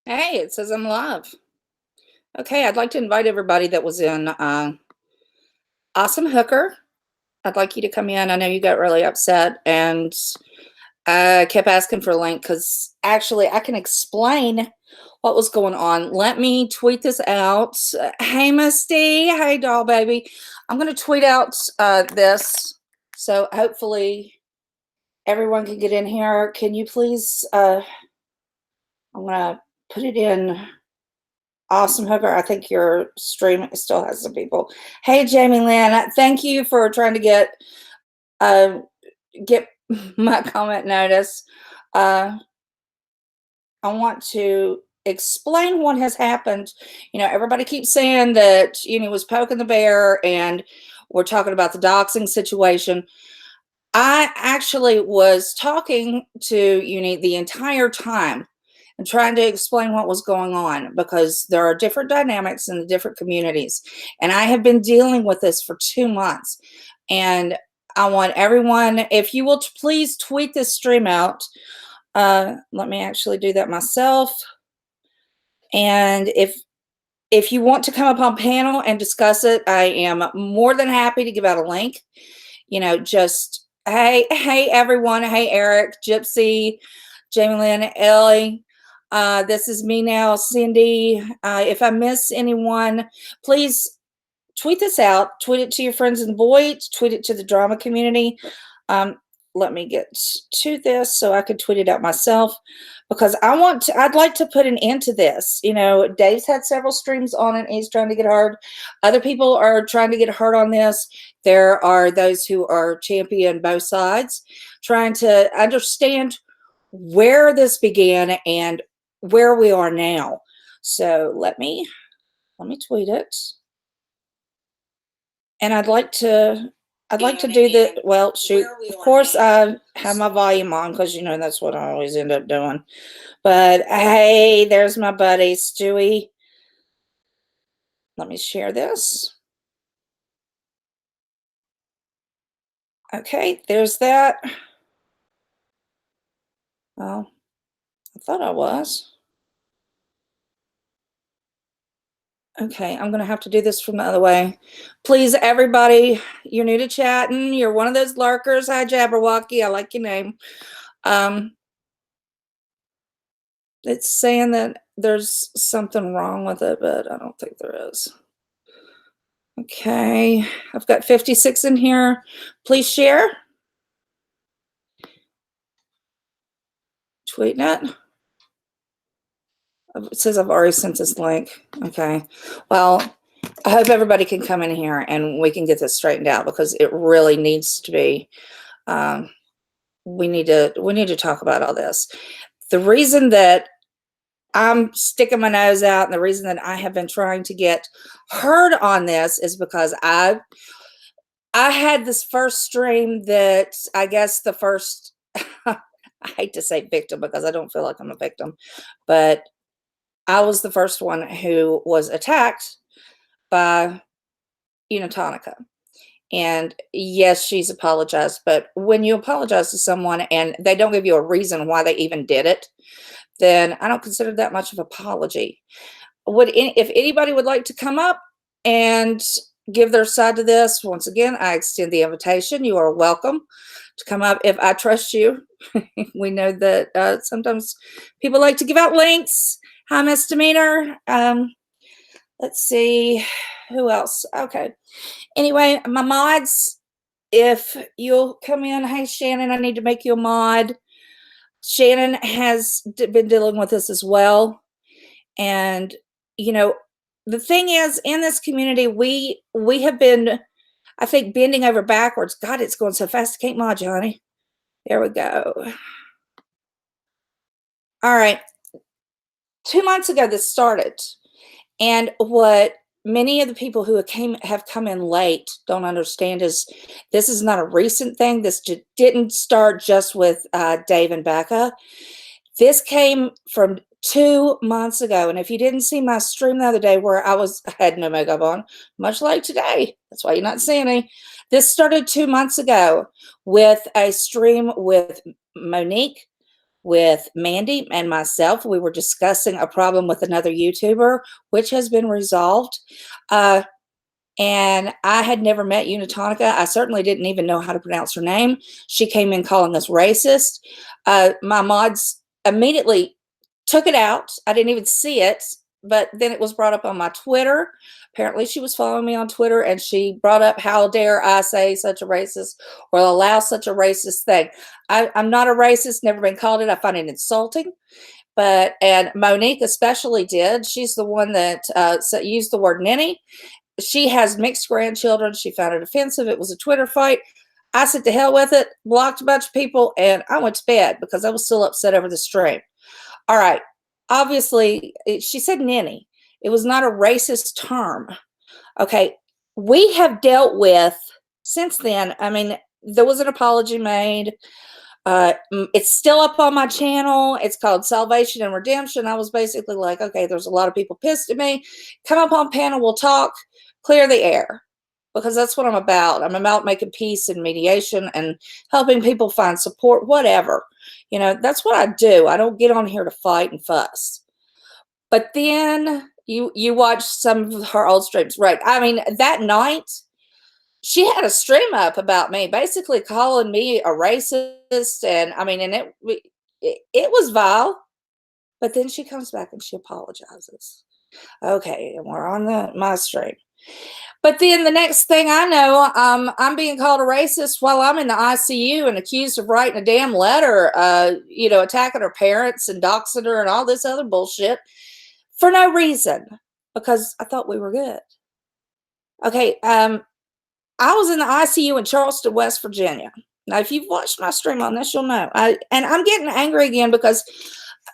Hey, it says I'm live. Okay, I'd like to invite everybody that was in Awesome Hooker. I'd like you to come in. I know you got really upset and I kept asking for a link because actually I can explain what was going on. Let me tweet this out. Hey, Misty. Hey, doll baby. I'm going to tweet out this so hopefully everyone can get in here. Can you please? I'm going to put it in. Awesome Hooker, I think your stream still has some people. Hey, Jamie Lynn, thank you for trying to uh, get my comment notice. I want to explain what has happened. You know, everybody keeps saying that Uni was poking the bear, and we're talking about the doxing situation. I actually was talking to Uni the entire time and trying to explain what was going on because there are different dynamics in the different communities. And I have been dealing with this for 2 months. And I want everyone, if you will please tweet this stream out. Let me actually do that myself. And if you want to come up on panel and discuss it, I am more than happy to give out a link. You know, just hey everyone. Hey, Eric, Gypsy, Jamie Lynn, Ellie. This is me now, Cindy. If I miss anyone, please tweet this out. Tweet it to your friends in BOYT. Tweet it to the drama community. Let me get to this so I could tweet it out myself because I'd like to put an end to this. You know, Dave's had several streams on it. He's trying to get hard. Other people are trying to get hard on this. There are those who are champion both sides, trying to understand where this began and where we are now. So let me tweet it. And I'd like to do the, well, shoot, of course I have my volume on because, you know, that's what I always end up doing. But hey, there's my buddy, Stewie. Let me share this. Okay, there's that. Oh, I thought I was. Okay, I'm going to have to do this from the other way. Please, everybody, you're new to chatting. You're one of those lurkers. Hi, Jabberwocky. I like your name. It's saying that there's something wrong with it, but I don't think there is. Okay, I've got 56 in here. Please share. TweetNet. It says I've already sent this link. Okay, well, I hope everybody can come in here and we can get this straightened out because it really needs to be. We need to talk about all this. The reason that I'm sticking my nose out and the reason that I have been trying to get heard on this is because I had this first stream that I guess the first, I hate to say victim because I don't feel like I'm a victim, but I was the first one who was attacked by Unitonika. And yes, she's apologized, but when you apologize to someone and they don't give you a reason why they even did it, then I don't consider that much of an apology. If anybody would like to come up and give their side to this, once again, I extend the invitation. You are welcome to come up if I trust you. We know that sometimes people like to give out links. Hi, Misdemeanor. Let's see who else. Okay. Anyway, my mods, if you'll come in. Hey, Shannon, I need to make you a mod. Shannon has been dealing with this as well. And, you know, the thing is, in this community, we have been, I think, bending over backwards. God, it's going so fast. I can't mod you, honey. There we go. All right. 2 months ago, this started. And what many of the people who have come in late don't understand is this is not a recent thing. This didn't start just with Dave and Becca. This came from 2 months ago. And if you didn't see my stream the other day where I had no makeup on, much like today, that's why you're not seeing me. This started 2 months ago with a stream with Monique, with Mandy and myself. We were discussing a problem with another YouTuber, which has been resolved. And I had never met Unitonika. I certainly didn't even know how to pronounce her name. She came in calling us racist. My mods immediately took it out. I didn't even see it, but then it was brought up on my Twitter. Apparently, she was following me on Twitter, and she brought up, how dare I say such a racist or allow such a racist thing. I'm not a racist, never been called it. I find it insulting. And Monique especially did. She's the one that used the word ninny. She has mixed grandchildren. She found it offensive. It was a Twitter fight. I said to hell with it, blocked a bunch of people, and I went to bed because I was still upset over the stream. All right. Obviously, she said ninny. It was not a racist term. Okay. We have dealt with, since then, I mean, there was an apology made. It's still up on my channel. It's called Salvation and Redemption. I was basically like, okay, there's a lot of people pissed at me. Come up on panel, we'll talk, clear the air, because that's what I'm about. I'm about making peace and mediation and helping people find support, whatever. You know, that's what I do. I don't get on here to fight and fuss. But then you watch some of her old streams, right? I mean, that night, she had a stream up about me, basically calling me a racist, and I mean, and it was vile. But then she comes back and she apologizes. Okay, and we're on my stream. But then the next thing I know, I'm being called a racist while I'm in the ICU and accused of writing a damn letter, you know, attacking her parents and doxing her and all this other bullshit for no reason, because I thought we were good. Okay, I was in the ICU in Charleston, West Virginia. Now, if you've watched my stream on this, you'll know. And I'm getting angry again because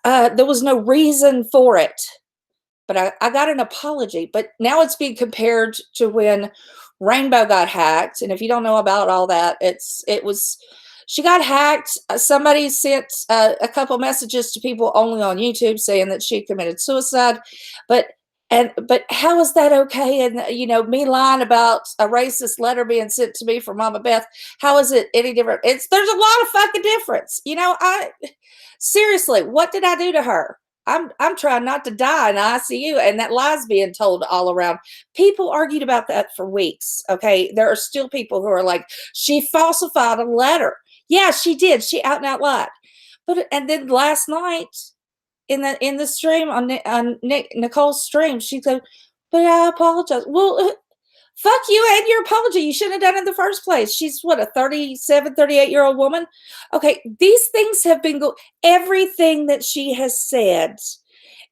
there was no reason for it. But I got an apology. But now it's being compared to when Rainbow got hacked. And if you don't know about all that, she got hacked. Somebody sent a couple messages to people only on YouTube saying that she committed suicide. But how is that okay? And, you know, me lying about a racist letter being sent to me from Mama Beth, how is it any different? There's a lot of fucking difference. You know, seriously, what did I do to her? I'm trying not to die in the ICU, and that lie's being told all around. People argued about that for weeks. Okay, there are still people who are like, she falsified a letter. Yeah, she did. She out and out lied. And then last night, in the stream on Nicole's stream, she said, but I apologize. Well, fuck you and your apology. You shouldn't have done it in the first place. She's what, a 37, 38-year-old woman? Okay, these things have been everything that she has said,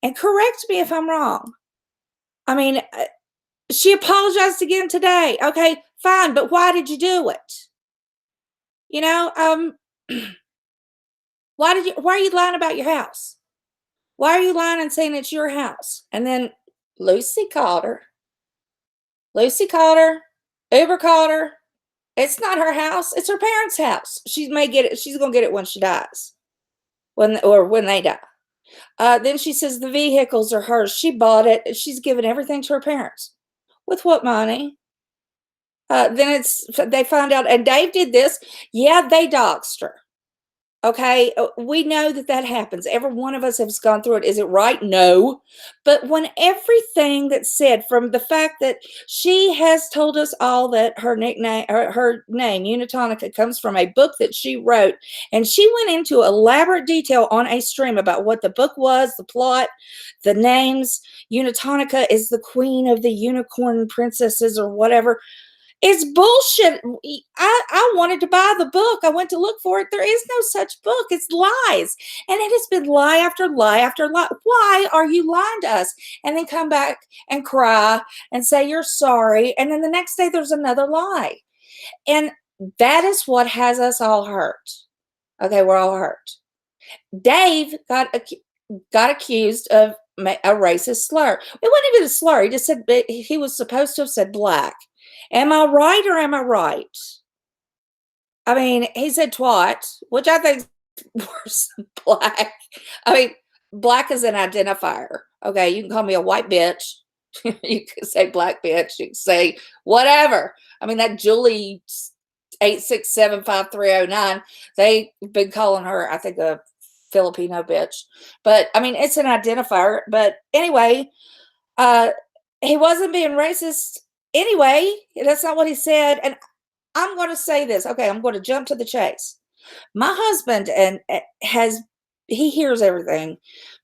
and correct me if I'm wrong. I mean, she apologized again today. Okay, fine, but why did you do it? You know, why are you lying about your house? Why are you lying and saying it's your house? And then Lucy called her. Uber called her. It's not her house. It's her parents' house. She may get it. She's going to get it when she dies. When they die. Then she says the vehicles are hers. She bought it. She's given everything to her parents. With what money? Then they find out, and Dave did this. Yeah, they doxed her. Okay, we know that happens. Every one of us has gone through it. Is it right? No. But when everything that's said, from the fact that she has told us all that her nickname, her name, Unitonika, comes from a book that she wrote, and she went into elaborate detail on a stream about what the book was, the plot, the names. Unitonika is the queen of the unicorn princesses or whatever. It's bullshit. I wanted to buy the book. I went to look for it. There is no such book. It's lies. And it has been lie after lie after lie. Why are you lying to us? And then come back and cry and say you're sorry. And then the next day there's another lie. And that is what has us all hurt. Okay, we're all hurt. Dave got accused of a racist slur. It wasn't even a slur. He just said he was supposed to have said black. Am I right or am I right? I mean, he said twat, which I think is worse than black. I mean, black is an identifier. Okay, you can call me a white bitch. You can say black bitch. You can say whatever. I mean, that Julie 8675309, they've been calling her, I think, a Filipino bitch. But I mean, it's an identifier. But anyway, uh, he wasn't being racist anyway. That's not what he said. And I'm going to say this. Okay, I'm going to jump to the chase. My husband and he hears everything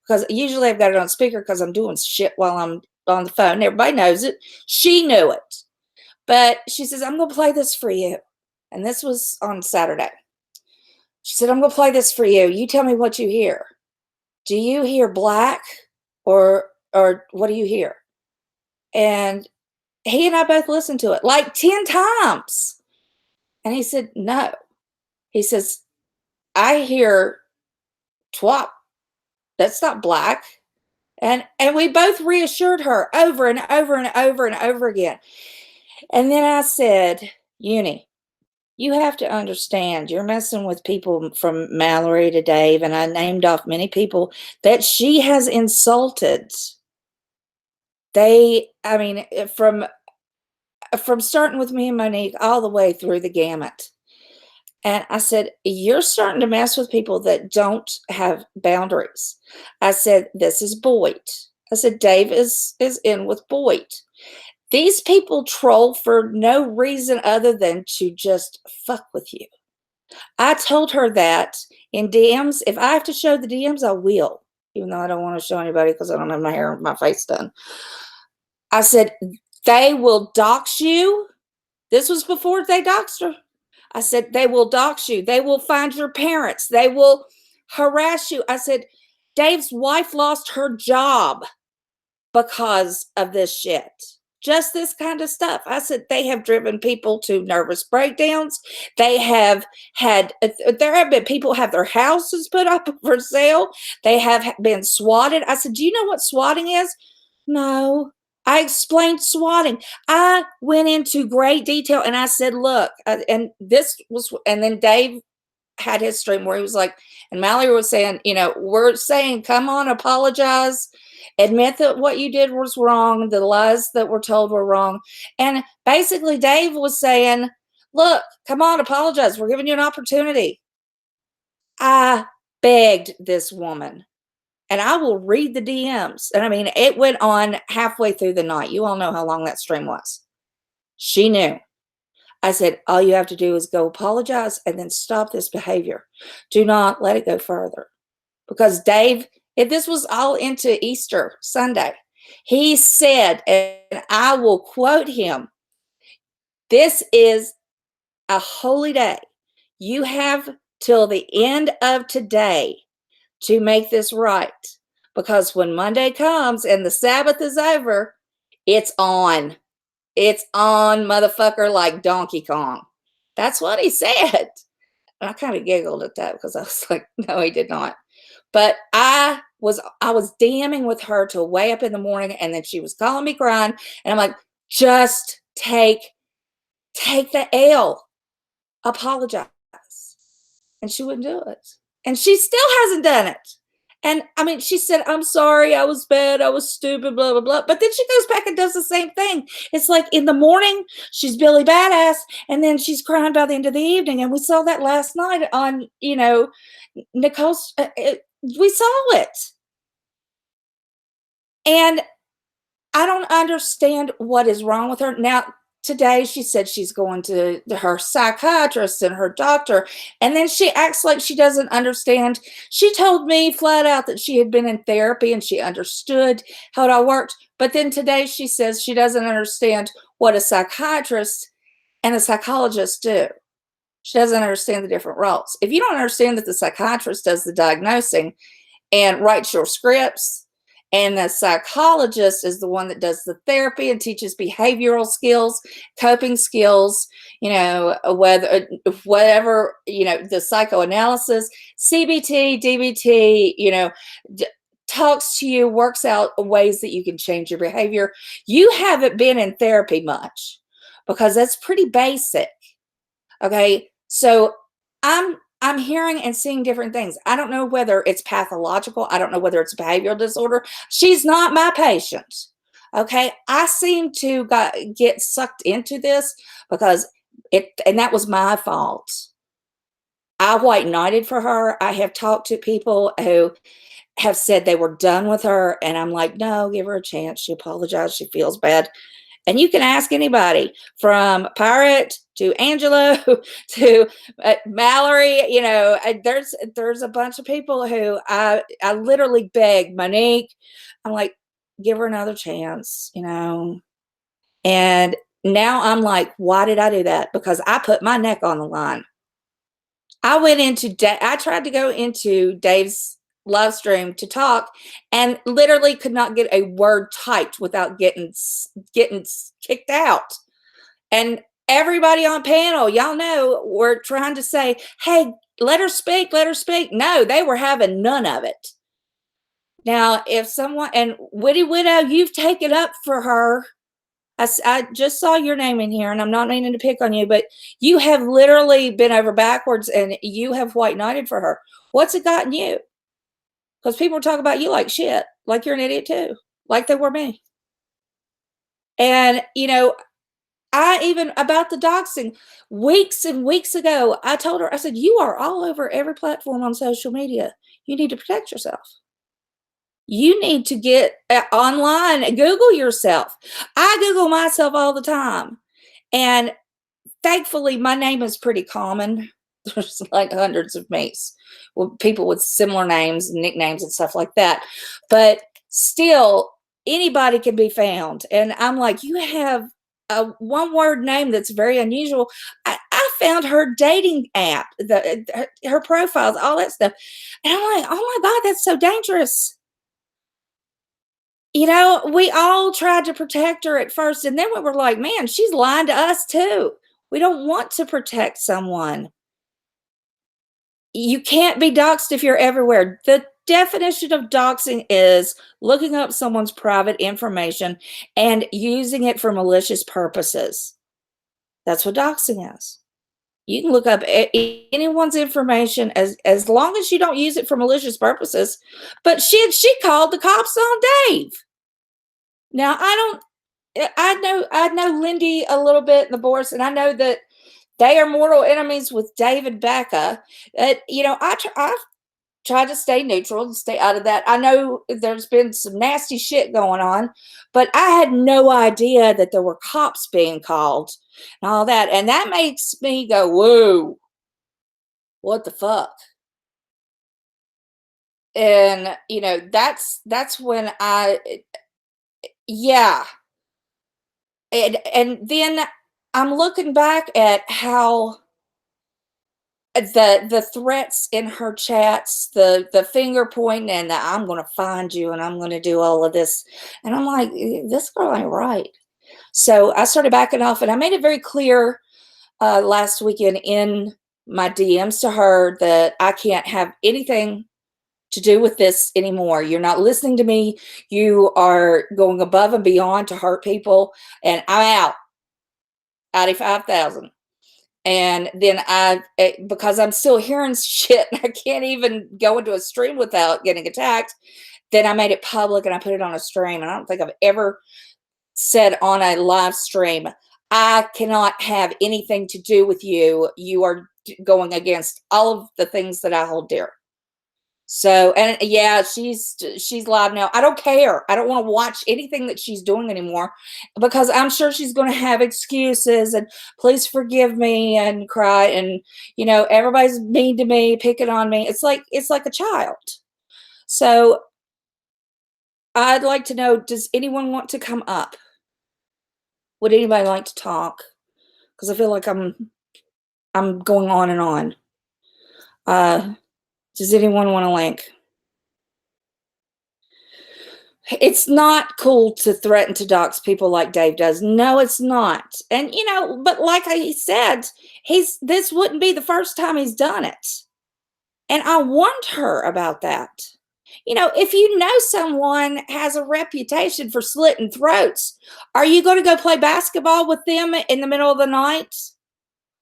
because usually I've got it on speaker because I'm doing shit while I'm on the phone. Everybody knows it. She knew it. But she says, I'm going to play this for you. And this was on Saturday. She said, I'm going to play this for you. You tell me what you hear. Do you hear black or what do you hear? And he and I both listened to it like 10 times. And he said, no. He says, I hear twop. That's not black. And we both reassured her over and over and over and over again. And then I said, Uni, you have to understand, you're messing with people from Mallory to Dave, and I named off many people that she has insulted. I mean, from starting with me and Monique all the way through the gamut. And I said, you're starting to mess with people that don't have boundaries. I said, this is BOYT. I said, Dave is in with BOYT. These people troll for no reason other than to just fuck with you. I told her that in DMs. If I have to show the DMs, I will, even though I don't want to show anybody because I don't have my hair and my face done. I said, they will dox you. This was before they doxed her. I said, they will dox you. They will find your parents. They will harass you. I said, Dave's wife lost her job because of this shit. Just this kind of stuff. I said, they have driven people to nervous breakdowns. They have there have been people have their houses put up for sale. They have been swatted. I said, do you know what swatting is? No. I explained swatting. I went into great detail and I said, look, and then Dave had his stream where he was like, and Mallory was saying, we're saying, come on, apologize, admit that what you did was wrong, the lies that were told were wrong. And basically Dave was saying, look, come on, apologize. We're giving you an opportunity. I begged this woman. And I will read the DMs. And I mean, it went on halfway through the night. You all know how long that stream was. She knew. I said, all you have to do is go apologize and then stop this behavior. Do not let it go further. Because Dave, if this was all into Easter Sunday, he said, and I will quote him, this is a holy day. You have till the end of today to make this right. Because when Monday comes and the Sabbath is over, it's on. It's on, motherfucker, like Donkey Kong. That's what he said. And I kind of giggled at that because I was like, no, he did not. But I was DMing with her till way up in the morning, and then she was calling me crying. And I'm like, just take the L. Apologize. And she wouldn't do it. And she still hasn't done it. And I mean, she said, I'm sorry, I was bad, I was stupid, blah, blah, blah. But then she goes back and does the same thing. It's like in the morning, she's Billy Badass, and then she's crying by the end of the evening. And we saw that last night on, Nicole's, we saw it. And I don't understand what is wrong with her. Now, today she said she's going to her psychiatrist and her doctor, and then she acts like she doesn't understand. She told me flat out that she had been in therapy and she understood how it all worked, but then today she says she doesn't understand what a psychiatrist and a psychologist do. She doesn't understand the different roles. If you don't understand that the psychiatrist does the diagnosing and writes your scripts, and the psychologist is the one that does the therapy and teaches behavioral skills, coping skills, whatever, the psychoanalysis, CBT, DBT, talks to you, works out ways that you can change your behavior. You haven't been in therapy much because that's pretty basic. Okay. So I'm hearing and seeing different things. I don't know whether it's pathological. I don't know whether it's a behavioral disorder. She's not my patient. Okay. I seem to get sucked into this because and that was my fault. I white knighted for her. I have talked to people who have said they were done with her, and I'm like, no, give her a chance. She apologized. She feels bad. And you can ask anybody from Pirate to Angelo to Mallory. You know, there's a bunch of people who I literally begged Monique. I'm like, give her another chance, you know. And now I'm like, why did I do that? Because I put my neck on the line. I tried to go into Dave's live stream to talk and literally could not get a word typed without getting kicked out. And everybody on panel, y'all know, were trying to say, hey, let her speak, let her speak. No, they were having none of it. Now, if someone, and Witty Widow, you've taken up for her. I just saw your name in here, and I'm not meaning to pick on you, but you have literally been over backwards, and you have white knighted for her. What's it gotten you? Because people talk about you like shit, like you're an idiot too, like they were me. And, you know, I even about the doxing, weeks and weeks ago, I told her, I said, you are all over every platform on social media. You need to protect yourself. You need to get online and Google yourself. I Google myself all the time. And thankfully, my name is pretty common. There's like hundreds of mates, well, people with similar names, nicknames, and stuff like that. But still, anybody can be found. And I'm like, you have a one-word name that's very unusual. I found her dating app, her profiles, all that stuff. And I'm like, oh my God, that's so dangerous. You know, we all tried to protect her at first, and then we were like, man, she's lying to us too. We don't want to protect someone. You can't be doxxed if you're everywhere. The definition of doxing is looking up someone's private information and using it for malicious purposes. That's what doxing is. You can look up anyone's information as long as you don't use it for malicious purposes. But she called the cops on Dave. Now I know Lindy a little bit in the Boris, and I know that they are mortal enemies with David Becca. You know, I've tried to stay neutral and stay out of that. I know there's been some nasty shit going on, but I had no idea that there were cops being called and all that. And that makes me go, whoa, what the fuck? And you know, that's when yeah. And then I'm looking back at how the threats in her chats, the finger pointing, and the I'm going to find you and I'm going to do all of this, and I'm like, this girl ain't right. So I started backing off, and I made it very clear last weekend in my DMs to her that I can't have anything to do with this anymore. You're not listening to me. You are going above and beyond to hurt people, and I'm out. 5,000. And then because I'm still hearing shit, I can't even go into a stream without getting attacked. Then I made it public and I put it on a stream. And I don't think I've ever said on a live stream, I cannot have anything to do with you. You are going against all of the things that I hold dear. So, and yeah, she's live now. I don't care. I don't want to watch anything that she's doing anymore because I'm sure she's going to have excuses and please forgive me and cry. And, you know, everybody's mean to me, picking on me. It's like a child. So I'd like to know, does anyone want to come up? Would anybody like to talk? Because I feel like I'm going on and on. Does anyone want a link? It's not cool to threaten to dox people like Dave does. No, it's not. And you know, but like I said, this wouldn't be the first time he's done it. And I warned her about that. You know, if you know someone has a reputation for slitting throats, are you going to go play basketball with them in the middle of the night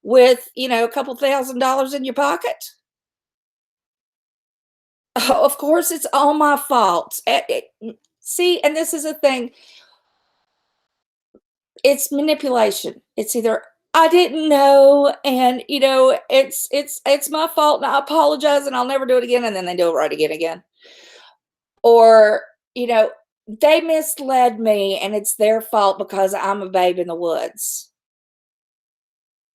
with, you know, a couple $1,000 in your pocket? Oh, of course, it's all my fault. See, and this is a thing. It's manipulation. It's either I didn't know, and, it's my fault, and I apologize, and I'll never do it again, and then they do it right again. Or, you know, they misled me, and it's their fault because I'm a babe in the woods.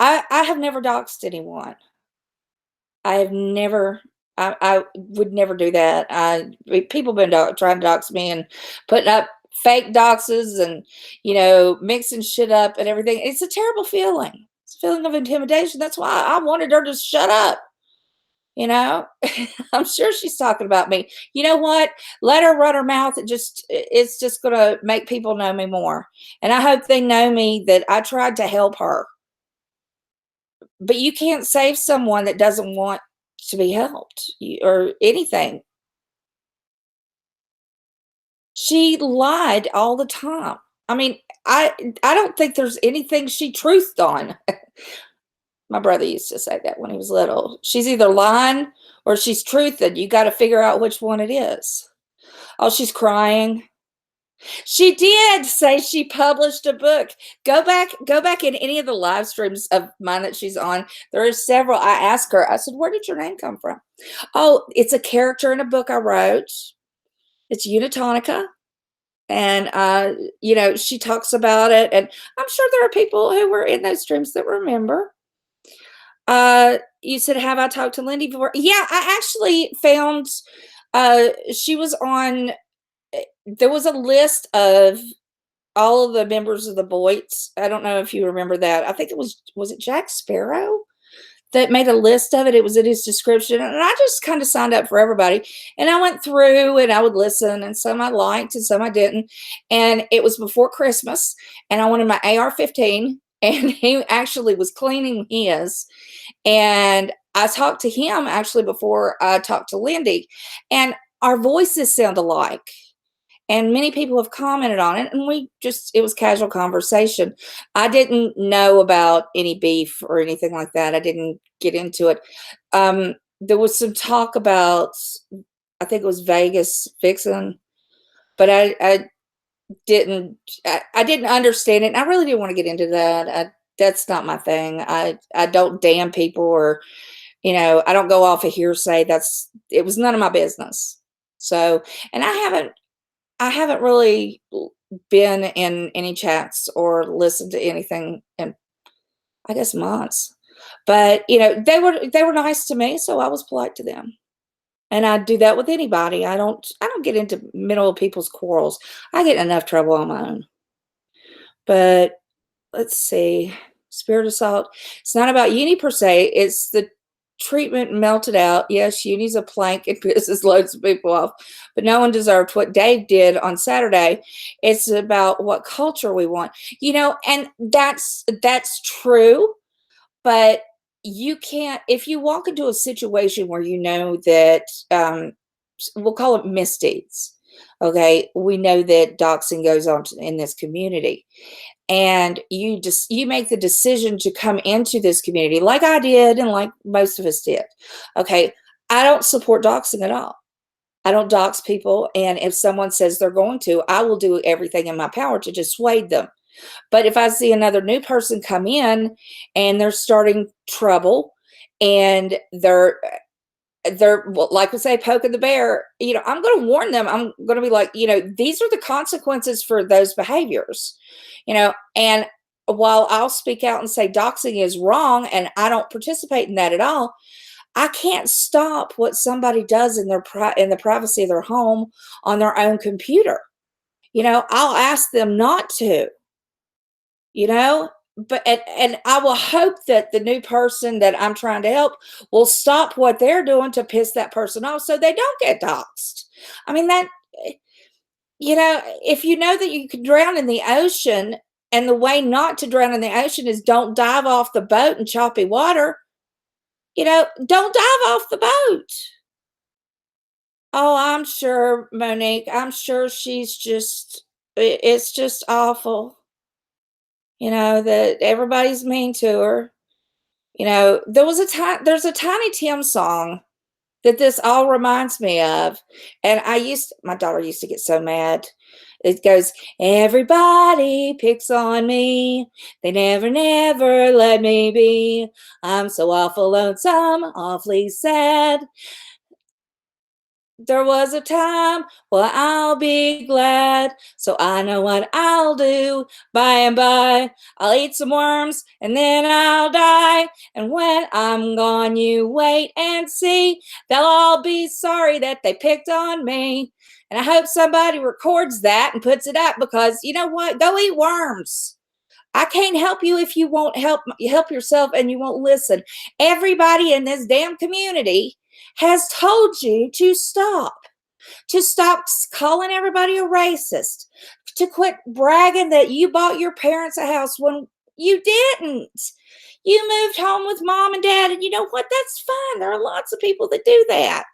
I have never doxed anyone. I have never I would never do that. People been trying to dox me and putting up fake doxes and, mixing shit up and everything. It's a terrible feeling. It's a feeling of intimidation. That's why I wanted her to shut up. You know, I'm sure she's talking about me. You know what? Let her run her mouth. It's just gonna make people know me more. And I hope they know me that I tried to help her. But you can't save someone that doesn't want to be helped or anything. She lied all the time. I mean, I don't think there's anything she truthed on. My brother used to say that when he was little. She's either lying or she's truthing. You got to figure out which one it is. Oh, she's crying. She did say she published a book. Go back in any of the live streams of mine that she's on. There are several. I asked her, I said, "Where did your name come from?" Oh, it's a character in a book I wrote. It's Unitonika. And she talks about it. And I'm sure there are people who were in those streams that remember. You said, "Have I talked to Lindy before?" Yeah, I actually found she was on there was a list of all of the members of the BOYT. I don't know if you remember that. I think was it Jack Sparrow that made a list of it. It was in his description, and I just kind of signed up for everybody. And I went through and I would listen, and some I liked and some I didn't. And it was before Christmas, and I wanted my AR-15, and he actually was cleaning his. And I talked to him actually before I talked to Lindy, and our voices sound alike. And many people have commented on it, and it was casual conversation. I didn't know about any beef or anything like that. I didn't get into it. There was some talk about, I think it was Vegas fixing, but I didn't understand it. And I really didn't want to get into that. That's not my thing. I don't damn people, or I don't go off a hearsay. It was none of my business. So, and I haven't really been in any chats or listened to anything in, I guess, months. But, they were nice to me, so I was polite to them. And I do that with anybody. I don't get into middle of people's quarrels. I get in enough trouble on my own. But let's see. Spirit assault. It's not about uni per se. It's the treatment melted out. Yes, uni's a plank. It pisses loads of people off, but no one deserved what Dave did on Saturday. It's about what culture we want, and that's true. But you can't, if you walk into a situation where you know that, we'll call it misdeeds. Okay, we know that doxing goes on in this community, and you make the decision to come into this community like I did and like most of us did. Okay, I don't support doxing at all. I don't dox people, and if someone says they're going to, I will do everything in my power to dissuade them. But if I see another new person come in and they're starting trouble, and they're well, like we say, poking the bear, I'm going to warn them. I'm going to be like, these are the consequences for those behaviors, and while I'll speak out and say doxing is wrong and I don't participate in that at all, I can't stop what somebody does in in the privacy of their home on their own computer. I'll ask them not to, you know but and I will hope that the new person that I'm trying to help will stop what they're doing to piss that person off so they don't get doxxed. I mean, that if you know that you can drown in the ocean, and the way not to drown in the ocean is don't dive off the boat in choppy water, don't dive off the boat. Oh, I'm sure, Monique, I'm sure she's just it's just awful, that everybody's mean to her. There's a Tiny Tim song that this all reminds me of. And my daughter used to get so mad. It goes, everybody picks on me. They never, never let me be. I'm so awful lonesome, awfully sad. There was a time, well, I'll be glad. So I know what I'll do by and by. I'll eat some worms and then I'll die. And when I'm gone, you wait and see. They'll all be sorry that they picked on me. And I hope somebody records that and puts it up, because you know what? Go eat worms. I can't help you if you won't help yourself and you won't listen. Everybody in this damn community has told you to stop calling everybody a racist, to quit bragging that you bought your parents a house when you didn't. You moved home with mom and dad, and you know what? That's fine. There are lots of people that do that.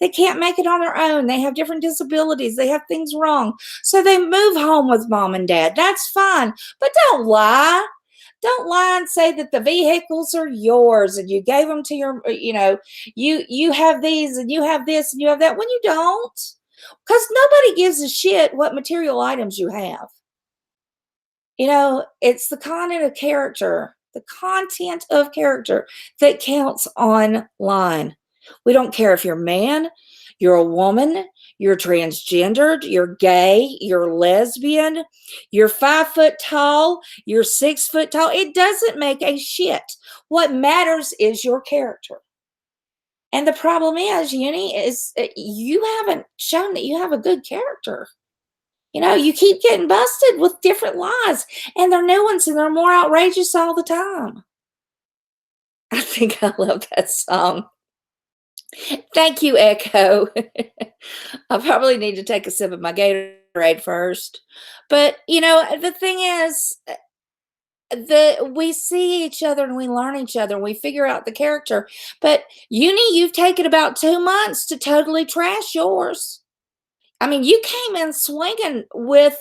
They can't make it on their own. They have different disabilities. They have things wrong. So they move home with mom and dad. That's fine. But don't lie. Don't lie and say that the vehicles are yours and you gave them to your, you have these and you have this and you have that, when you don't. Because nobody gives a shit what material items you have. It's the content of character that counts online. We don't care if you're a man, you're a woman, you're transgendered, you're gay, you're lesbian, you're 5 foot tall, you're 6 foot tall. It doesn't make a shit. What matters is your character. And the problem is, Uni, is you haven't shown that you have a good character. You keep getting busted with different lies, and they're new ones, and they're more outrageous all the time. I think I love that song. Thank you, Echo. I probably need to take a sip of my Gatorade first. But, the thing is, we see each other and we learn each other and we figure out the character. But, Uni, you've taken about 2 months to totally trash yours. I mean, you came in swinging with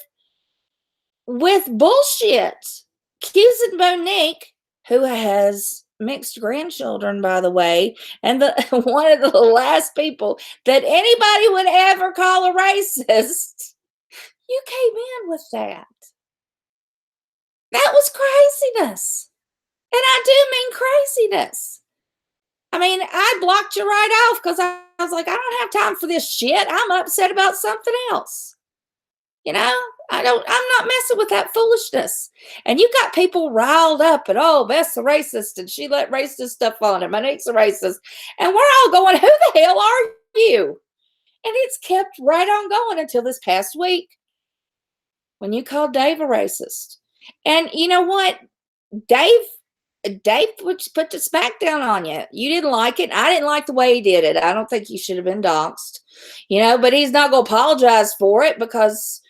bullshit, accusing Monique, who has mixed grandchildren, by the way, and one of the last people that anybody would ever call a racist. You came in with that. That was craziness. And I do mean craziness. I mean, I blocked you right off because I was like, I don't have time for this shit. I'm upset about something else. I'm not messing with that foolishness. And you got people riled up and, oh, Beth's a racist and she let racist stuff on and Monique's a racist. And we're all going, who the hell are you? And it's kept right on going until this past week when you called Dave a racist. And you know what? Dave put the smack down on you. You didn't like it. I didn't like the way he did it. I don't think he should have been doxxed, but he's not going to apologize for it because,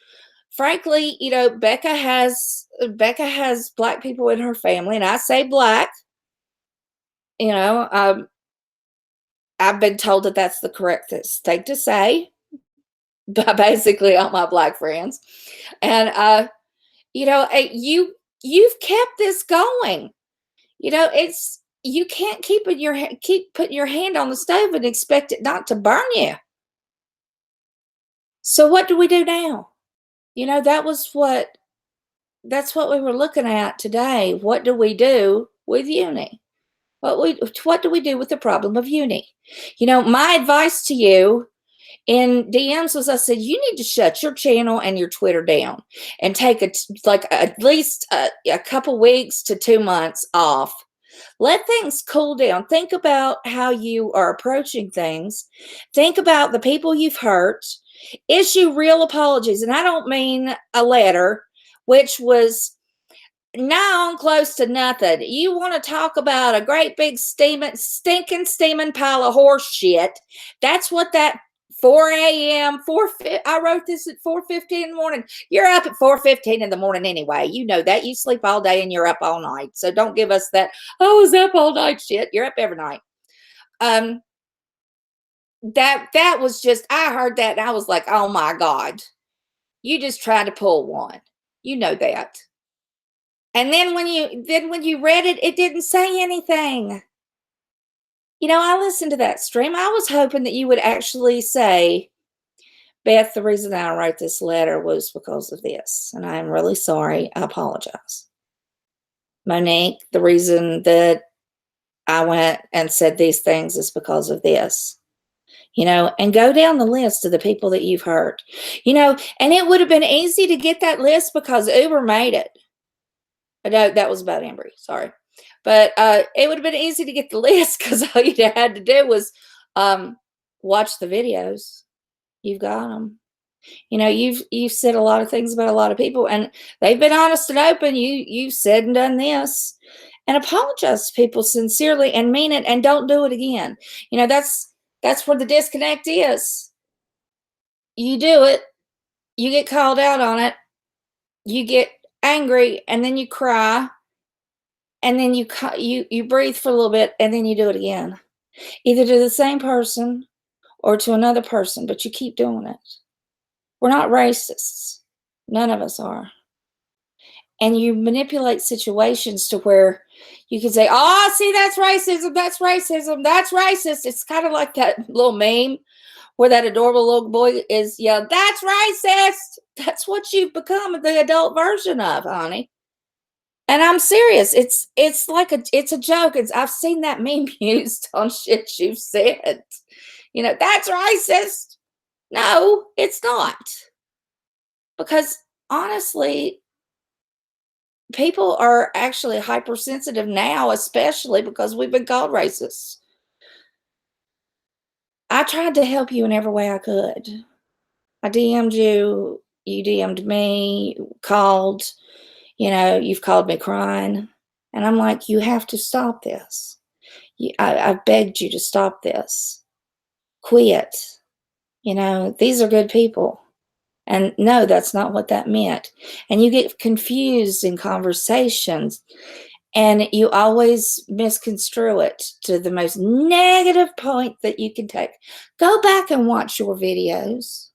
frankly, Becca has Black people in her family, and I say Black. I've been told that that's the correct thing to say by basically all my Black friends, and you've kept this going. It's you can't keep putting your hand on the stove and expect it not to burn you. So what do we do now? That's what we were looking at today. What do we do with Uni? What do we do with the problem of Uni? My advice to you in DMs was, I said, you need to shut your channel and your Twitter down and take at least a couple weeks to 2 months off. Let things cool down. Think about how you are approaching things. Think about the people you've hurt. Issue real apologies. And I don't mean a letter, which was now close to nothing. You want to talk about a great big stinking pile of horse shit. That's what that 4 a.m. I wrote this at 4:15 in the morning. You're up at 4:15 in the morning anyway. You know that. You sleep all day and you're up all night. So don't give us that, I was up all night shit. You're up every night. That was just, I heard that and I was like, oh my God. You just tried to pull one. You know that. And then when you read it, it didn't say anything. I listened to that stream. I was hoping that you would actually say, Beth, the reason I wrote this letter was because of this, and I am really sorry. I apologize. Monique, the reason that I went and said these things is because of this. And go down the list of the people that you've hurt. And it would have been easy to get that list because Uber made it. No, that was about Embry, sorry. But it would have been easy to get the list because all you had to do was watch the videos. You've got them. You've said a lot of things about a lot of people, and they've been honest and open. You've said and done this, and apologize to people sincerely and mean it, and don't do it again. That's where the disconnect is. You do it, you get called out on it, you get angry, and then you cry, and then you breathe for a little bit, and then you do it again, either to the same person or to another person, but you keep doing it. We're not racists. None of us are. And you manipulate situations to where you can say, oh, see, that's racism, that's racism, that's racist. It's kind of like that little meme where that adorable little boy is, yeah, that's racist. That's what you've become the adult version of, honey. And I'm serious. It's a joke. I've seen that meme used on shit you've said. That's racist. No, it's not. Because honestly, people are actually hypersensitive now, especially because we've been called racist. I tried to help you in every way I could. I DM'd you, you DM'd me, called, you've called me crying. And I'm like, you have to stop this. I've begged you to stop this. Quit. These are good people. And no, that's not what that meant. And you get confused in conversations, and you always misconstrue it to the most negative point that you can take. Go back and watch your videos.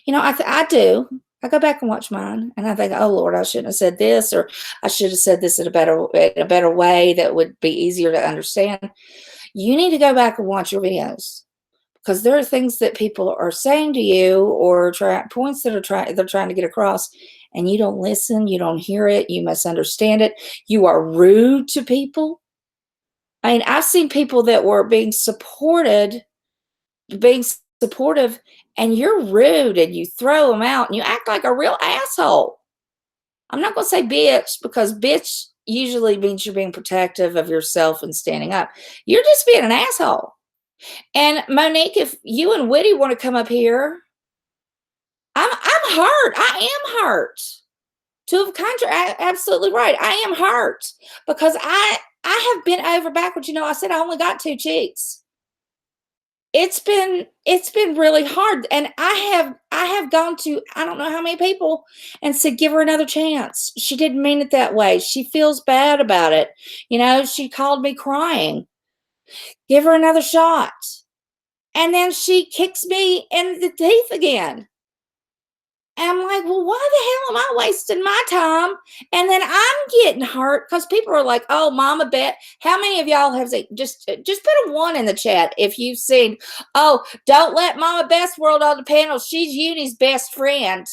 I do. I go back and watch mine, and I think, oh Lord, I shouldn't have said this, or I should have said this in a better way that would be easier to understand. You need to go back and watch your videos, because there are things that people are saying to you, or points that they're trying to get across, and you don't listen, you don't hear it, you misunderstand it, you are rude to people. I mean, I've seen people that were being supportive, and you're rude, and you throw them out, and you act like a real asshole. I'm not going to say bitch, because bitch usually means you're being protective of yourself and standing up. You're just being an asshole. And Monique, if you and Whitty want to come up here, I'm hurt. I am hurt. To have contra, absolutely right. I am hurt because I have been over backwards. I said I only got 2 cheeks. It's been really hard, and I have gone to I don't know how many people and said, give her another chance. She didn't mean it that way. She feels bad about it. She called me crying. Give her another shot. And then she kicks me in the teeth again. And I'm like, well, why the hell am I wasting my time? And then I'm getting hurt because people are like, oh, Mama Beth. How many of y'all have seen? Just put a 1 in the chat if you've seen, oh, don't let Mama Beth's World on the panel. She's Uni's best friend.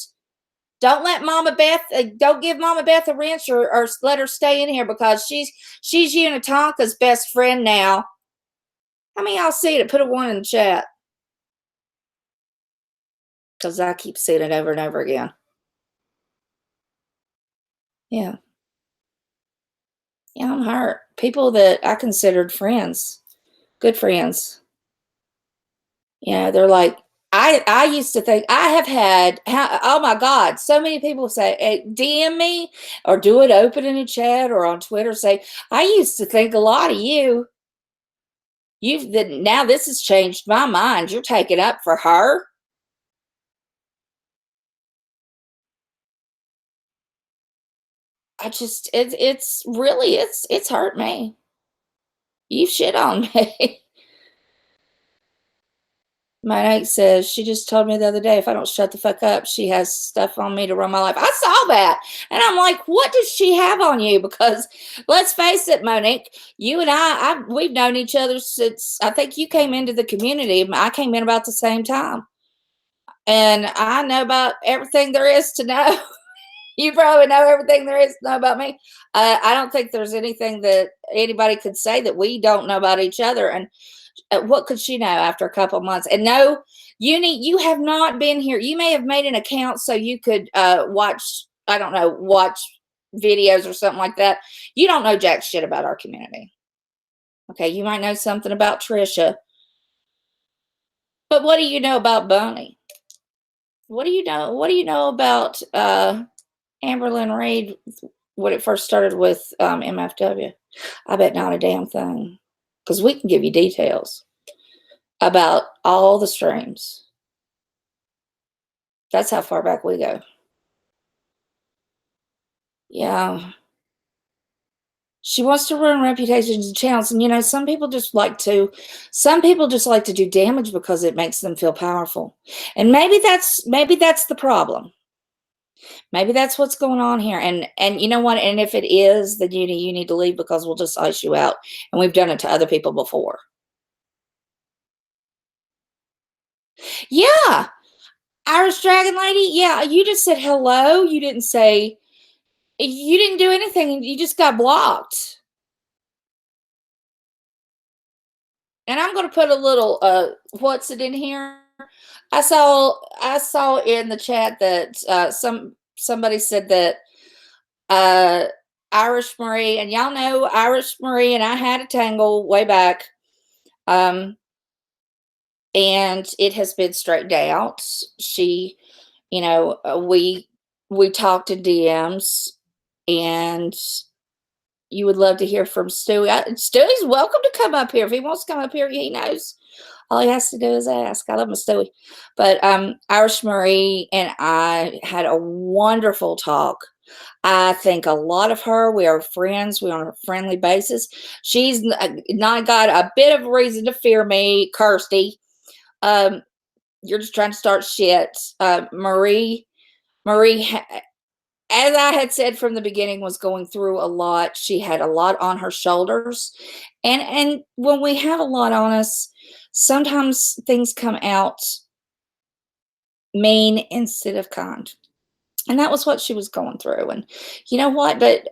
Don't let Mama Beth, don't give Mama Beth a wrench or let her stay in here because she's Unitonica's best friend now. How many of y'all see it? Put a 1 in the chat. Because I keep seeing it over and over again. Yeah. Yeah, I'm hurt. People that I considered friends, good friends, they're like, I used to think I have had, oh my God, so many people say, hey, DM me or do it open in a chat or on Twitter, say, I used to think a lot of you. Now this has changed my mind. You're taking up for her. It's really, it's hurt me. You shit on me. My aunt says she just told me the other day if I don't shut the fuck up, she has stuff on me to run my life. I saw that. And I'm like, what does she have on you? Because let's face it, Monique, you and we've known each other since I think you came into the community. I came in about the same time. And I know about everything there is to know. You probably know everything there is to know about me. I don't think there's anything that anybody could say that we don't know about each other. And what could she know after a couple months? And no, Uni, you have not been here. You may have made an account so you could watch, I don't know, watch videos or something like that. You don't know jack shit about our community. Okay, you might know something about Trisha, but what do you know about Bonnie? What do you know? What do you know about Amberlyn Reed when it first started with MFW? I bet not a damn thing, because we can give you details about all the streams. That's how far back we go. Yeah. She wants to ruin reputations and channels. And you know, some people just like to do damage because it makes them feel powerful. And maybe that's the problem. Maybe that's what's going on here. And you know what? And if it is, then you need to leave, because we'll just ice you out. And we've done it to other people before. Yeah. Irish Dragon Lady. Yeah. You just said hello. You didn't do anything. You just got blocked. And I'm going to put a little what's it in here? I saw in the chat that somebody said that Irish Marie, and y'all know Irish Marie and I had a tangle way back. And it has been straightened out. She, you know, we talked in DMs, and you would love to hear from Stewie. Stewie's welcome to come up here. If he wants to come up here, he knows. All he has to do is ask. I love my Stewie. But Irish Marie and I had a wonderful talk. I think a lot of her. We are friends. We're on a friendly basis. She's not got a bit of a reason to fear me, Kirsty. You're just trying to start shit. Marie, as I had said from the beginning, was going through a lot. She had a lot on her shoulders. And when we have a lot on us, sometimes things come out mean instead of kind. And that was what she was going through. And you know what? But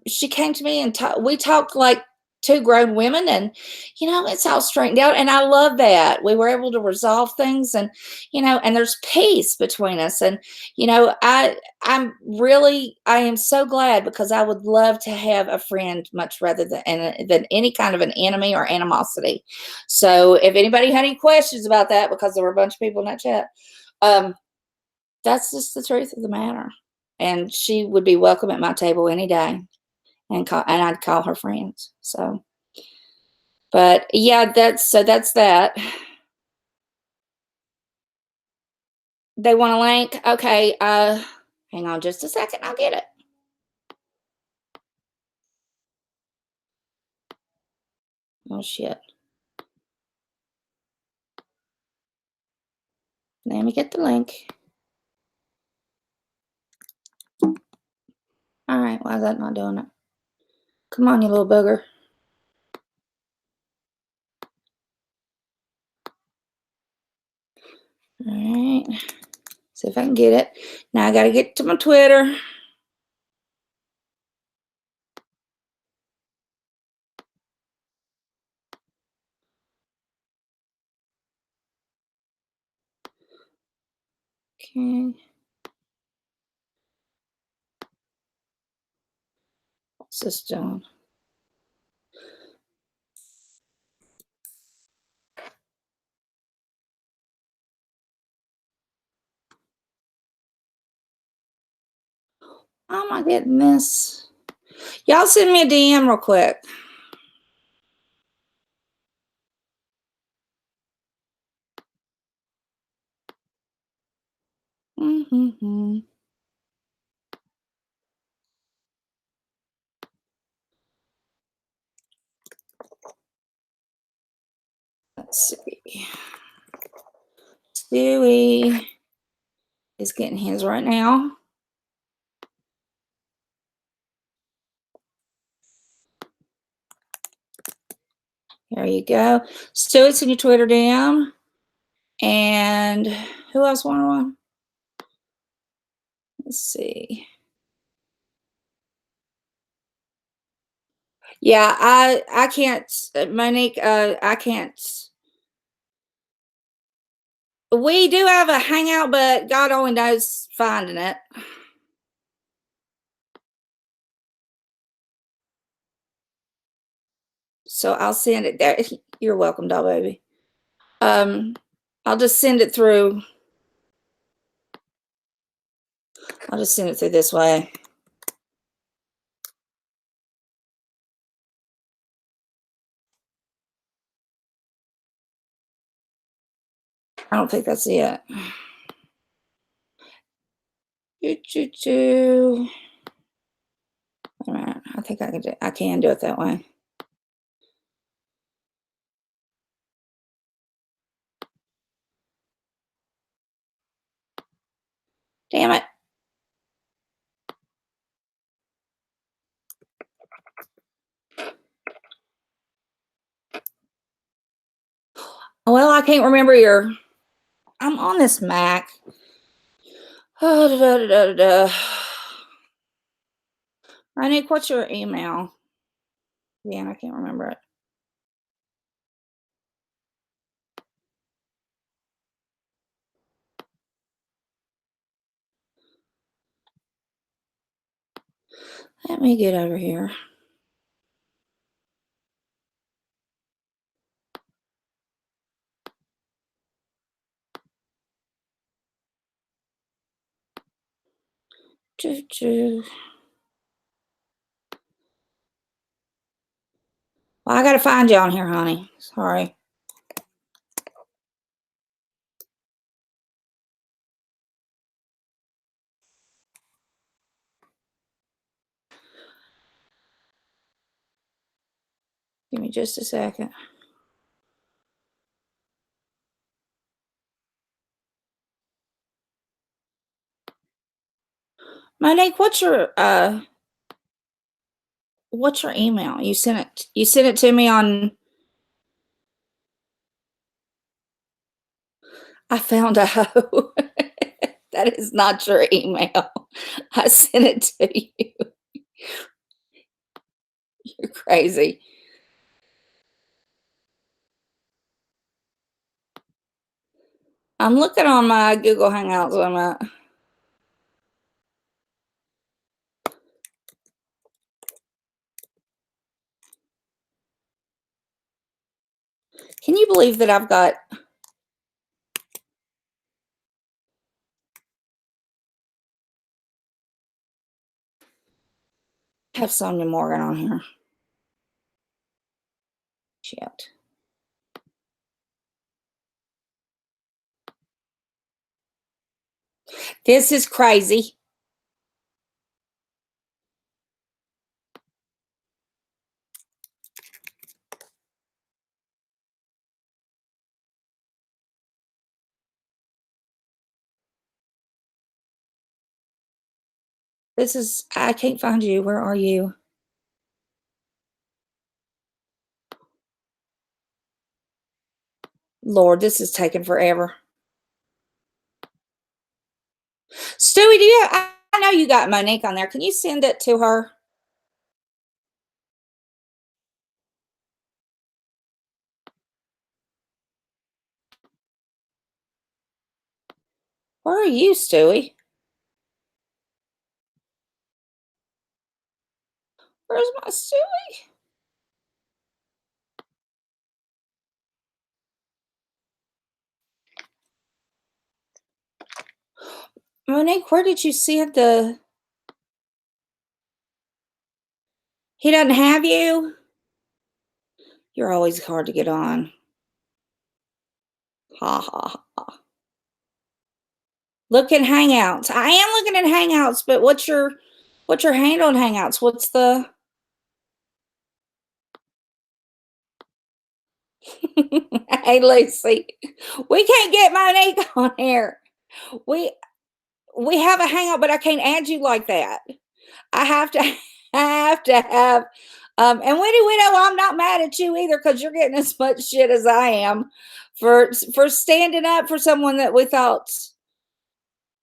she came to me and we talked like two grown women, and you know, it's all straightened out. And I love that we were able to resolve things, and you know, and there's peace between us. And you know, I am so glad, because I would love to have a friend much rather than any kind of an enemy or animosity. So if anybody had any questions about that, because there were a bunch of people in that chat, that's just the truth of the matter. And she would be welcome at my table any day, and I'd call her friends. So, but yeah, that's that. They want a link. Okay. Hang on just a second. I'll get it. Oh shit. Let me get the link. All right. Why is that not doing it? Come on, you little booger. All right. See if I can get it. Now I got to get to my Twitter. Okay. What's this doing? How am I getting this? Y'all send me a DM real quick. Mm-hmm. Let's see. Stewie is getting his right now. There you go. Stewie, send your Twitter DM. And who else wanted one? Let's see. Yeah, I can't, Monique, I can't. We do have a hangout, but God only knows finding it. So I'll send it there. You're welcome, doll baby. I'll just send it through. I'll just send it through this way. I don't think that's it. Wait a minute. I think I can do it that way. Damn it. Well, I can't remember your. I'm on this Mac. Oh, Nick, what's your email? Yeah, I can't remember it. Let me get over here. Well, I gotta find you on here, honey. Sorry. Give me just a second. Monique, what's your email? You sent it to me on. I found out. That is not your email. I sent it to you. You're crazy. I'm looking on my Google Hangouts. I'm at. Can you believe that I've got have Sonia Morgan on here? Shit. This is crazy. This is, I can't find you. Where are you? Lord, this is taking forever. Stewie, do you? I know you got Monique on there. Can you send it to her? Where are you, Stewie? Where's my Stewie? Monique, where did you send the? He doesn't have you? You're always hard to get on. Ha ha ha. Look at Hangouts. I am looking at Hangouts, but what's your handle in Hangouts? What's the? Hey, Lucy, we can't get Monique on here. We we have a hangout, but I can't add you like that. I have to I have to have and Winnie Widow, I'm not mad at you either because you're getting as much shit as I am for standing up for someone that we thought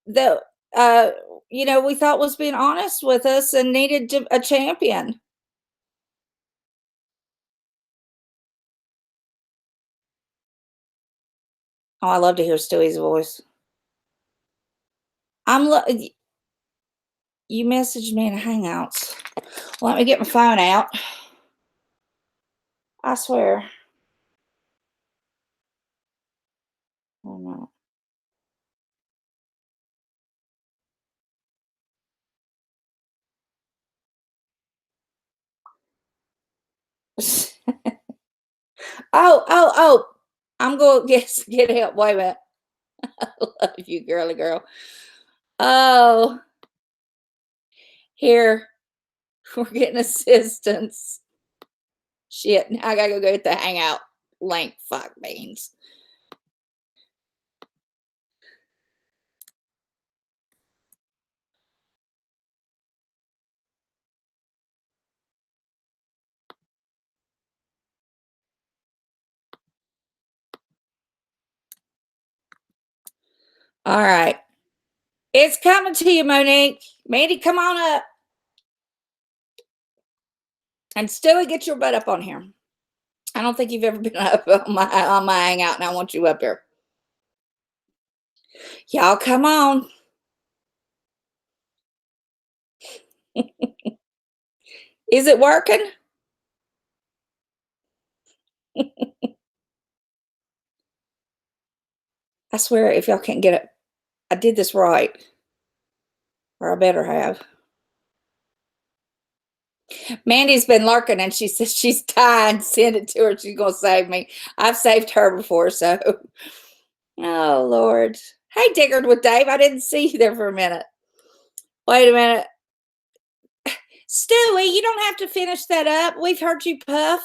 that uh we thought was being honest with us and needed a champion. Oh, I love to hear Stewie's voice. You messaged me in Hangouts. Let me get my phone out. I swear. Oh no. Oh. I'm going to get help. Wait a minute. I love you, girly girl. Oh, here. We're getting assistance. Shit. Now I gotta go get the hangout link. Fuck beans. All right. It's coming to you, Monique. Mandy, come on up. And Stewie, get your butt up on here. I don't think you've ever been up on my hangout, and I want you up here. Y'all come on. Is it working? I swear, if y'all can't get it, I did this right. Or I better have. Mandy's been lurking and she says she's dying. Send it to her. She's going to save me. I've saved her before, so. Oh, Lord. Hey, Diggered with Dave. I didn't see you there for a minute. Wait a minute. Stewie, you don't have to finish that up. We've heard you puff.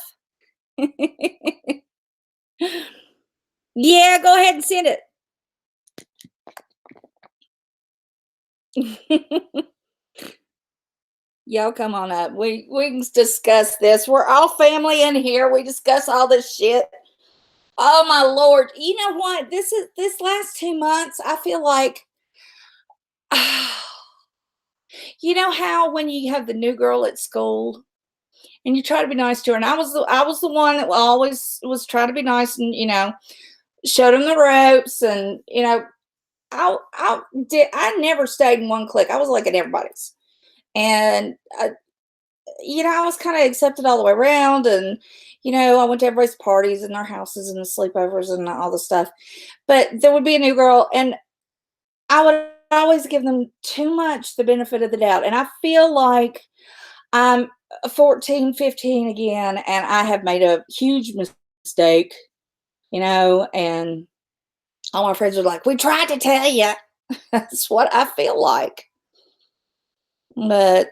Yeah, go ahead and send it. Y'all come on up. We can discuss this. We're all family in here. We discuss all this shit. Oh my Lord. You know what? This last 2 months, I feel like you know how when you have the new girl at school and you try to be nice to her, and I was the one that always was trying to be nice and showed them the ropes, and I never stayed in one clique. I was like at everybody's, and I was kind of accepted all the way around, and I went to everybody's parties and their houses and the sleepovers and all the stuff. But there would be a new girl, and I would always give them too much the benefit of the doubt, and I feel like I'm 14, 15 again, and I have made a huge mistake, and all my friends are like, "We tried to tell you." That's what I feel like. But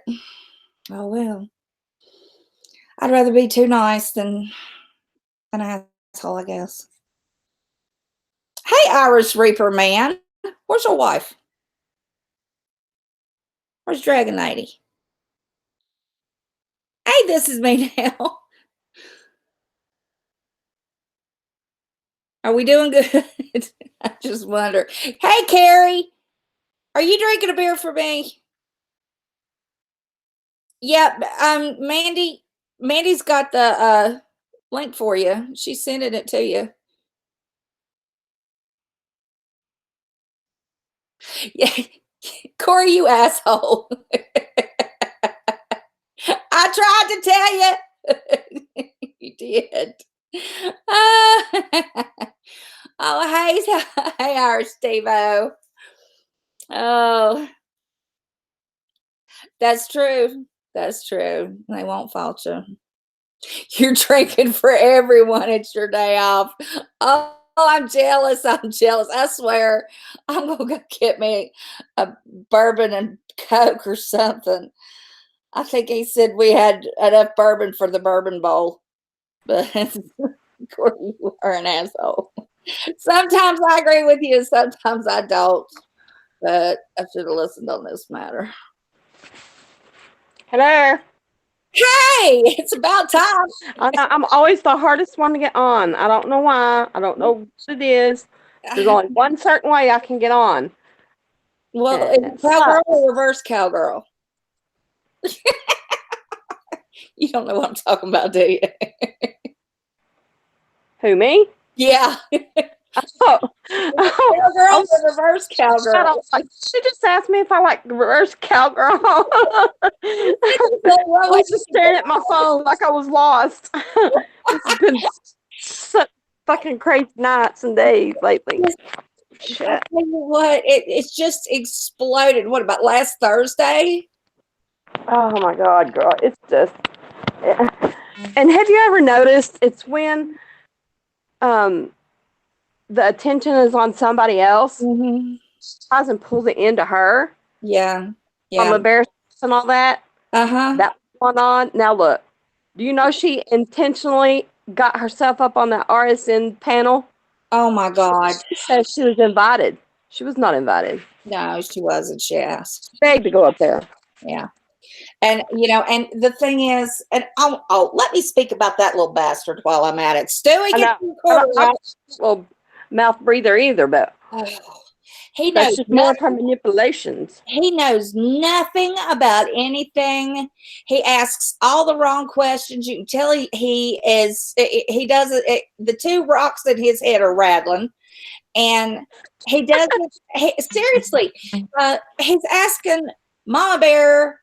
oh well. I'd rather be too nice than an asshole, I guess. Hey, Irish Reaper man. Where's your wife? Where's Dragon Lady? Hey, this is me now. Are we doing good? I just wonder. Hey, Carrie, are you drinking a beer for me? Yep. Mandy's got the link for you. She's sending it to you. Yeah, Corey, you asshole. I tried to tell you. You did. Oh, hey, our Steve-O. Oh, that's true. That's true. They won't fault you. You're drinking for everyone. It's your day off. Oh, I'm jealous. I'm jealous. I swear, I'm gonna go get me a bourbon and Coke or something. I think he said we had enough bourbon for the bourbon bowl, but Corey, you are an asshole. Sometimes I agree with you, sometimes I don't. But I should have listened on this matter. Hello. Hey, it's about time. I'm always the hardest one to get on. I don't know why. I don't know what it is. There's only one certain way I can get on. Well, And is it it cowgirl sucks. or reverse cowgirl? You don't know what I'm talking about, do you? Who, me? Yeah. Oh, Cowgirl oh, or reverse I cowgirl? don't like. She just asked me if I like reverse cowgirl. I was just staring at my phone like I was lost. This has been such fucking crazy nights and days lately. I Shit. tell you what, it's just exploded. What about last Thursday? Oh my God, girl. It's just. And have you ever noticed it's when um the attention is on somebody else, Mm-hmm. tries and pulls it into her Yeah. from Yeah. embarrassment and all that. Uh-huh. That was going on. Now look, do you know she intentionally got herself up on that RSN panel? Oh my God. She said she was invited. She was not invited. No, she wasn't. She asked. She begged to go up there. Yeah. And and the thing is, and let me speak about that little bastard while I'm at it. Stewie, I get know. the I'm recorder not out. a little mouth breather either, but Oh, he that's knows just more of her nothing. manipulations. He knows nothing about anything. He asks all the wrong questions. You can tell he does it. The two rocks in his head are rattling, and he doesn't. Seriously, he's asking Mama Bear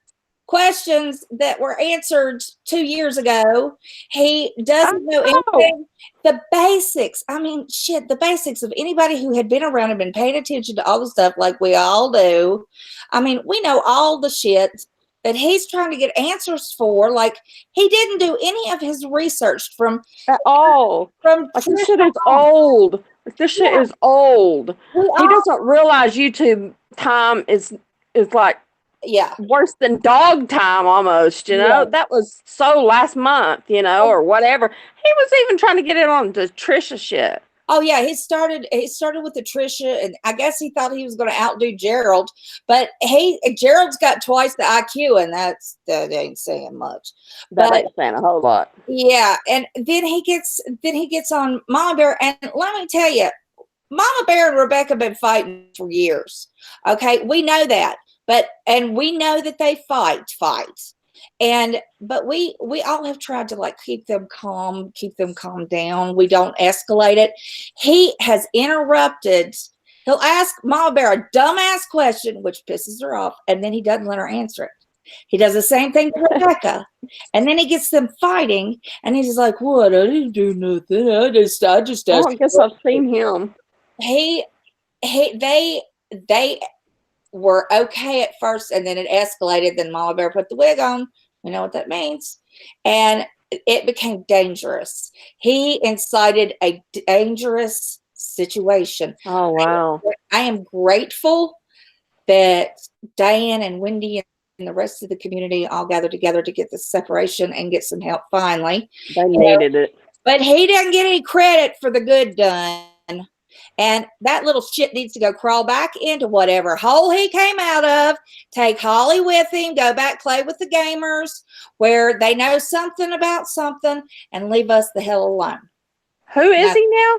questions that were answered 2 years ago. He I doesn't know know. anything. The basics. I mean, shit, the basics of anybody who had been around and been paying attention to all the stuff like we all do. I mean, we know all the shit that he's trying to get answers for. Like, he didn't do any of his research At all. from Like this shit Trisha is on. old. Like this shit Yeah, is old. we He all, doesn't realize YouTube time is like yeah. worse than dog time almost, you know? Yeah. That was so last month, you know, or whatever. He was even trying to get it on the Trisha shit. Oh yeah, he started with the Trisha, and I guess he thought he was going to outdo Gerald, but Gerald's got twice the IQ, and that ain't saying much. That But ain't saying a whole lot. yeah, and then he gets on Mama Bear, and let me tell you, Mama Bear and Rebecca have been fighting for years. Okay, we know that, and we know that they fight. But we all have tried to like keep them calm down. We don't escalate it. He has interrupted. He'll ask Mama Bear a dumbass question, which pisses her off, and then he doesn't let her answer it. He does the same thing to Rebecca, and then he gets them fighting, and he's just like, "What? I didn't do nothing. I just Oh, asked." I guess I've seen him. He, they were okay at first, and then it escalated. Then Mama Bear put the wig on. We know what that means, and it became dangerous. He incited a dangerous situation. Oh, wow. I am grateful that Diane and Wendy and the rest of the community all gathered together to get this separation and get some help finally. They needed it. But he doesn't get any credit for the good done. And that little shit needs to go crawl back into whatever hole he came out of, take Holly with him, go back, play with the gamers where they know something about something, and leave us the hell alone. Who is he now?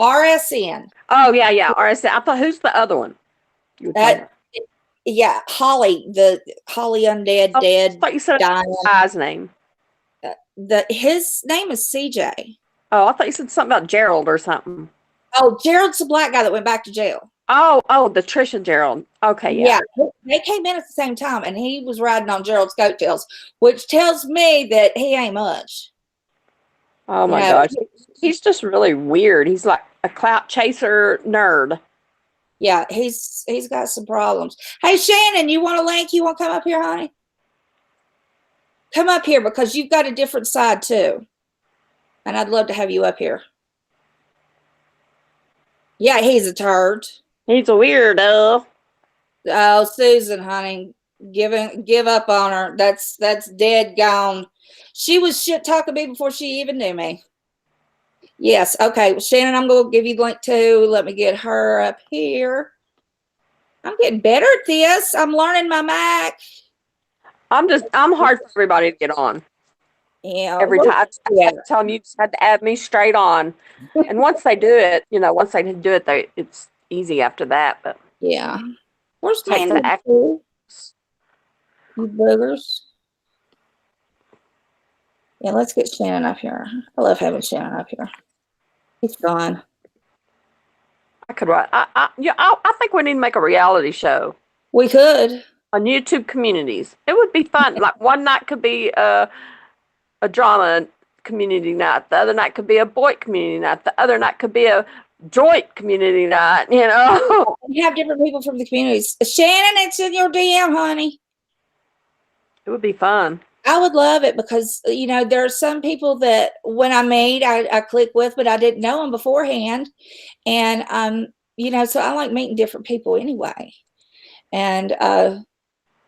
RSN. Oh, yeah. RSN. I thought, who's the other one? You were talking about. Yeah, Holly, the Holly Undead, Oh, I dead, thought you said dying. the guy's name. His name is CJ. Oh, I thought you said something about Gerald or something. Oh, Gerald's the black guy that went back to jail. Oh, the Trisha Gerald. Okay, yeah. They came in at the same time, and he was riding on Gerald's coattails, which tells me that he ain't much. Oh my gosh. He's just really weird. He's like a clout chaser nerd. Yeah, he's got some problems. Hey, Shannon, you want a link? You want to come up here, honey? Come up here because you've got a different side too. And I'd love to have you up here. Yeah, he's a turd. He's a weirdo. Oh, Susan, honey, give up on her. That's dead gone. She was shit talking me before she even knew me. Yes. Okay. Well, Shannon, I'm going to give you the link too. Let me get her up here. I'm getting better at this. I'm learning my Mac. I'm hard for everybody to get on. Yeah. Every time I tell them you just had to add me straight on. And once they do it, once they do it, it's easy after that. But yeah. Where's takes my the you boogers? Yeah, let's get Shannon up here. I love having Shannon up here. He's gone. I could write. I think we need to make a reality show. We could on YouTube communities. It would be fun. Like one night could be a drama community night. The other night could be a BOYT community night. The other night could be a joint community night. You have different people from the communities. Shannon, it's in your DM, honey. It would be fun. I would love it because, there are some people that when I meet, I click with, but I didn't know them beforehand. And, so I like meeting different people anyway. And,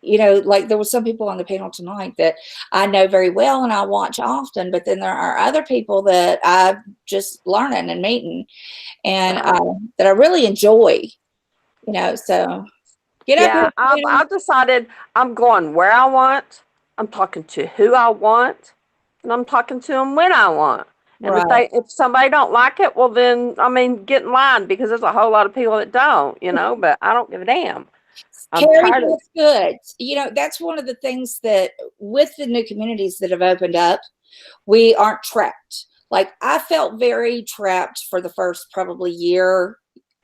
like there were some people on the panel tonight that I know very well and I watch often, but then there are other people that I'm just learning and meeting and that I really enjoy, so get up here. I've decided I'm going where I want. I'm talking to who I want, and I'm talking to them when I want. And if somebody don't like it, well then, get in line because there's a whole lot of people that don't, but I don't give a damn. Carrie, that's good. That's one of the things that with the new communities that have opened up, we aren't trapped. Like I felt very trapped for the first probably year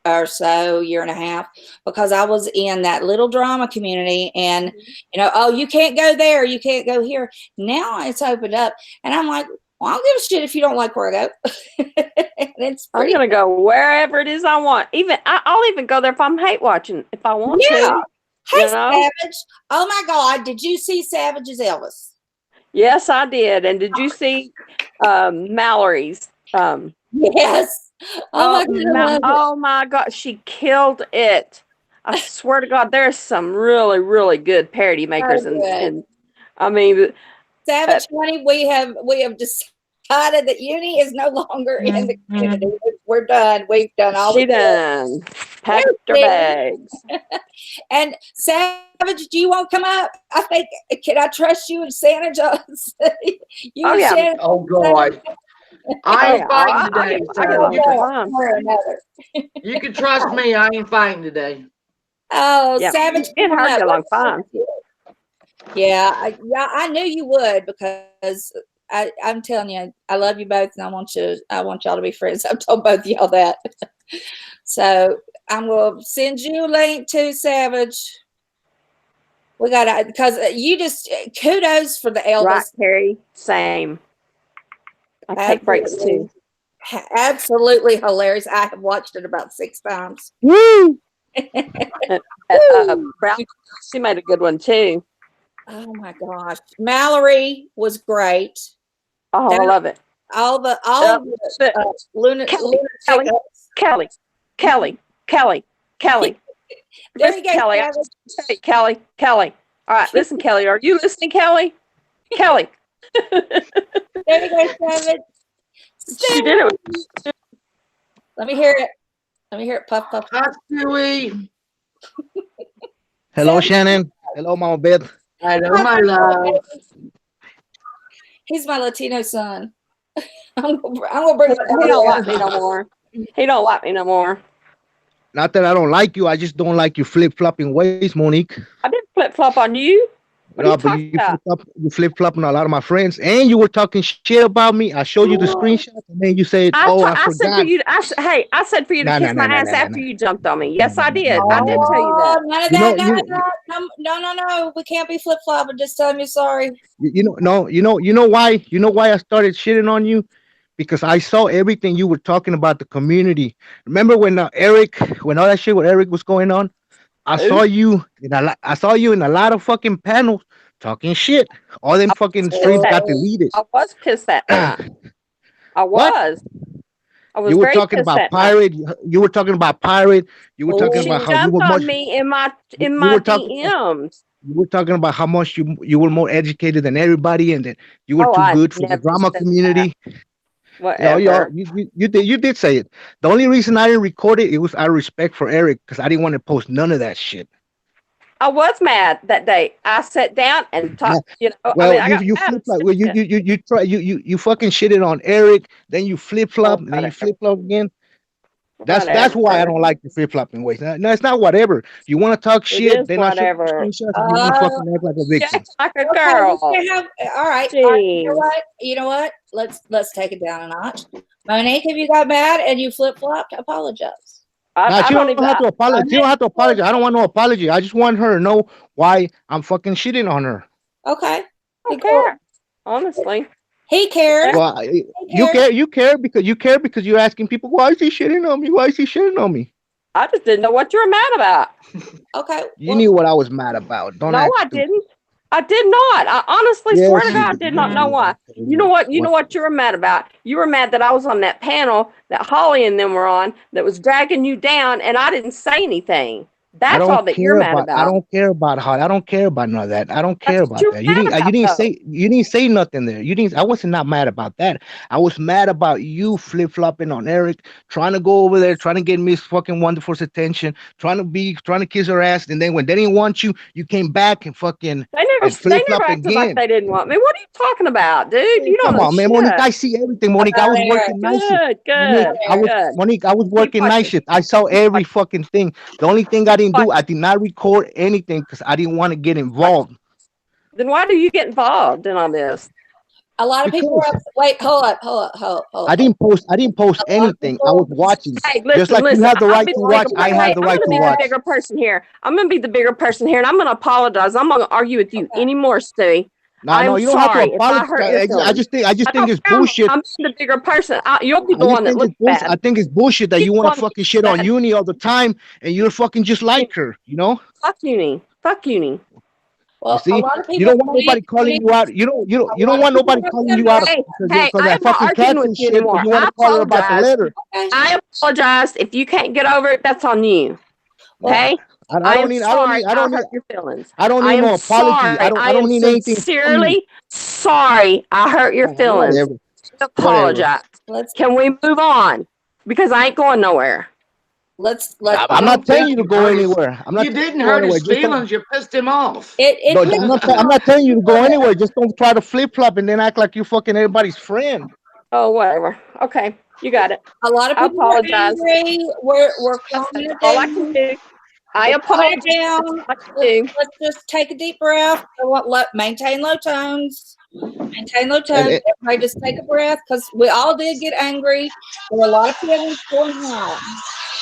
or so, year and a half, because I was in that little drama community and, oh, you can't go there. You can't go here. Now it's opened up and I'm like, well, I'll give a shit if you don't like where I go. I'm going to go wherever it is I want. I'll even go there if I'm hate watching, if I want to. Hey, Savage. Oh my God. Did you see Savage's Elvis? Yes, I did. And did you see Mallory's? Yes. Oh my God. She killed it. I swear to God, there's some really, really good parody makers. And Savage, honey, we have decided that Uni is no longer in the community. We're done. We've done all she done. Packed her bags. And Savage, do you want to come up? I think, can I trust you and Santa Jones? Shannon, oh God. I ain't fighting today. You can trust me. I ain't fighting today. Oh, Savage. It hurt you a long time. Yeah, I knew you would because I'm telling you, I love you both, and I want y'all to be friends. I've told both of y'all that. So I'm gonna send you a link to Savage. We got because you just kudos for the Elvis. Right, Carrie. Same. I take breaks too. Absolutely hilarious. I have watched it about 6 times. Woo! She made a good one too. Oh my gosh, Mallory was great. Oh, I love it. All the Kelly. There you go, Kelly. All right, listen, Kelly. Are you listening, Kelly? Kelly. There you go, Savage. She did it. Let me hear it. Puff, puff. Hi, Stewie. Hello, Shannon. Hello, Mama Beth. Hello, my love. He's my Latino son. I'm gonna bring him. He don't like me no more. He don't like me no more. Not that I don't like you. I just don't like your flip-flopping ways, Monique. I didn't flip-flop on you. What are you talking about? You flip-flopping on a lot of my friends, and you were talking shit about me. I showed you the screenshot, and then you said, I forgot. I said for you to kiss my ass after you jumped on me. Yes, I did. I did tell you that. None of that. No. We can't be flip-flopping. Just tell me sorry. You know why? You know why I started shitting on you? Because I saw everything you were talking about the community. Remember when all that shit with Eric was going on? I saw you in a lot of fucking panels talking shit. All them fucking streams got deleted. I was pissed that night. I was. You were talking about pirate. You were talking about pirate. You were talking about how you were on me in my DMs. You were talking about how much you were more educated than everybody, and that you were too good for the drama community. Whatever. You did say it. The only reason I didn't record it, it was out of respect for Eric, because I didn't want to post none of that shit. I was mad that day. I sat down and Yeah. talked. You know, I Well, mean, I got you mad flip and flop. said Well, shit. you try you fucking shitted on Eric. Then you flip flop. Oh, Then you flip flop again. That's why I whatever. don't like the flip flopping ways. No, it's not whatever. You want to talk It shit, is then I show you whatever. screenshots, and you want to Uh, fucking act like a She victim. acts like a okay, we girl. can have, all right. You know Jeez. what? You know what? Let's take it down a notch. Monique, if you got mad and you flip flopped, apologize. Nah, I she don't don't even. have to apologize. She don't have to apologize. I don't want no apology. I just want her to know why I'm fucking shitting on her. Okay. I don't care. Honestly. He cares. Well, He you cares. you care because you're asking people, why is he shitting on me? Why is he shitting on me? I just didn't know what you were mad about. Okay. You knew what I was mad about. Don't No, act I stupid. didn't. I did not. I honestly swear Yes, to you God, I did. did not know why. You know what? You know what you were mad about? You were mad that I was on that panel that Holly and them were on that was dragging you down, and I didn't say anything. I That's all don't that you're care mad about. I about. don't care about how. I don't care about none of that. I don't care That's what about you're that. mad about, though. You didn't say nothing there. You didn't. I wasn't not mad about that. I was mad about you flip flopping on Eric, trying to go over there, trying to get Miss fucking Wonderful's attention, trying to kiss her ass, and then when they didn't want you, you came back and fucking They and never flip flop acted like again. they didn't want me. What are you talking about, dude? You don't Come know on, man, shit. Monique. I see everything, Monique. I About was Eric. working night shift. Good, Monique, good, good. Monique. I was Keep working night watching. shift. I saw every fucking thing. The only thing I didn't do, I Watch. did not record anything because I didn't want to get involved. Then why do you get involved in all this? A lot of people Because were wait, hold up. I didn't post. I didn't post A lot of anything. I was people watching. Hey, Just listen, like you listen. have the I'll right be to the watch, bigger. I Wait, have wait. the I'm right going to to be watch. the bigger person here. I'm going to be the bigger person here, and I'm going to apologize. I'm going to argue with you Okay. anymore, Stewie. No, no, I'm you don't have to sorry if I hurt your apologize. feelings. I just I think don't it's care. bullshit. I'm the bigger person. You'll be I the just one that think it's looks bullshit. bad. I think it's bullshit that You'll you be the want one to that fucking looks shit on bad. Uni all the time, and you're fucking just like her. You know. Fuck Uni. Fuck Uni. You Well, a see, lot of you people don't want nobody calling you out. You a don't lot of want people nobody have calling said you out Hey, because of I that am not fucking arguing with catfish you shit. Because anymore. you want I to call her about the apologize. letter. Okay. I apologize. If you can't get over it, that's on you. Well, Okay? I I don't am need. sorry I hurt your feelings. I don't I need am no apology. sorry. I I am don't need anything from you. sincerely sorry I hurt your feelings. Whatever. I Whatever. apologize. let's Can we move on? Because I ain't going nowhere. let's I I'm not don't telling think you to you go hurt his. anywhere. I'm not You telling you didn't to go hurt anywhere. his Just don't. feelings. You pissed him off. it No, pisses me I'm off. not telling you to go anywhere. Just don't try to flip flop and then act like you're fucking everybody's friend. Oh, whatever. Okay, you got it. A lot of I people were apologize. angry. We're calming That's it all I can down. do. I We're calming apologize. it That's down. all I can do. Let's just take a deep breath. Maintain low tones. Maintain low And, tones. Everybody just take a breath because we all did get angry. There were a lot of feelings going on.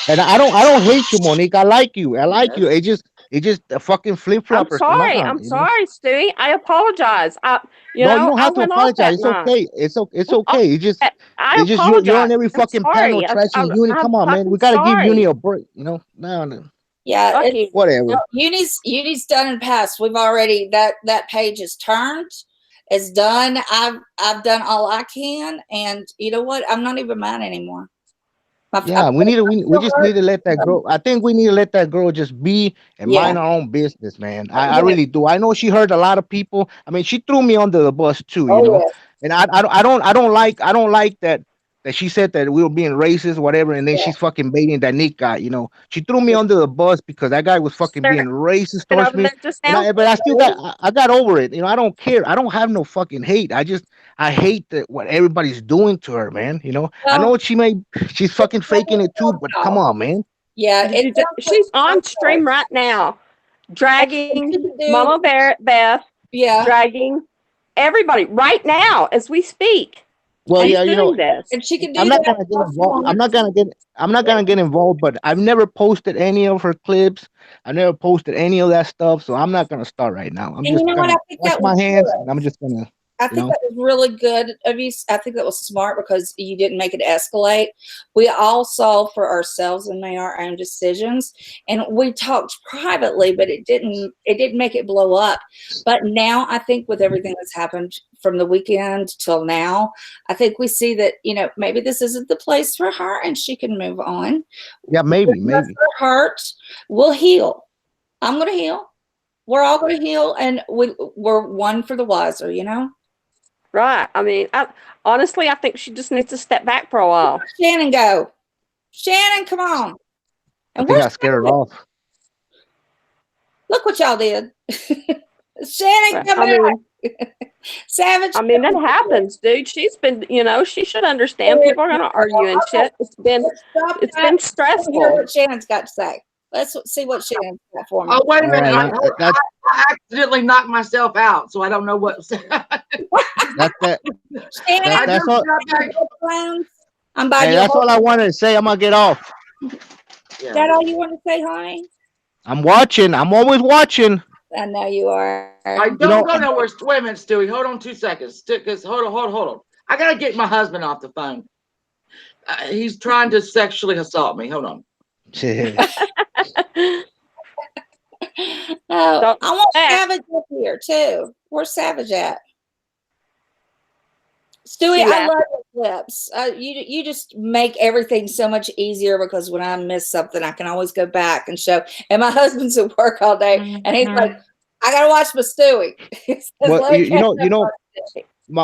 and I don't hate you, Monique. I like you. I like you. It just a fucking flip I'm floppers. Come sorry. on, I'm you know. sorry, Stewie. I apologize. No, you don't I have to went off apologize. that It's night. okay. It's okay. I You're on apologize. every I'm fucking panel sorry. trashing Uni. I'm Come on, man. fucking We gotta give Uni sorry. a break. You know. No. Yeah, Fuck it's you. Whatever. Uni's done and passed. We've already that page is turned. It's done. I've done all I can, and you know what? I'm not even mad anymore. Yeah, we just need to let that grow. I think we need to let that girl just be and Yeah, mind our own business, man. I yeah. really do. I know she hurt a lot of people. I mean, she threw me under the bus too, you Oh know. yeah. And I don't like that she said that we were being racist, whatever, and then she's fucking baiting that Nick guy, you know. She threw me under the bus because that guy was fucking There, being racist been towards over me. there just now. But I still I got over it. You know, I don't care. I don't have no fucking hate. I hate that what everybody's doing to her, man. You know, I know Well, what she's fucking faking it too, but come on, man. yeah. Did you she's on stream right now, dragging Mama Beth, Yeah, dragging everybody right now as we speak. Well, She's yeah, you know, doing this. and she can do I'm not that. gonna get involved. I'm not gonna get involved. But I've never posted any of her clips. I never posted any of that stuff. So I'm not gonna start right now. I'm And you just know what? gonna I think wash that my was hands, good. and I'm just gonna, I you think know. that was really good of you. I think that was smart because you didn't make it escalate. We all saw for ourselves and made our own decisions, and we talked privately, but it didn't make it blow up. But now I think with everything that's happened from the weekend till now, I think we see that, you know, maybe this isn't the place for her and she can move on. Yeah, maybe. Her hurt. We'll heal. I'm going to heal. We're all going to heal, and we're one for the wiser, you know? Right. I mean, honestly, I think she just needs to step back for a while. Shannon go. Shannon, come on. I And think I where's scared her Savage? off. Look what y'all did. Shannon, Right. come back. Savage. I mean, that happens, dude. She's been, she should understand. People are gonna argue and shit. It's been Stop that. been Let's hear stressful. what Shannon's got to say. Let's see what Shannon's got for me. Oh, wait a All minute. right, that's I accidentally knocked myself out, so I don't know what. that. Shannon, That's all. I'm by Hey, you. that's all I wanted to say. I'm gonna get off. Is that all you want to say, honey? I'm watching. I'm always watching. I know you are. I don't go nowhere. Wait a minute, Stewie. Hold on 2 seconds. Hold on. I gotta get my husband off the phone. He's trying to sexually assault me. Hold on. Oh, I want Savage up here too. Where's Savage at? Stewie, I love your clips. You just make everything so much easier because when I miss something, I can always go back and show. And my husband's at work all day, and he's like, "I gotta watch my Stewie." Well,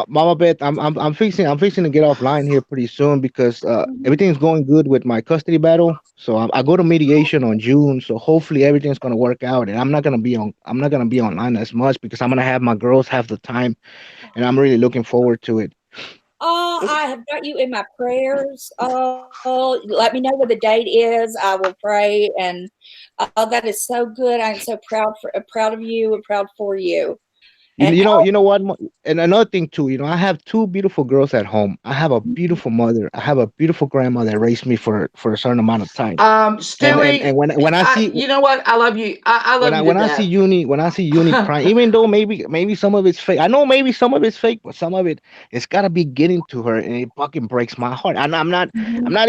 Mama Beth, I'm fixing to get offline here pretty soon because everything's going good with my custody battle. So I go to mediation on June. So hopefully everything's gonna work out, and I'm not gonna be online as much because I'm gonna have my girls have the time, and I'm really looking forward to it. Oh, I have got you in my prayers. Oh, let me know what the date is. I will pray, and that is so good. I'm so proud of you and proud for you. You know what? And another thing too, I have two beautiful girls at home. I have a beautiful mother. I have a beautiful grandma that raised me for a certain amount of time. Stewie, and when I see, you know what? I love you. I love you. When I see Uni crying, even though maybe some of it's fake. I know maybe some of it's fake, but some of it's gotta be getting to her, and it fucking breaks my heart. And I'm not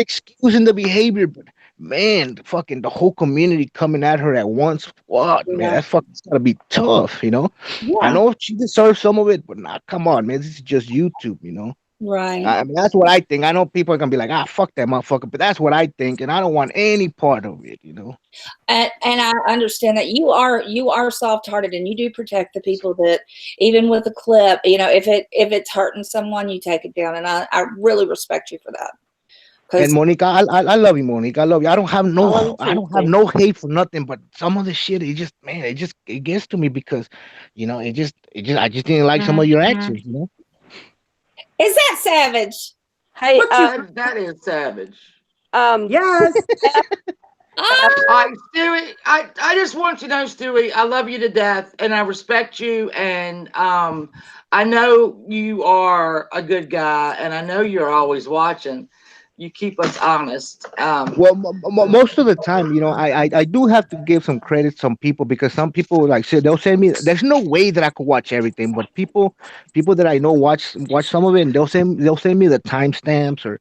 excusing the behavior, but man, the whole community coming at her at once. What, man? That's fucking gotta be tough, Yeah. I know she deserves some of it, but come on, man. This is just YouTube. Right. I mean, that's what I think. I know people are gonna be like, fuck that motherfucker, but that's what I think, and I don't want any part of it, And I understand that you are soft-hearted, and you do protect the people that, even with a clip, if it's hurting someone, you take it down, and I really respect you for that. And Monica, I love you, Monica. I love you. I don't have no hate for nothing, but some of the shit, it gets to me because, I just didn't like some of your actions, Is that savage? Hey, that is savage. Yes. Stewie, I just want you to know, Stewie, I love you to death, and I respect you, and I know you are a good guy, and I know you're always watching. You keep us honest. Well, most of the time, I do have to give some credit to some people because some people they'll send me. There's no way that I could watch everything, but people that I know watch some of it, and they'll send me the timestamps or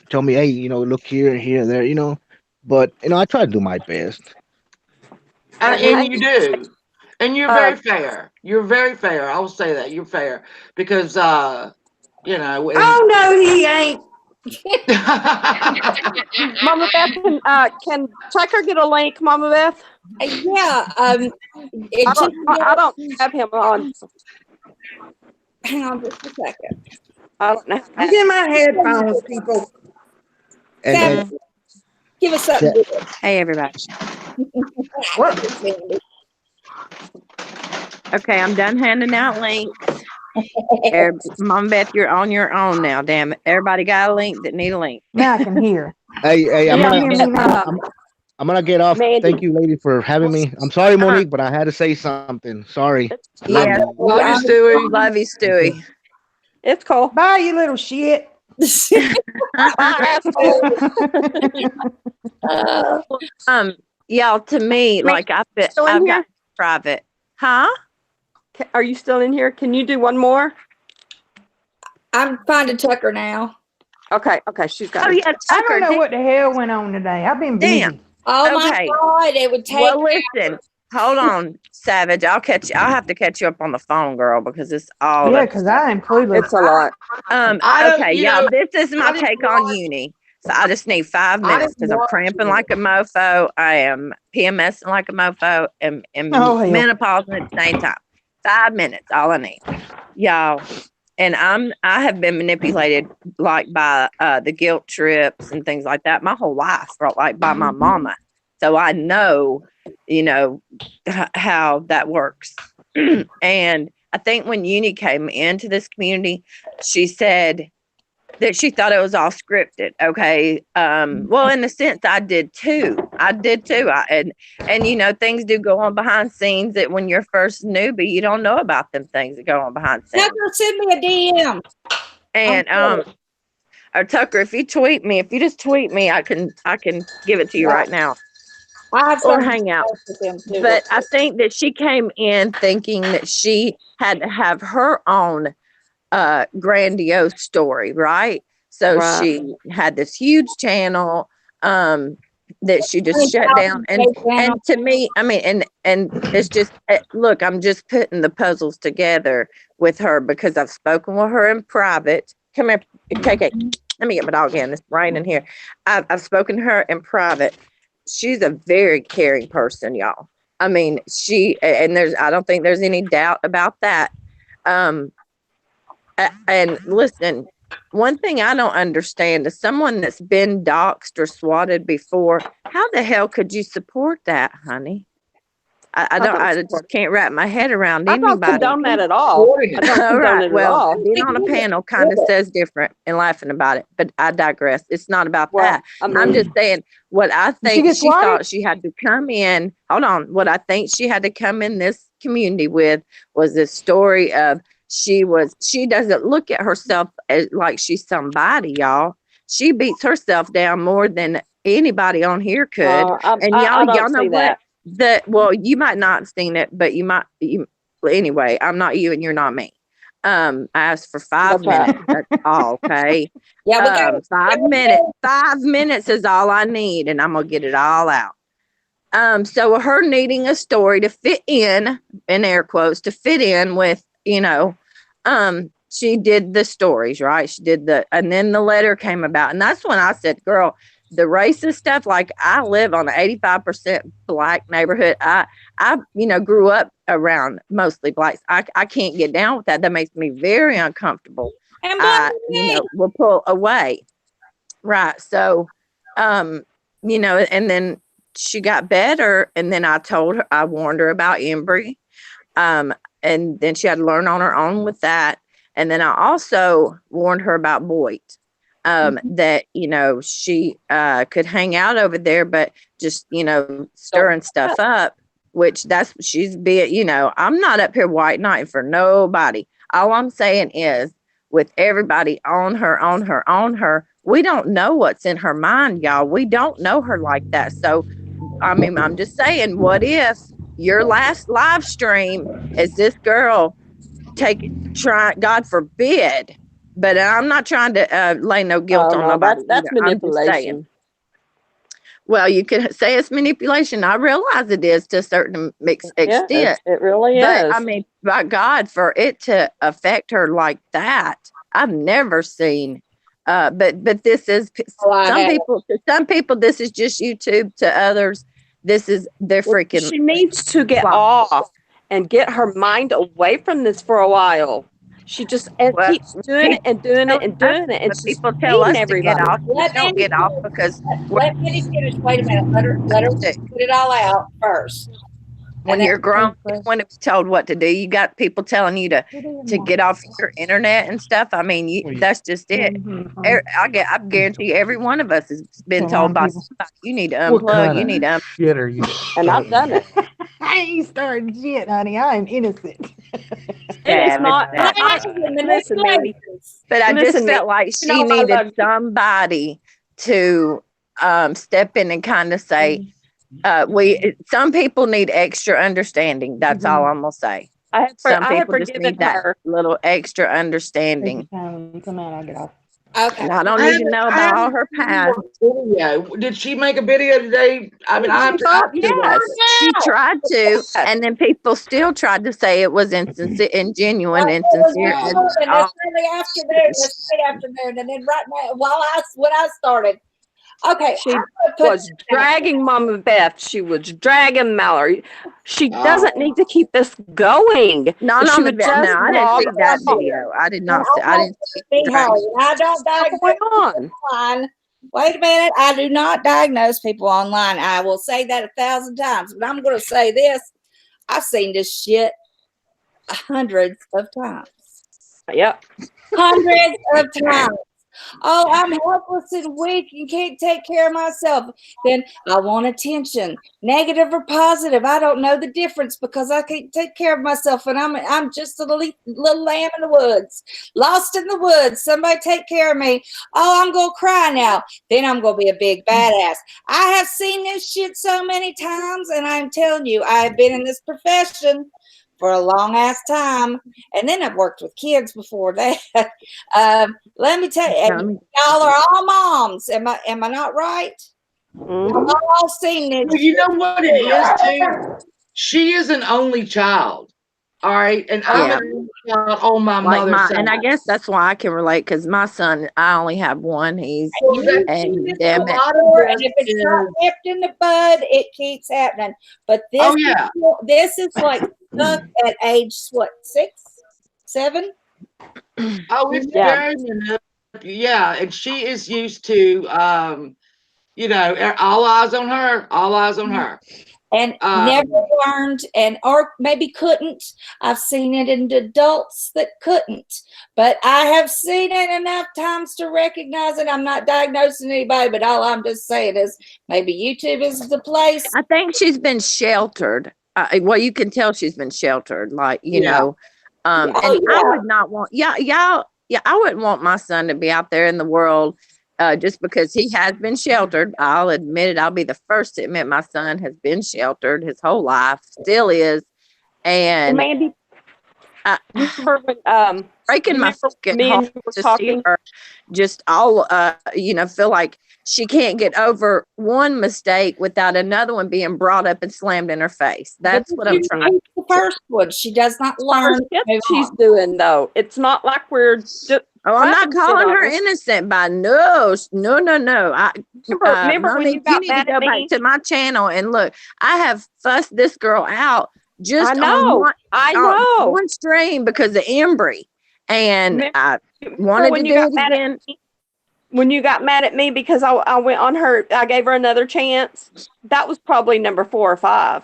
tell me, hey, look here, there, But I try to do my best. And you do, and you're very fair. You're very fair. I will say that you're fair because Oh no, he ain't. Mama Beth, can Tucker get a link, Mama Beth? Yeah. I don't have him on. Hang on just a second. I don't know. I'm getting my headphones, people. And give us something. Hey, everybody. What? Okay, I'm done handing out links. Mom Beth, you're on your own now. Damn it! Everybody got a link that need a link. Now I can hear. Hey, I'm gonna get off. Mandy. Thank you, lady, for having me. I'm sorry, Monique, but I had to say something. Sorry. Yeah, love you, Stewie. Love you, Stewie. It's cool. Bye, you little shit. Y'all, to me, like I've got private. Huh? Are you still in here? Can you do one more? I'm finding Tucker now. Okay, she's got Oh, it. yeah, I Tucker. don't know what the hell went on today. I've been busy. Damn. Oh Okay. my God! It would take. Well, listen. Hold on, Savage. I'll have to catch you up on the phone, girl, because it's all. Yeah, because I am clueless. It's a lot. Okay, y'all. This is my take on Uni. So I just need 5 minutes because I'm cramping like a mofo. I am PMSing like a mofo and Oh, hell. menopausing at the same time. 5 minutes, all I need. Y'all, I have been manipulated like by the guilt trips and things like that my whole life, or like by my mama. So I know, how that works. And I think when Uni came into this community, she said that she thought it was all scripted. Okay. Well, in a sense, I did too. And things do go on behind scenes that when you're first newbie, you don't know about them things that go on behind scenes. Tucker, send me a DM. And or Tucker, if you just tweet me, I can give it to you right now. I have or hang out. But I think that she came in thinking that she had to have her own grandiose story, right? So she had this huge channel that she just shut down. And to me, I mean, and it's just, look, I'm just putting the puzzles together with her because I've spoken with her in private. Come here, KK. Let me get my dog in. It's raining here. I've spoken to her in private. She's a very caring person, y'all. I mean, I don't think there's any doubt about that. And listen, one thing I don't understand is someone that's been doxxed or swatted before, how the hell could you support that, honey? I just can't wrap my head around anybody. I don't condone that at all. I don't condone it at all. Being on a panel kind of says different and laughing about it, but I digress. It's not about that. I'm just saying what I think she thought she had to come in. Hold on. What I think she had to come in this community with was this story of she doesn't look at herself as like she's somebody, y'all. She beats herself down more than anybody on here could. And y'all know what? Well, you might not have seen it, but anyway, I'm not you and you're not me. I asked for 5 minutes. That's all, okay? Yeah, 5 minutes. 5 minutes is all I need, and I'm gonna get it all out. So her needing a story to fit in air quotes, to fit in with, she did the stories, right? She did and then the letter came about, and that's when I said, girl, the racist stuff, like I live on an 85% black neighborhood. I grew up around mostly blacks. I can't get down with that. That makes me very uncomfortable. I will pull away. Right. So, and then she got better. And then I warned her about Embry. And then she had to learn on her own with that. And then I also warned her about BOYT. That she could hang out over there, but just stirring stuff up, which she's being. I'm not up here white knighting for nobody. All I'm saying is, with everybody on her, we don't know what's in her mind, y'all. We don't know her like that. So, I mean, I'm just saying, what if your last live stream is this girl God forbid. But I'm not trying to lay no guilt on nobody. That's manipulation. Well, you could say it's manipulation. I realize it is to a certain extent. It really is. But I mean, by God, for it to affect her like that, I've never seen. But this is some people. This is just YouTube. To others, they're freaking. She needs to get off and get her mind away from this for a while. She just keeps doing it and doing it and doing it. And people tell us to get off. Don't get off because let me finish. Wait a minute. Let her put it all out first. When you're grown, when it's told what to do, you got people telling you to get off your internet and stuff. I mean, that's just it. I guarantee you, every one of us has been told by somebody, you need to unplug. You need to shit are you? And I've done it. I ain't starting shit, honey. I am innocent. It's not. Listen, baby. But I just felt like she needed somebody to step in and kind of say, some people need extra understanding. That's all I'm gonna say. Some people just need that little extra understanding. Come on, I'll get off. Okay. And I don't even know about all her past. Did she make a video today? I mean, yes, she tried to, and then people still tried to say it was ingenuine, insincere. It's early afternoon. It's late afternoon, and then right now, when I started, Okay, She I'm gonna put was dragging Mama Beth. She was dragging Mallory. She doesn't need to keep this going. Not She on the would video. just No, I didn't log see that off. video. I did and not see. I didn't see be it. Holly. I don't What's diagnose going people on? online. Wait a minute. I do not diagnose people online. I will say that 1,000 times, but I'm going to say this. I've seen this shit hundreds of times. Yep. Hundreds of times. Oh, I'm helpless and weak and can't take care of myself. Then I want attention, negative or positive. I don't know the difference because I can't take care of myself, and I'm just a little lamb in the woods, lost in the woods. Somebody take care of me. Oh, I'm gonna cry now. Then I'm gonna be a big badass. I have seen this shit so many times, and I'm telling you, I have been in this profession for a long ass time, and then I've worked with kids before that. Let me tell you, y'all are all moms. Am I not right? Mhm. Y'all all seen it. Well, you know what it is too? She is an only child. All right. And I'm Yeah. an only child on my Like mother's side. and I guess that's why I can relate because my son, I only have one. He's Well, that's- and a damn it. lot of And if this it's not is- nipped in the bud, it keeps happening. But this, Oh, yeah. this is like stuck at age what, 6, 7? Oh, it's Yeah. very yeah, and she is used to you know, all eyes on her, all eyes on her. And never learned or maybe couldn't. I've seen it in adults that couldn't, but I have seen it enough times to recognize it. I'm not diagnosing anybody, but all I'm just saying is maybe YouTube is the place. I think she's been sheltered. Well, you can tell she's been sheltered, like, you Yeah. know. And I yeah. would not want, I wouldn't want my son to be out there in the world just because he has been sheltered. I'll admit it. I'll be the first to admit my son has been sheltered his whole life, still is. And Mandy, remember when breaking my remember fucking me and heart you were to see talking? her just all, you know, feel like she can't get over one mistake without another one being brought up and slammed in her face. That's what I'm trying. The first one, she does not learn. Shit she's doing though. It's not like we're just. Oh, I'm not slapping shit calling on her her. innocent by no. I Remember when Monique, you got need mad to at go back me? to my channel and look. I have fussed this girl out just I know. on one stream because of Embry, and I wanted to do it again. When you got mad at me because I went on her, I gave her another chance. That was probably number 4 or 5,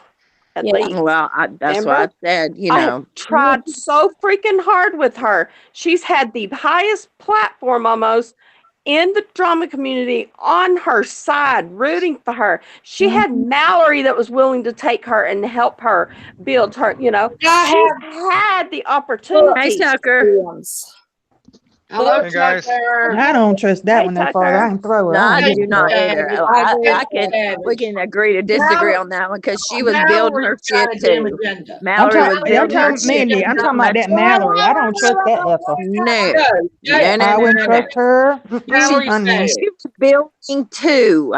at least. Well, that's Remember? what I said. You I know, have tried so freaking hard with her. She's had the highest platform almost in the drama community on her side, rooting for her. She had Mallory that was willing to take her and help her build her, you know. She had the opportunity. Hey, Tucker. Hello, Hey, guys. Tucker. I don't trust that Hey, one that far. I can throw her. No, I don't do give a not fuck. either. I can. We can agree to disagree on that one because she was building her shit too. Mallory was building her shit. Mandy, I'm talking about that Mallory. I don't trust that heifer. No. I wouldn't trust her. Mallory Honey. She was building too.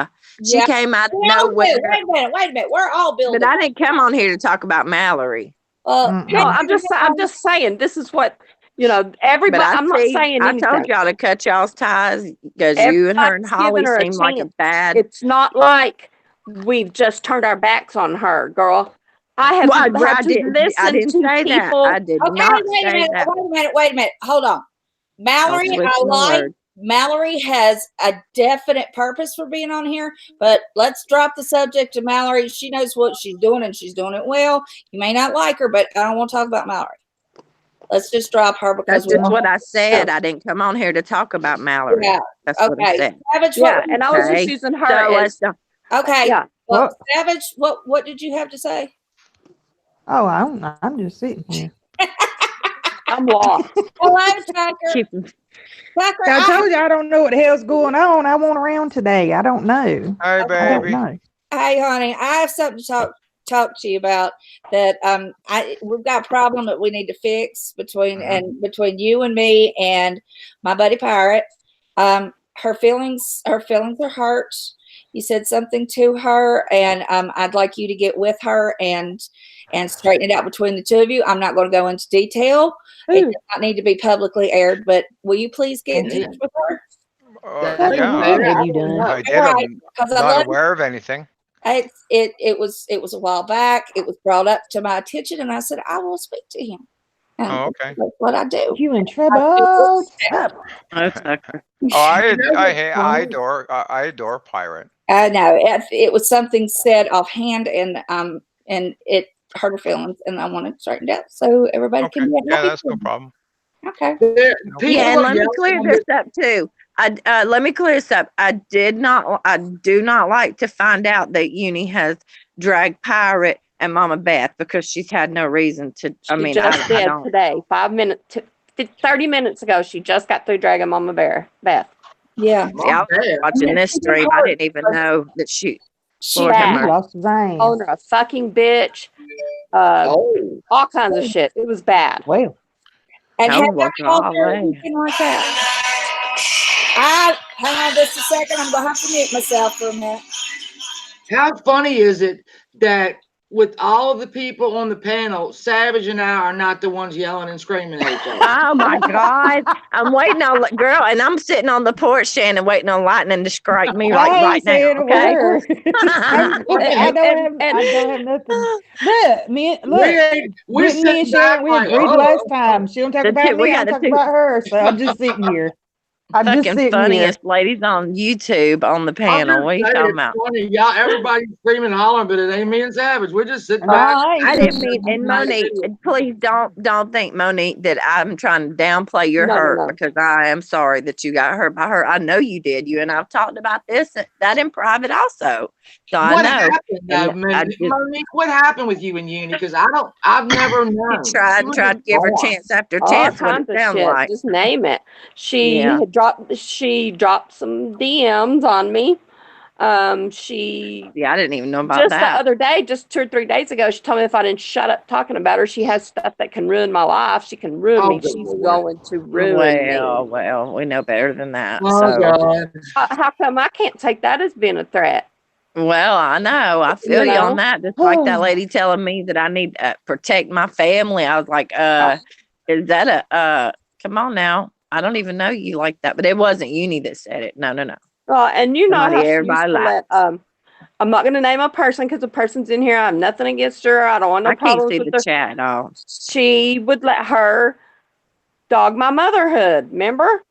She came out of nowhere. Wait a minute. We're all building. But I didn't come on here to talk about Mallory. No, I'm just saying this is what, you know, everybody. I'm not saying anything. I told y'all to cut y'all's ties because you and her and Holly seem like a bad. It's not like we've just turned our backs on her, girl. I have had to listen I didn't to say people. that. I did not say that. Wait a minute. Hold on. Mallory, I like. Mallory has a definite purpose for being on here, but let's drop the subject to Mallory. She knows what she's doing and she's doing it well. You may not like her, but I don't want to talk about Mallory. Let's just drop her because that's just what I said. I didn't come on here to talk about Mallory. Yeah. That's what I said. Savage, and I was just using her as. Okay. Yeah. Well, Savage, what did you have to say? Oh, I'm just sitting here. I'm lost. Hello, Tucker. Tucker, I told you I don't know what the hell's going on. I want around today. I don't know. Hi, baby. I don't know. Hey, honey, I have something to talk to you about that we've got a problem that we need to fix between you and me and my buddy Pirate. Her feelings are hurt. You said something to her, and I'd like you to get with her and straighten it out between the two of you. I'm not going to go into detail. It does not need to be publicly aired, but will you please get in touch with her? That's Something fair. wrong have I you don't done? know. I did. Right, I'm because I not love aware of anything. it was a while back. It was brought up to my attention, and I said I will speak to him. And Oh, okay. that's what I do. You in trouble? Trouble. That's okay. Oh, You know what's funny? I adore Pirate. I know it was something said offhand, and it hurt her feelings, and I want it straightened out so everybody Okay. can be Yeah, happy. that's no problem. Okay. People Yeah, and are let me yelling clear on this up too. Let me clear this up. I do not like to find out that Uni has dragged Pirate and Mama Beth because she's had no reason to. I She mean, just I did don't. today. 30 minutes ago, she just got through dragging Mama Bear, Beth. Yeah. See, I was Beth. watching this stream. I didn't even know that she. She Lord have bad. He mercy. lost his ass. Owner a fucking bitch. Oh, All kinds of shit. It was bad. Well, and I have was y'all working called all her day. anything like that? Hang on just a second. I'm gonna have to mute myself for a minute. how funny is it that with all of the people on the panel, Savage and I are not the ones yelling and screaming at each other? Oh my God. I'm waiting on girl, and I'm sitting on the porch, Shannon, waiting on Lightning to strike me like I right ain't saying now. a Okay. word. I don't have nothing. Look, didn't me and Sharon, we agreed last time. She don't talk about me, We I got don't the talk about her. So I'm just sitting here. I'm just fucking sitting here. funniest ladies on YouTube on the panel. What are you talking about? Funny. Y'all, everybody's screaming and hollering, but it ain't me and Savage. We're just sitting No, back. I didn't mean, and Monique, please don't think, Monique, that I'm trying to downplay your No, hurt no. because I am sorry that you got hurt by her. I know you did. You and I've talked about that in private also. So What I know. happened, though, Monique? What happened with you and Uni? Because I've never known. She tried to give her chance after All chance. What it kinds of sound shit. like? Just name it. She Yeah. had dropped some DMs on me. She Yeah, I didn't even know about just that. the other day, just 2 or 3 days ago, she told me if I didn't shut up talking about her, she has stuff that can ruin my life. She can ruin me. good She's Lord. going to ruin me. Well, we know better than that. Oh, So, God. How come I can't take that as being a threat? well, I know. I feel you on know? that. Just like that lady telling me that I need to protect my family. I was like, is that come on now. I don't even know you like that. But it wasn't Uni that said it. No. And you know Somebody how she used everybody to let, likes. I'm not going to name a person because the person's in here. I have nothing against her. I don't want no I can't problems see with the her. chat at all. She would let her dog my motherhood. Remember?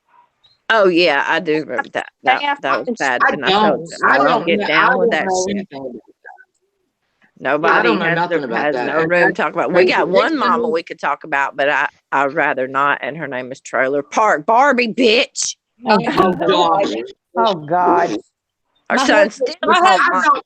Oh yeah, I do remember that. That was bad. I And I told you, I don't get down with that shit. anything about that. Nobody I don't know has, nothing about has that. no room to talk about. We got one mama we could talk about, but I'd rather not. And her name is Trailer Park Barbie, bitch. Oh, gosh. oh God. Her son's still online.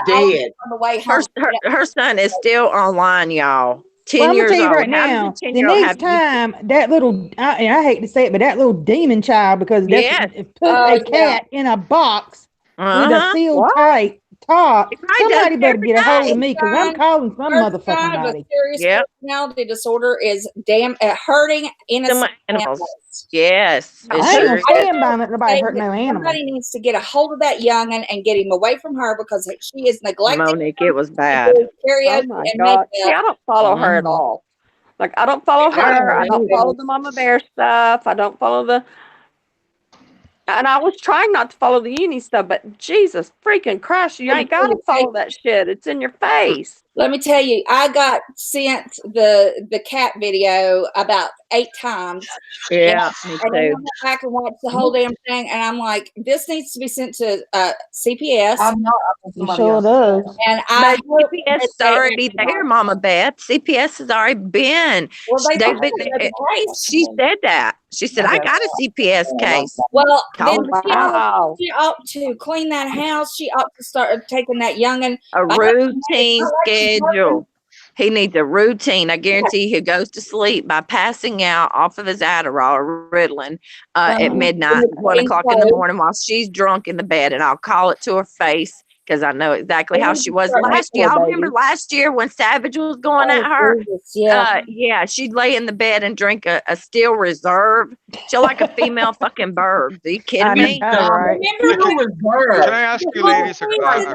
Dead. On the way home. Her son is still online, y'all. 10 Well, I'm gonna years tell you old. right How now, does a 10 the year old next time that little, I hate to say it, but that little demon child, because that's Yes. put a cat in a box with a sealed What? tight top. He does Somebody it better every get a hold day. of me because I'm calling some First motherfucking sign of a body. serious Yep. personality disorder is hurting innocent animals. Yes. It I ain't sure gonna is. stand by let nobody hurt no animal. Somebody needs to get a hold of that youngin and get him away from her because she is neglecting Monique, it was bad. Oh my God. See, I don't follow her at all. Like, I don't follow her. I don't follow the Mama Bear stuff. I don't follow and I was trying not to follow the Uni stuff, but Jesus freaking Christ, you ain't got to follow that shit. It's in your face. Let me tell you, I got sent the cat video about 8 times. Yeah, me and then I too. went back and watched the whole damn thing, and I'm like, this needs to be sent to CPS. I'm not. It sure does. And I But hope CPS that is they already act on there, it. Mama Beth. CPS has already been. Well, they They've don't been. have the case. She said that. She said, I got a CPS case. Well, Call then Wow. she ought to clean that house. She ought to start taking that youngin. A back. routine schedule. He needs a routine. I guarantee he goes to sleep by passing out off of his Adderall or Ritalin at midnight, 1 o'clock in the morning while she's drunk in the bed. And I'll call it to her face because I know exactly how she was last year. I remember last year when Savage was going at her. Yeah, she'd lay in the bed and drink a Steel Reserve. She's like a female fucking bird. Are you kidding me? Right. Can I ask you ladies a question?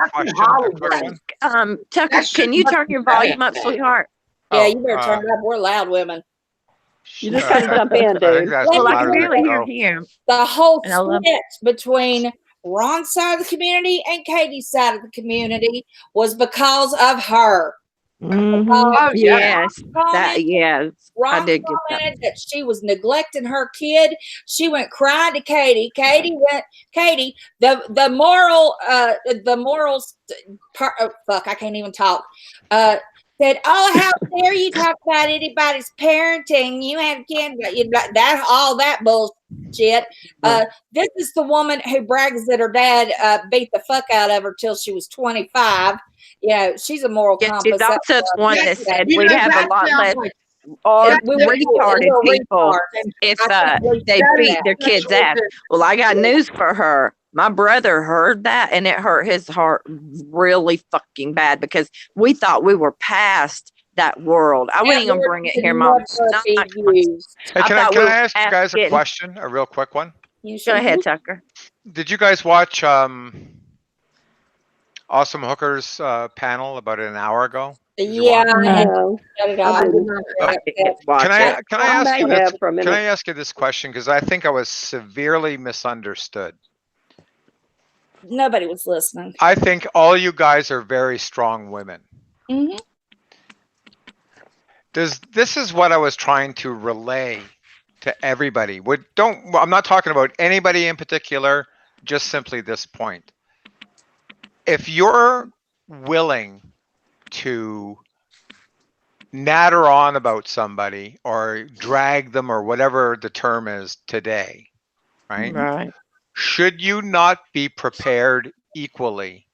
Tucker, can you turn your volume up, sweetheart? Yeah, you better turn it up. We're loud women. You just got to jump in, I think dude. that's Well, as I loud as can I really can hear go. him. The whole And I love split between Ron's side of the community and Katie's side of the community was because of her. Mm-hmm. Oh, yeah. Yes, that yes, I Ron did get that. commented that she was neglecting her kid. She went crying to Katie. Katie, the morals fuck, I can't even talk. Said, "Oh, how dare you talk about anybody's parenting? You have kids, that all that bullshit." This is the woman who brags that her dad beat the fuck out of her till she was 25. You know, she's a moral Yeah, she's compass. also the one that said You we'd know, have a that lot sounds less like retarded people if they beat their That's kids' what ass. Well, I got news for her. My brother heard that and it hurt his heart really fucking bad because we thought we were past that world. I wouldn't even bring it here, Mom. Hey, Hey, I can thought I we were ask you past guys a getting- question? A real quick one. Go ahead, Tucker. Did you guys watch Awesome Hooker's panel about an hour ago? Did you Yeah, watch? No, I didn't. I didn't watch Can it. I ask you this? for a Can I minute. ask you this question? Because I think I was severely misunderstood. nobody was listening. I think all you guys are very strong women. Mhm. This is what I was trying to relay to everybody. I'm not talking about anybody in particular, just simply this point. If you're willing to natter on about somebody or drag them or whatever the term is today, right? Right. Should you not be prepared equally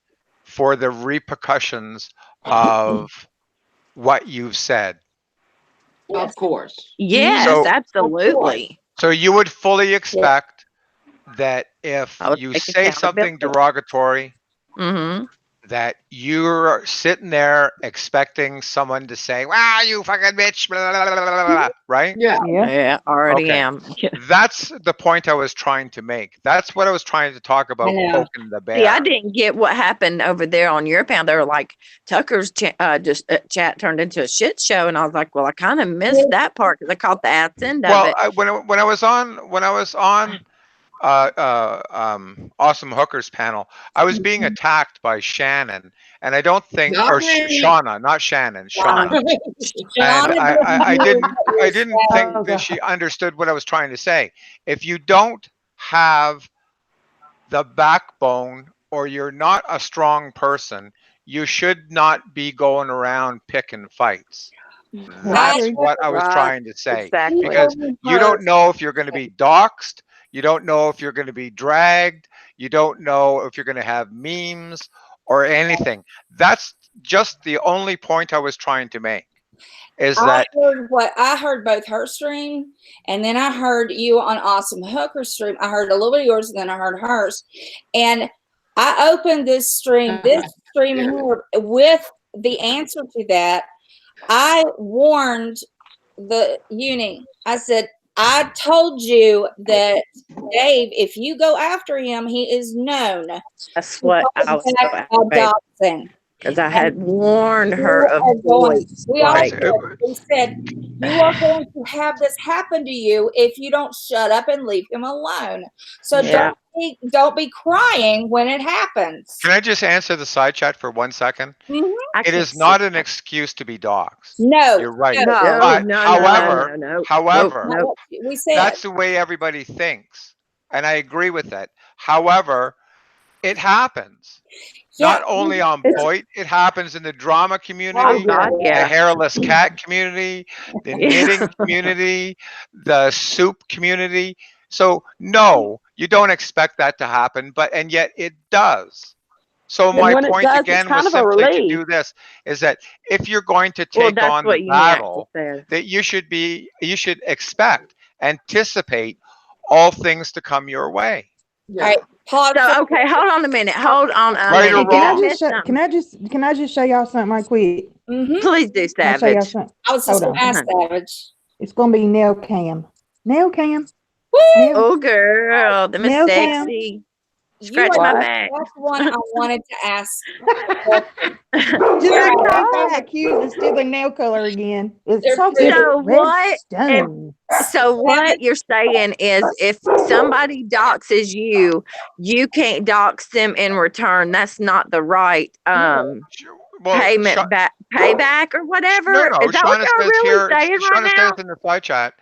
for the repercussions of what you've said? Of course. Yes, So- absolutely. So you would fully expect that if I would you take say something accountability. derogatory, Mm-hmm. that you're sitting there expecting someone to say, "Wow, you fucking bitch," blah, blah, blah, blah, blah, right? Yeah. Yeah, already Okay. am. That's the point I was trying to make. That's what I was trying to talk about, I know. poking the bear. See, I didn't get what happened over there on your panel. They were like, Tucker's chat turned into a shit show, and I was like, well, I kind of missed that part because I caught the ass end of Well, it. when I was on Awesome Hookers panel, I was being attacked by Shannon, and I don't think, Not or me. Shauna, not Shannon, Shauna. And I didn't think that she understood what I was trying to say. If you don't have the backbone or you're not a strong person, you should not be going around picking fights. That's agree. what I was Right. trying to say. Exactly. Because you don't know if you're going to be doxxed. You don't know if you're going to be dragged. You don't know if you're going to have memes or anything. That's just the only point I was trying to make. Is that I heard both her stream and then I heard you on Awesome Hooker stream. I heard a little bit of yours and then I heard hers. And I opened this stream here with the answer to that. I warned the uni. I said, I told you that Dave, if you go after him, he is known. That's what I was so adopting. because I had warned her of We right. said you are going to have this happen to you if you don't shut up and leave him alone. So Yeah. don't be crying when it happens. Can I just answer the side chat for 1 second? Mhm. It is not an excuse to be doxxed. No, You're right. No. But no, however, no. however, Nope. we said that's the way everybody thinks. And I agree with that. However, it happens. Not only on BOYT, it happens in the drama community, Oh, God, yeah. the hairless cat community, the knitting community, the soup community. So no, you don't expect that to happen, and yet it does. So And my when it point does, it's again kind was of a simply to relief. do this, is that if you're going to Well, take that's on what the you actually battle, said. that you should expect, anticipate all things to come your way. all right, pause. So okay, hold on a minute. Hold on a Right or minute. Can I wrong? just can I just show y'all something right quick? Please do, Can I show y'all Savage. something? I was just Hold going to on. ask Savage. It's gonna be nail cam. Nail cam. Woo! Nail. Oh, girl, them is Nail cam. sexy. Scratch my back. That's one I wanted to ask. Just like Alright. Frank got accused of stealing nail color again. It's They're so pretty- So what? Redstone. So what you're saying is, if somebody doxes you, you can't dox them in return. That's not the right payment payback or whatever. No, Is that what Shauna y'all says really here. saying Shauna right now? says in the side chat.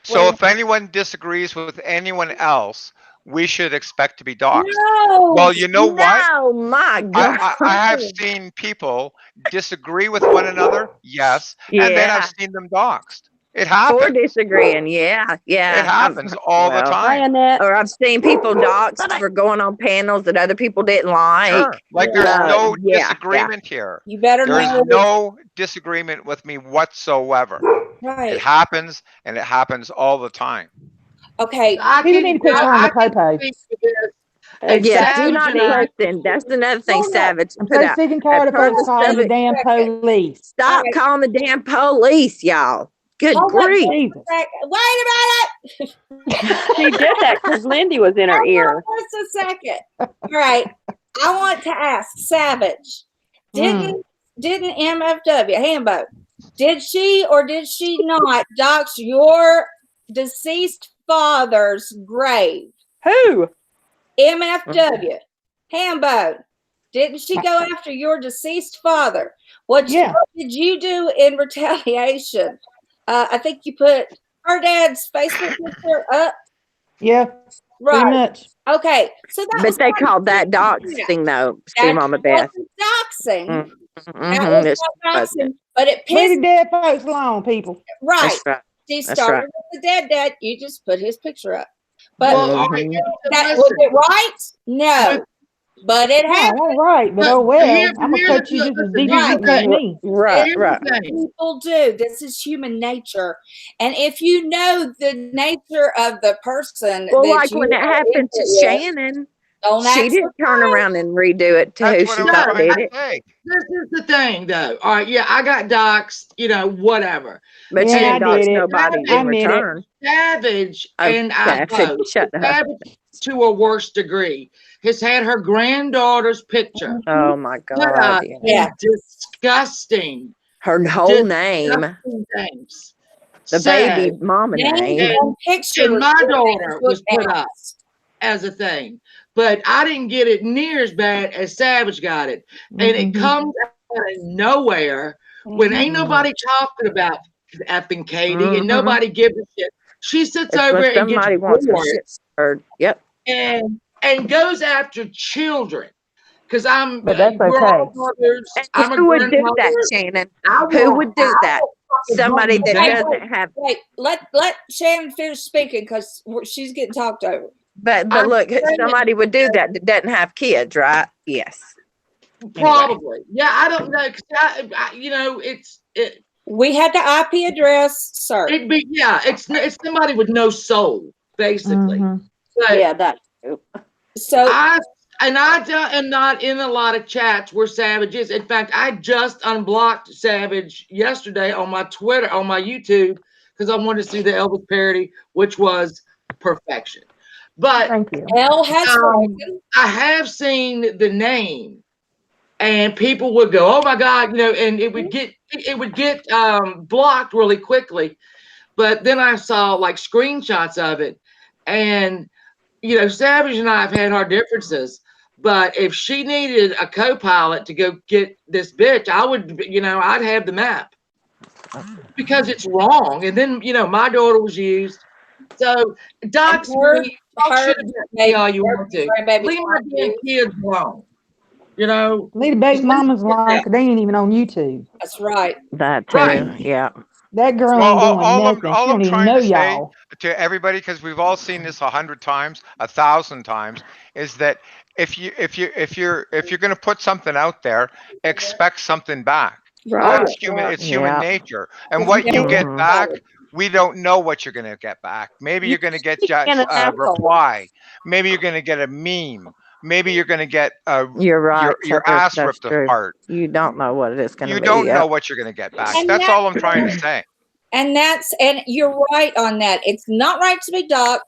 So if anyone disagrees with anyone else, we should expect to be doxxed. No. Well, you know what? Oh my God. I have seen people disagree with one another, yes, and then I've seen them doxxed. It For happens. disagreeing, yeah. It happens all the time. Or I've seen people doxed for going on panels that other people didn't like. Sure. Like there's no disagreement here. You better There's know. no disagreement with me whatsoever. Right. It happens, and it happens all the time. Okay. People need to quit trying to popo. Yeah, do not Savage and I- listen. That's another thing, Savage. I'm put so out. sick and tired of At folks first calling of the it- damn police. Stop calling the damn police, y'all. Good Hold up grief. just a sec. Wait a minute. She did that because Lindy was in her Hold ear. on just a second. All right. I want to ask Savage. Didn't MFW Hambo? Did she or did she not dox your deceased father's grave? Who? MFW Hambo. Didn't she go after your deceased father? What did you do in retaliation? I think you put her dad's Facebook picture up. Yeah, Right. pretty much. Okay. So that But they called that doxing, though, Steve Mama Beth. Doxing. That Mhm, was not doxing, but it Leave pissed the dead folks alone, people. right. That's right. She That's started right. with the dead dad. You just put his picture up. But Well, all right, that was listen. it right? No. But it Yeah, happened. all right, but oh well. I'm gonna cut you just as deep as you cut me. Right, Here's right. the thing. People do. This is human nature. And if you know the nature of the person Well, that like you when it are happened to with, Shannon, don't she act didn't turn around and redo it to That's who what she I was thought trying did to it. say. This is the thing, though. All right, yeah, I got doxxed, whatever. But Yeah, she I didn't dox did it. nobody I in admit it. return. Savage Oh, and I Savage, both. shut up. Savage to a worse degree has had her granddaughter's picture Oh my put God. up Yeah. in disgusting, Her whole name, disgusting things. the Sad. baby mama names name. and pictures. And my daughter was put out. up as a thing, but I didn't get it near as bad as Savage got it, and it comes out of nowhere when ain't nobody talking about effing Katie and nobody gives a shit. She sits It's over when and gets somebody wants her bored shit stirred. Yep. and goes after children. Because But that's we're okay. all mothers. And I'm a who would do that, grandmother. Shannon? I Who won't- would do I that? won't fucking Somebody run that down. doesn't have. Wait, let Shannon finish speaking because she's getting talked over. But I'm look, saying- somebody would do that doesn't have kids, right? Yes. Probably. Yeah, I don't know. 'Cause it We had the IP address search. it'd be it's somebody with no soul, basically. But Yeah, that. So I am not in a lot of chats where Savage is. In fact, I just unblocked Savage yesterday on my Twitter, on my YouTube, because I wanted to see the Elvis parody, which was perfection. But Thank you. L has spoken. I have seen the name, and people would go, "Oh my God," and it would get blocked really quickly. But then I saw like screenshots of it, and Savage and I have had our differences. But if she needed a co-pilot to go get this bitch, I would, I'd have the map because it's wrong. And then, my daughter was used. So, docs me. All you want to. Leave my damn kids alone. Leave the baby mamas alone because they ain't even on YouTube. That's right. That too. Right. Yeah. That girl Well, ain't doing all nothing. She I'm don't even trying know to say y'all. to everybody, because we've all seen this 100 times, 1,000 times, is that if you're going to put something out there, expect something back. Right. That's human. It's human Yeah. nature, and what you get Mhm. back, we don't know what you're going to get back. Maybe you're going to get just an a asshole. reply. Maybe you're going to get a meme. Maybe you're going to get You're right. your Tucker. ass That's ripped true. apart. You don't know what it is going to You be. don't Yep. know what you're going to get back. And That's all I'm trying to say. And you're right on that. It's not right to be doxxed,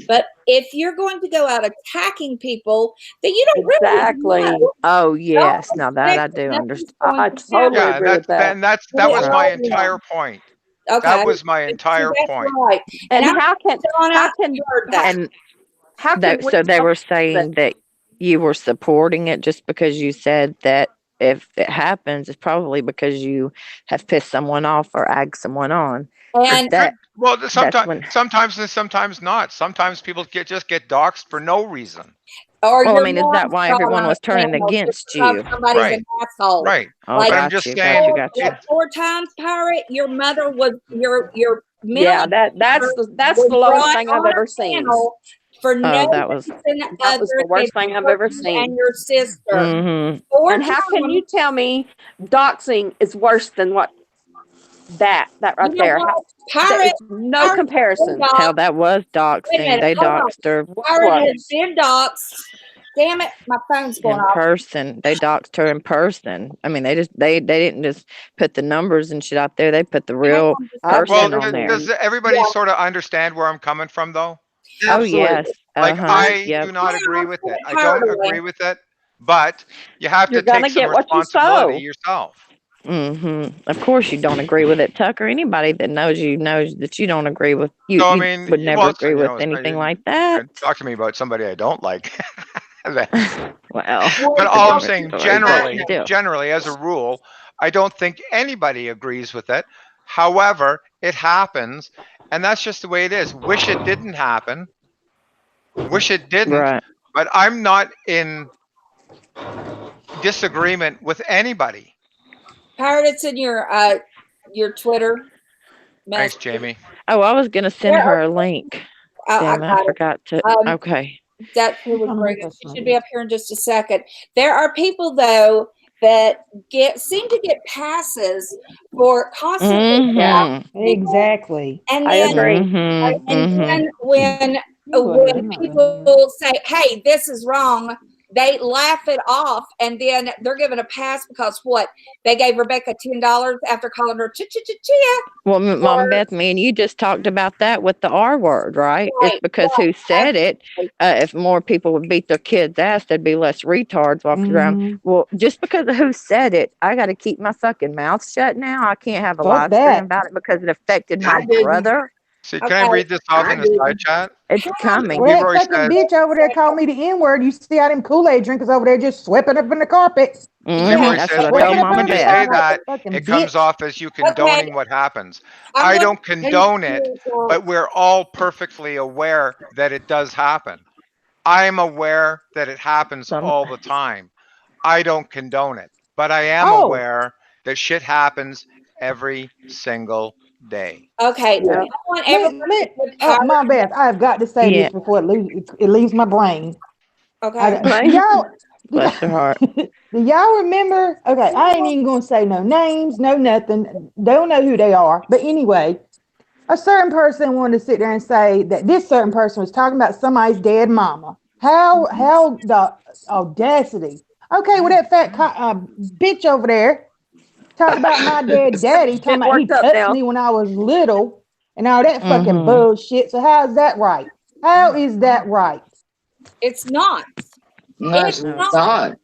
but if you're going to go out attacking people, then you don't Exactly. really know. Oh yes, now that I Predict do nothing's understand. going I to totally happen. Yeah, agree with that. that was my Yeah. entire point. Okay. That was my See, entire that's point. right. And I'm how can Donna heard that. And how can we so they were that saying that you were supporting it just because you said that if it happens, it's probably because you have pissed someone off or egged someone on. And That Well, that's when. sometimes and sometimes not. Sometimes people just get doxxed for no reason. or Well, I your mean, is mom's that why got everyone on a was turning panel just against because you? somebody's Right. an asshole. Right. Oh, Like But I'm got just you, saying, got you. 4 times pirate, your mother was your Yeah, mental that's the was lowest brought thing I've on ever a seen. panel for no Oh, that was. reason That was other the worst than thing I've for ever you seen. and your sister. Mm-hmm. 4 And how can times. you tell me doxing is worse than what that right You know there? what? There Pirate, is no pirate comparison. Hell, doxed. that was Wait a doxing. minute, They hold on. doxed her Pirate has Was. been doxed. Damn it, my phone's going in off. person. They doxed her in person. I mean, they didn't just put the numbers and shit out there. They put the real I've person never on there. does everybody sort of understand where I'm coming from, though? Oh Absolutely. yes. Like, Uh-huh. I Yep. do not agree with it. I Pirate don't away. agree with it, but you have You're to take gonna some get what you responsibility sow. yourself. Mm-hmm. Of course you don't agree with it, Tucker. Anybody that knows you knows that you don't agree with you. So I You mean, would never well, agree with anything like that. talk to me about somebody I don't like. But Well, all I'm different saying, story, but still. generally, as a rule, I don't think anybody agrees with it. However, it happens, and that's just the way it is. Wish it didn't happen. Wish it didn't. Right. But I'm not in disagreement with anybody. Pirate, it's in your Twitter Thanks, message. Jamie. Oh, I was gonna send There her are a link. I Damn it, I got it. forgot to. Okay. That's who was Trying to bringing. make us She know should be this. up here in just a second. There are people though that seem to get passes for constantly Mm-hmm. people, Exactly. and I then agree. Mm-hmm. and Mm-hmm. then when Go ahead. I'm not gonna hear. people say, "Hey, this is wrong," they laugh it off, and then they're given a pass because what? They gave Rebecca $10 after calling her chia. Well, Mom Beth, me and you just talked about that with the R word, right? It's because who said it. If more people would beat their kids' ass, there'd be less retards walking around. Mhm. Well, just because of who said it, I got to keep my fucking mouth shut now. I can't have a Fuck live stream that. about it because it affected my I didn't. brother. See, can I read this off in the side chat? It's coming. Well, You've that already fucking said. bitch over there called me the N-word. You see how them Kool-Aid drinkers over there just sweeping up in the carpet. Mhm. That's what I when told you, Mama when you Beth. say that, Fucking it comes bitch. off as you condoning what happens. I'm I gonna don't condone it, but we're all perfectly aware that it does happen. I'm aware that it happens Some. all the time. I don't condone it, but I am Oh, aware that shit happens every single day. Okay, Yeah. I want everybody to get oh, tired. my bad. I've got to say Yeah. this before it leaves my brain. Okay. Right? Bless her heart. Do y'all remember? Okay, I ain't even gonna say no names, no nothing. Don't know who they are. But anyway, a certain person wanted to sit there and say that this certain person was talking about somebody's dead mama. How the audacity? Okay, well that fat bitch over there talking about my dead daddy, talking Getting about he worked up touched now. me when I was little and all that fucking Mhm. bullshit. So how is that right? How is that right? It's not. No, It's No, it's it's not. not. not.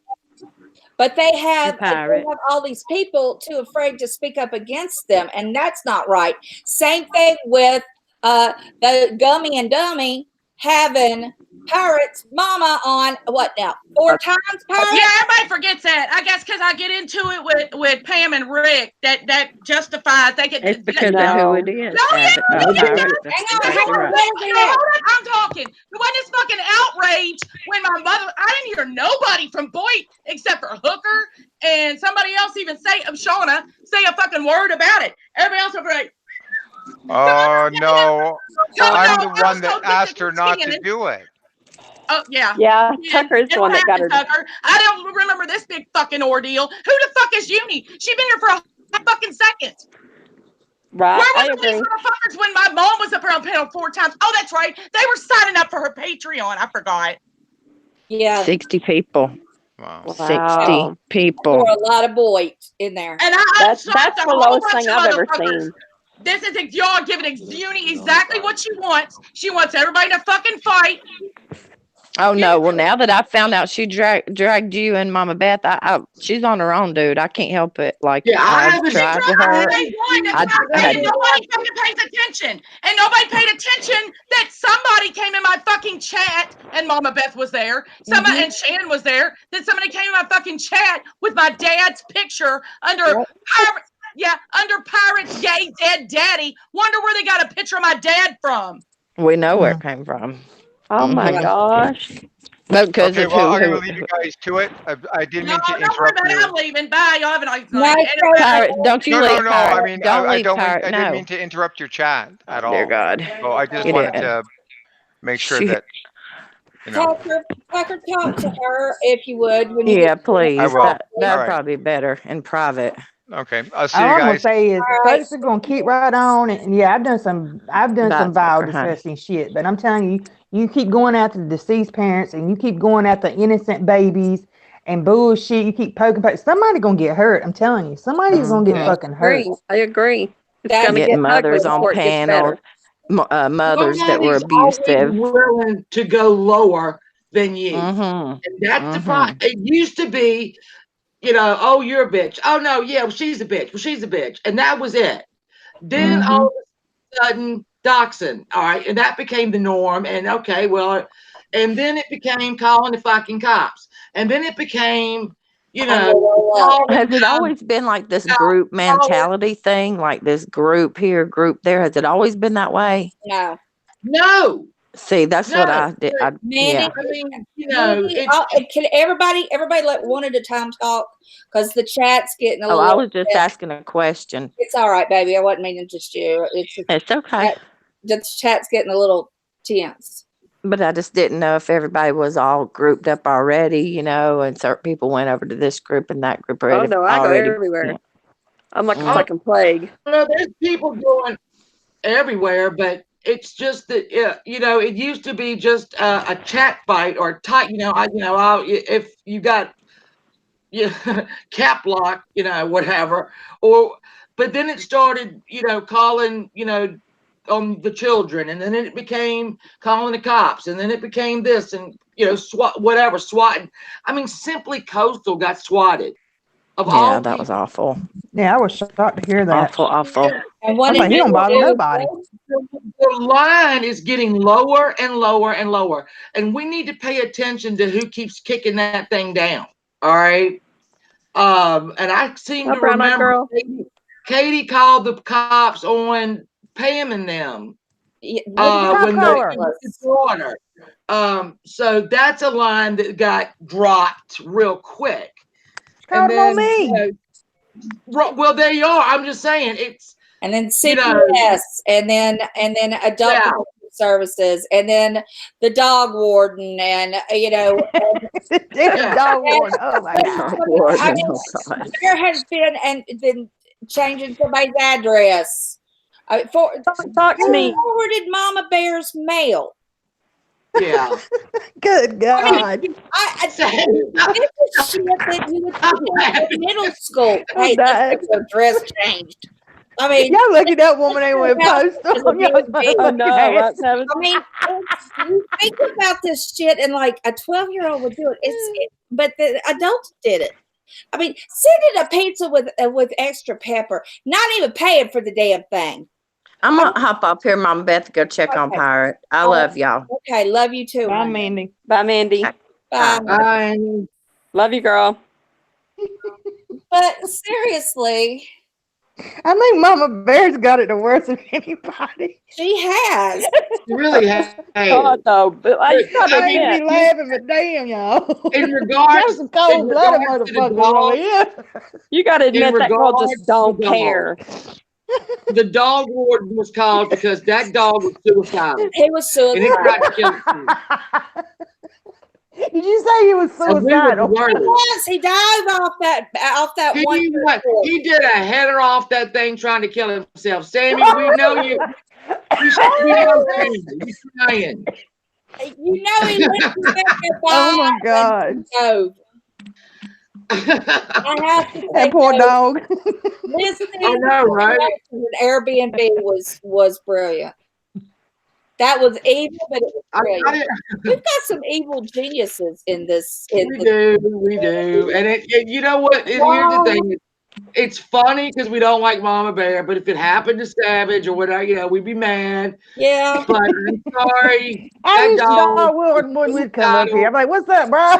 But they You have pirate. all these people too afraid to speak up against them, and that's not right. Same thing with the Gummy and Dummy having Pirate's mama on what now? 4 times Pirate? Yeah, everybody forgets that. I guess because I get into it with Pam and Rick, that justifies they get. It's because of No. who it is. No, yeah, Abbott, no, it pirate. does. That's Hang on, exactly right. Hold on, I'm talking. There wasn't this fucking outrage when my mother. I didn't hear nobody from BOYT except for Hooker and somebody else even say Shauna say a fucking word about it. Everybody else was like, Oh no, I'm the one that told asked Victor her not to Cannon. do it. Oh yeah. Yeah, Tucker is the It'll one that got happen, her. Tucker. I don't remember this big fucking ordeal. Who the fuck is Uni? She been here for a fucking second. Right, Where I was these agree. motherfuckers when my mom was up here on panel 4 times? Oh, that's right. They were signing up for her Patreon. I forgot. Yeah. 60 people. Wow. 60 people. There were a lot of boys in there. And That's I'm the a whole lowest bunch thing of I've ever motherfuckers. seen. This is y'all giving Uni exactly what she wants. She wants everybody to fucking fight. Oh no! Well, now that I found out she dragged you and Mama Beth, she's on her own, dude. I can't help it. Like Yeah, I've tried with her. And nobody fucking pays attention. And nobody paid attention that somebody came in my fucking chat, and Mama Beth was there. Somebody and Shannon was there. That somebody came in my fucking chat with my dad's picture under Pirates. Yeah, under Pirates Gay Dead Daddy. Wonder where they got a picture of my dad from. We know where it came from. Oh my gosh. Because Okay, well, I'm going to leave you guys to it. I didn't mean to interrupt you. I'm leaving. Bye. Y'all have a nice night. Pirate, don't you leave. No. Pirate. I mean, don't I leave, don't. Pirate. I didn't mean to interrupt your chat at all. Dear God. So I just wanted to make sure that Tucker, talk to her if you would. When you Yeah, please. I will. That'd probably be better in private. Okay, I'll see All you I'm gonna guys. say is folks are gonna keep right on, and yeah, I've done some That's vile, okay, honey. disgusting shit. But I'm telling you, you keep going after the deceased parents, and you keep going after innocent babies and bullshit. You keep poking. Somebody gonna get hurt. I'm telling you, somebody's gonna get fucking hurt. I agree. It's That- gonna Getting get mothers ugly on before it gets panels, better. mothers that were Nobody's abusive. always willing to go lower than you. And that's the problem. It used to be, oh, you're a bitch. Oh no, yeah, well, she's a bitch. Well, she's a bitch. And that was it. Then all of a sudden, doxing. All right. And that became the norm. And okay, well, and then it became calling the fucking cops. And then it became, has it always been like this group mentality thing? Like this group here, group there? Has it always been that way? No. See, that's what I did. Mandy, I mean, can everybody let one at a time talk? Because the chat's getting a little. I was just asking a question. It's all right, baby. I wasn't meaning just you. It's okay. The chat's getting a little tense. But I just didn't know if everybody was all grouped up already, and certain people went over to this group and that group already. Oh no, I go everywhere. I'm like a fucking plague. No, there's people going everywhere, but it's just that it used to be just a chat fight or type. If you got cap lock, whatever, but then it started, calling, on the children, and then it became calling the cops, and then it became this, and swatting. I mean, Simply Coastal got swatted. That was awful. Yeah, I was shocked to hear that. Awful. And I was like, he don't bother nobody. The line is getting lower and lower and lower, and we need to pay attention to who keeps kicking that thing down. All right. And I seem to remember Katie called the cops on Pam and them when they brought her. So that's a line that got dropped real quick. Called on me. Well, there you are. I'm just saying it's. And then CPS, and then adult services, and then the dog warden, and dog warden. Oh my God! There has been and then changing somebody's address. Talk to me. Forwarded Mama Bear's mail. Yeah. Good God. I mean, this is shit that you would do in middle school. Hey, the dress changed. I mean, y'all look at that woman they went post on y'all's I mean, you think about this shit, and like a 12-year-old would do it. But the adults did it. I mean, sending a pizza with extra pepper, not even paying for the damn thing. I'm gonna hop up here, Mama Beth, to go check on Pirate. I love y'all. Okay, love you too. Bye, Mandy. Bye, Mandy. Bye. Bye. Love you, girl. But seriously, I think Mama Bear's got it the worst of anybody. she has. You really have. God, though, but I ain't be laughing, but damn, y'all. In regards, that's a cold-blooded motherfucker over here. You got to admit that girl just don't care. The dog warden was called because that dog was suicidal. He was suicidal. And he tried to kill himself. Did you say he was suicidal? Yes, he died off that one. He did a header off that thing trying to kill himself. Sammy, we know you. You know Sammy. You're trying. You know he went to oh my God. I I have to say, That poor though, dog. listening know, right? to an Airbnb was brilliant. That was evil, but it was I brilliant. didn't- We've got some evil geniuses in this. we do, and you know what? And here's the thing: it's funny because we don't like Mama Bear, but if it happened to Savage or whatever, you know, we'd be mad. Yeah. But I'm sorry, I that wish the dog dog would come up here. I'm like, what's up, bro?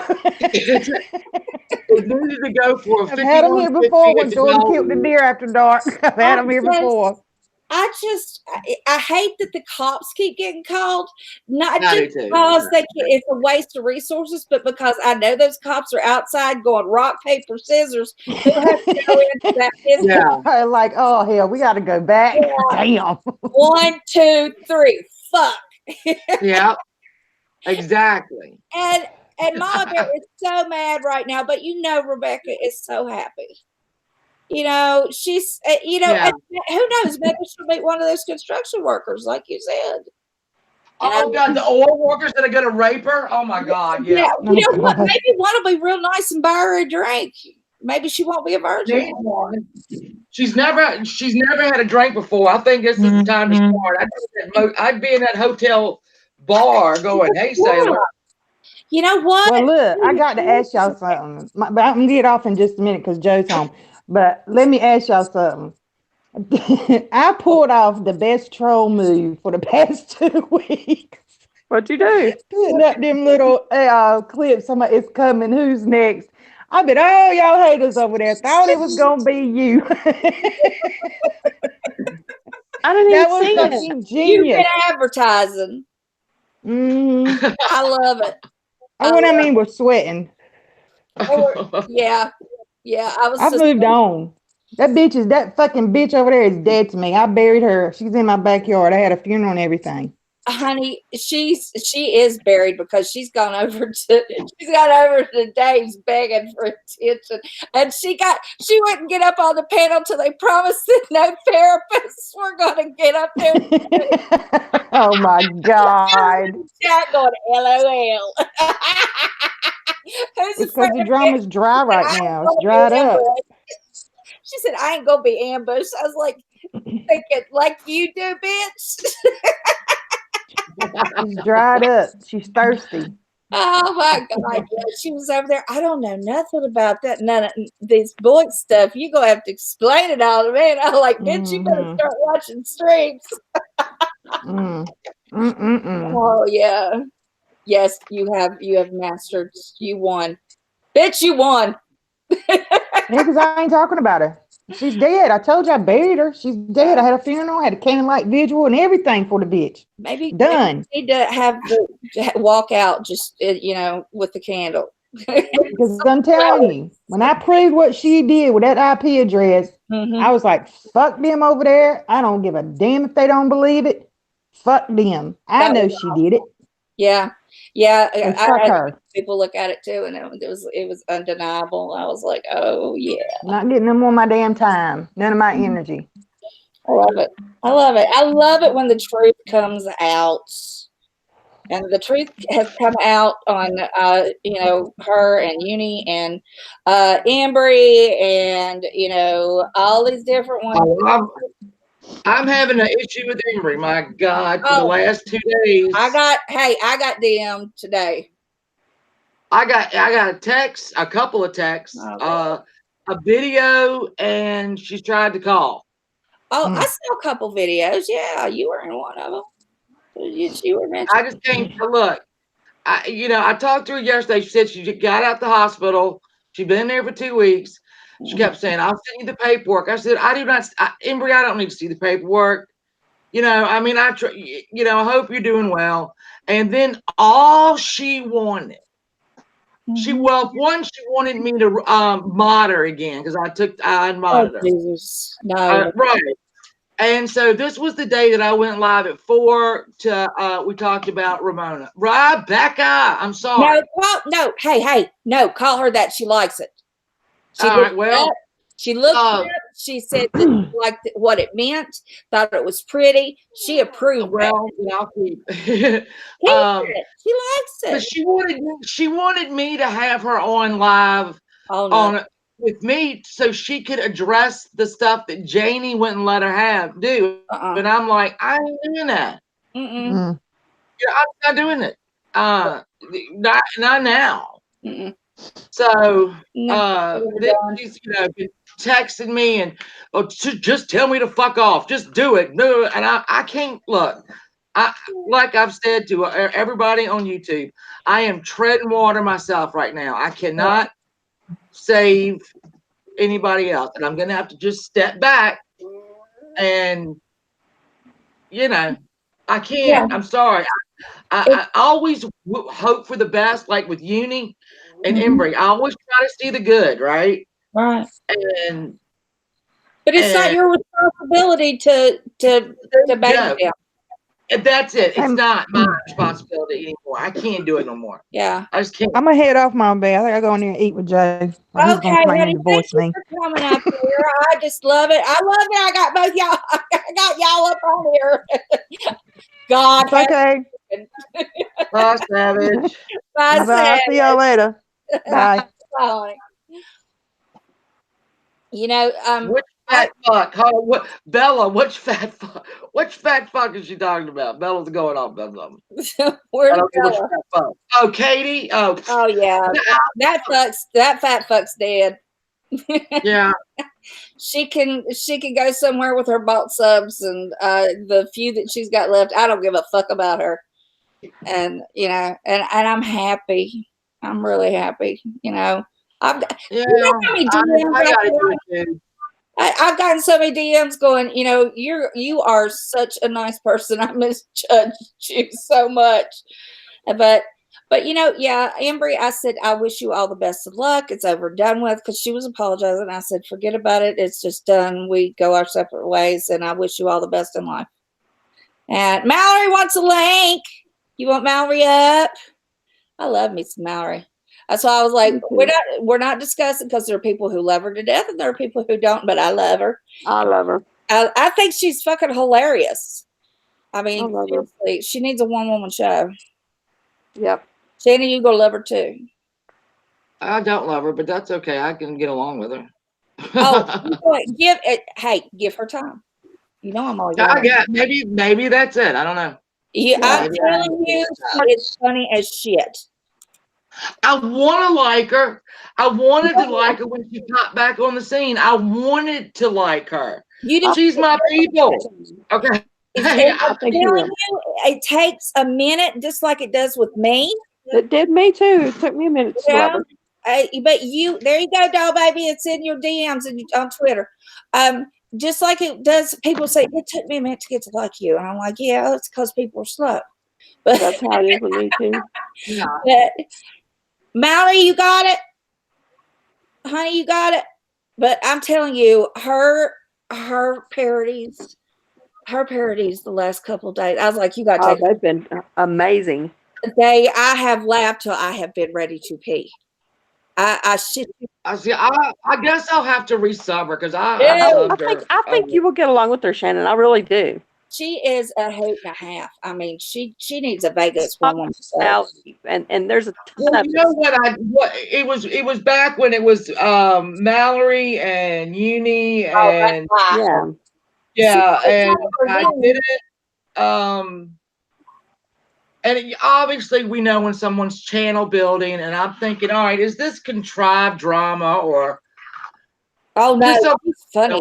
it needed to go for a I've had them here 5150 before when at Jordan killed the Dollywood. deer after dark. I've had them here before. I hate that the cops keep getting called, not I just do too. because it's a waste of resources, but because I know those cops are outside going rock, paper, scissors. Who has to go into that business? Yeah. Like, oh hell, we got to go back. Yeah. Damn. 1, 2, 3, fuck. Yeah. Exactly. And Mama Bear is so mad right now, but you know Rebecca is so happy. You know, she's, you know, Yeah. and who knows, maybe she'll meet one of those construction workers, like you said. Oh God, the oil workers that are gonna rape her. Oh my God, yeah. You know Oh, what? God. Maybe one will be real nice and buy her a drink. Maybe she won't be a virgin Need anymore. one. She's never had a drink before. I think this is the time to start. I'd be in that hotel bar going, "Hey, sailor." You know what? Well, look, I got to ask y'all something. But I'm gonna get off in just a minute because Joe's home. But let me ask y'all something. I pulled off the best troll move for the past 2 weeks. What'd you do? Putting up them little clips. Somebody is coming. Who's next? I bet all y'all haters over there thought it was gonna be you. I didn't That even was see it. fucking You've genius. been advertising. Mm. I love it. Oh, what I mean was sweating. Yeah. Yeah. I was I've moved on. That fucking bitch over there is dead to me. I buried her. She's in my backyard. I had a funeral and everything. honey, she is buried because she's gone over to Dave's begging for attention, and she wouldn't get up on the panel till they promised that no therapists were going to get up there. Oh my God! Chat going LOL. Who's It's afraid because the of drama's dry right I ain't now. It's gonna be dried up. ambushed. She said, "I ain't gonna be ambushed." I was like, thinking, like you do, bitch. She's dried up. She's thirsty. Oh my God. Yeah, she was over there. I don't know nothing about that. None of these BOYT stuff. You gonna have to explain it all to me. And I'm like, bitch, you better Mhm. start watching streams. Oh yeah. Yes, you have mastered. You won. Bitch, you won. Yeah, because I ain't talking about her. She's dead. I told you I buried her. She's dead. I had a funeral, had a candlelight vigil, and everything for the bitch. Maybe Done. you need to have the walk out just with the candle. Because I'm telling you, when I proved what she did with that IP address, I was like, fuck them over there. I don't give a damn if they don't believe it. Fuck them. I know she did it. Yeah. And fuck her. People look at it too, and it was undeniable. I was like, oh yeah. Not getting them on my damn time. None of my energy. I love it. I love it. I love it when the truth comes out. And the truth has come out on her and Uni and Embry and all these different ones. I'm having an issue with Embry. My God, for the last 2 days. I got DM today. I got a text, a couple of texts, a video, and she tried to call. Oh, I saw a couple videos. Yeah, you were in one of them. You were mentioned. I just came to look. I talked to her yesterday. She said she got out the hospital. She'd been there for 2 weeks. She kept saying, "I'll send you the paperwork." I said, "I do not, Embry. I don't need to see the paperwork." I hope you're doing well. And then all she wanted, she wanted me to mod her again because I unmodded her. Jesus. No. Right. And so this was the day that I went live at 4 to we talked about Ramona. Rebecca, I'm sorry. No. Hey, no, call her that. She likes it. She All right, well, she looked at it. She said that she liked what it meant, thought it was pretty. She approved. Well, I'll keep. She likes it. But she wanted me to have her on live Oh no. on with me so she could address the stuff that Janie wouldn't let her do. And I'm like, I ain't doing that. Mm-mm. Yeah, I'm not doing it. Not now. Mm-mm. So No, then she's been texting me and just tell me to fuck off. Just do it. No, and I can't look. Like I've said to everybody on YouTube, I am treading water myself right now. I cannot save anybody else, and I'm gonna have to just step back. And I can't. I'm sorry. I always hope for the best, like with Uni and Embry. I always try to see the good, right? Right. And but it's not your responsibility to baby them. That's it. It's not my responsibility anymore. I can't do it no more. Yeah. I just can't. I'm gonna head off, Mom Bay. I think I go in there and eat with Jay. Or he's gonna come out here and divorce me. Thank you for coming up here. I just love it. I love it. I got both y'all. I got y'all up on here. God. It's okay. Bye, Savage. Bye, Bye. See y'all later. Bye. Bye. Which fat fuck? What Bella? Which fat fuck? Which fat fuck is she talking about? Bella's going off. Where's Bella? Oh, Katie. Oh yeah. That fat fuck's dead. Yeah. She can go somewhere with her bought subs and the few that she's got left. I don't give a fuck about her. And and I'm happy. I'm really happy. I've got I've gotten so many DMs going, you are such a nice person. I misjudged you so much. But Embry, I said, I wish you all the best of luck. It's over, done with, because she was apologizing. I said, forget about it. It's just done. We go our separate ways, and I wish you all the best in life. And Mallory wants a link. You want Mallory up? I love me some Mallory. That's why I was like, we're not discussing, because there are people who love her to death and there are people who don't, but I love her. I love her. I think she's fucking hilarious. I mean, seriously, she needs a one-woman show. Yep. Shannon, you gonna love her too. I don't love her, but that's okay. I can get along with her. Give her time. I'm always. Maybe that's it. I don't know. Yeah, I'm telling you, she is funny as shit. I want to like her. I wanted to like her when she popped back on the scene. I wanted to like her. She's my people. Okay. I'm telling you, it takes a minute, just like it does with me. It did me too. It took me a minute to love her. But there you go, doll baby. It's in your DMs and on Twitter. Just like it does, people say, it took me a minute to get to like you. And I'm like, yeah, it's because people are slow. But that's how it is with me too. Yeah. But Mallory, you got it. Honey, you got it. But I'm telling you, her parodies the last couple of days. I was like, you got to take they've been amazing. I have laughed till I have been ready to pee. I guess I'll have to resub her because I think you will get along with her, Shannon. I really do. She is a hoot and a half. I mean, she needs a Vegas woman. And there's a ton of it was back when it was Mallory and Uni and and I did it. And obviously we know when someone's channel building, and I'm thinking, all right, is this contrived drama or? Oh no, it's funny.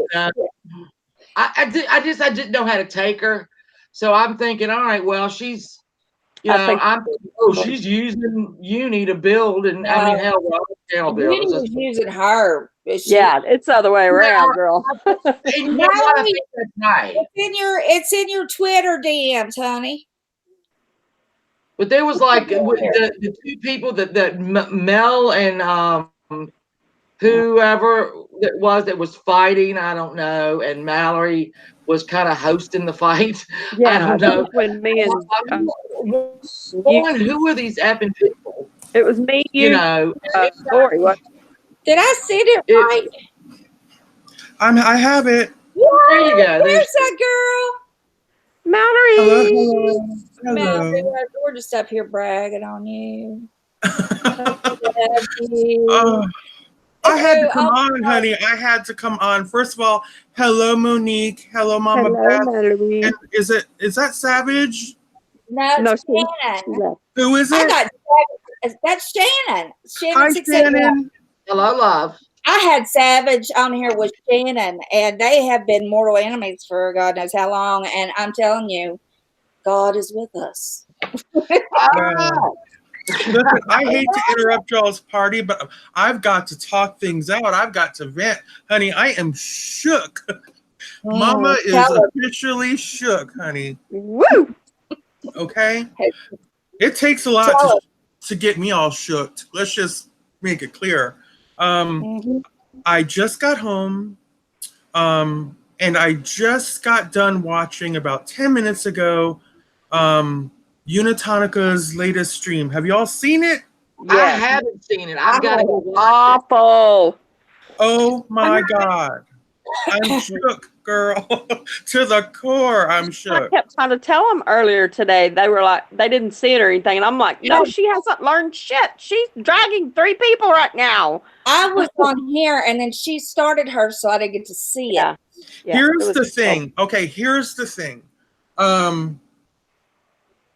I didn't know how to take her, so I'm thinking, all right, well, she's, she's using Uni to build, and I mean, hell, well, channel builders. Uni's using her. It's the other way around, girl. You know what? I think that's right. It's in your Twitter DMs, honey. But there was like the two people that Mel and whoever it was that was fighting, I don't know, and Mallory was kind of hosting the fight. I don't know. When me and who are these effing people? It was me, Lori. What? Did I send it right? I have it. There you go. There's that girl. Mallory. Hello. Mallory, we're just up here bragging on you. I had to So, come on, honey. I had to come on. First of all, hello, Monique. Hello, Mama Hello, Beth. Mallory. And is that Savage? no, No, it's Shannon. left. Who is I it? got that's Shannon. Hi, Shannon 681. Shannon. Hello, love. I had Savage on here with Shannon, and they have been mortal enemies for God knows how long. And I'm telling you, God is with us. Listen, I hate to interrupt y'all's party, but I've got to talk things out. I've got to vent. Honey, I am shook. Mama is tell us. officially shook, honey. Woo! Okay? It takes a lot Tell to get me all shook. Let's just make it clear. Mhm. I just got home, and I just got done watching about 10 minutes ago Unitonika's latest stream. Have you all seen it? I Yes. haven't seen it. I've got to go watch Awful. Oh my God. I'm shook, girl. To the core, I'm I shook. kept trying to tell them earlier today. They were like, they didn't see it or anything. And I'm like, no, she hasn't learned shit. She's dragging 3 people right now. I was on here, and then she started hers, so I didn't get to see it. Yeah. Here's the thing. Okay, here's the thing.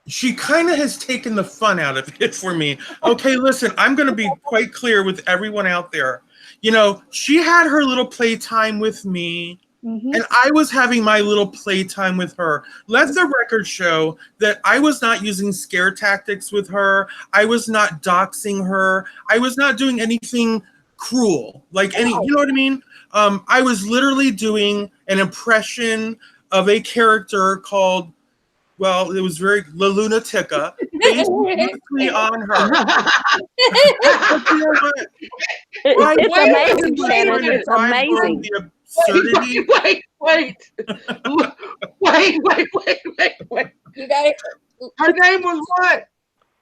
She kind of has taken the fun out of it for me. Okay, listen, I'm going to be quite clear with everyone out there. You know, she had her little playtime with me, and I was having my little playtime with her. Let the record show that I was not using scare tactics with her. I was not doxing her. I was not doing anything cruel, like any, you know what I mean? I was literally doing an impression of a character called, well, it was very Unitonika, basically on her. It's amazing, Shannon. It's amazing. The absurdity. Wait. You got it. Her name was what?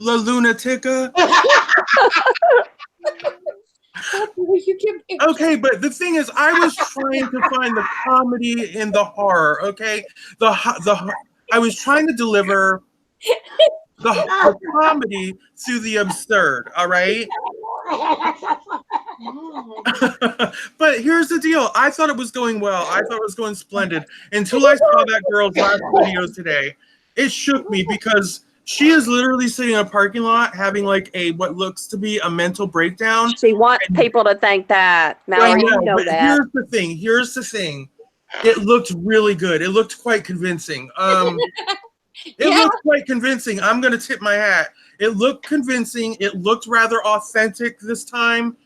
Unitonika. Okay, but the thing is, I was trying to find the comedy in the horror. Okay, I was trying to deliver the comedy through the absurd. All right. But here's the deal. I thought it was going well. I thought it was going splendid until I saw that girl's last video today. It shook me because she is literally sitting in a parking lot having like what looks to be a mental breakdown. She wants people to think that. Mallory, you know but that. Here's the thing. It looked really good. It looked quite convincing. It looked quite convincing. I'm going to tip my hat. It looked convincing. It looked rather authentic this time.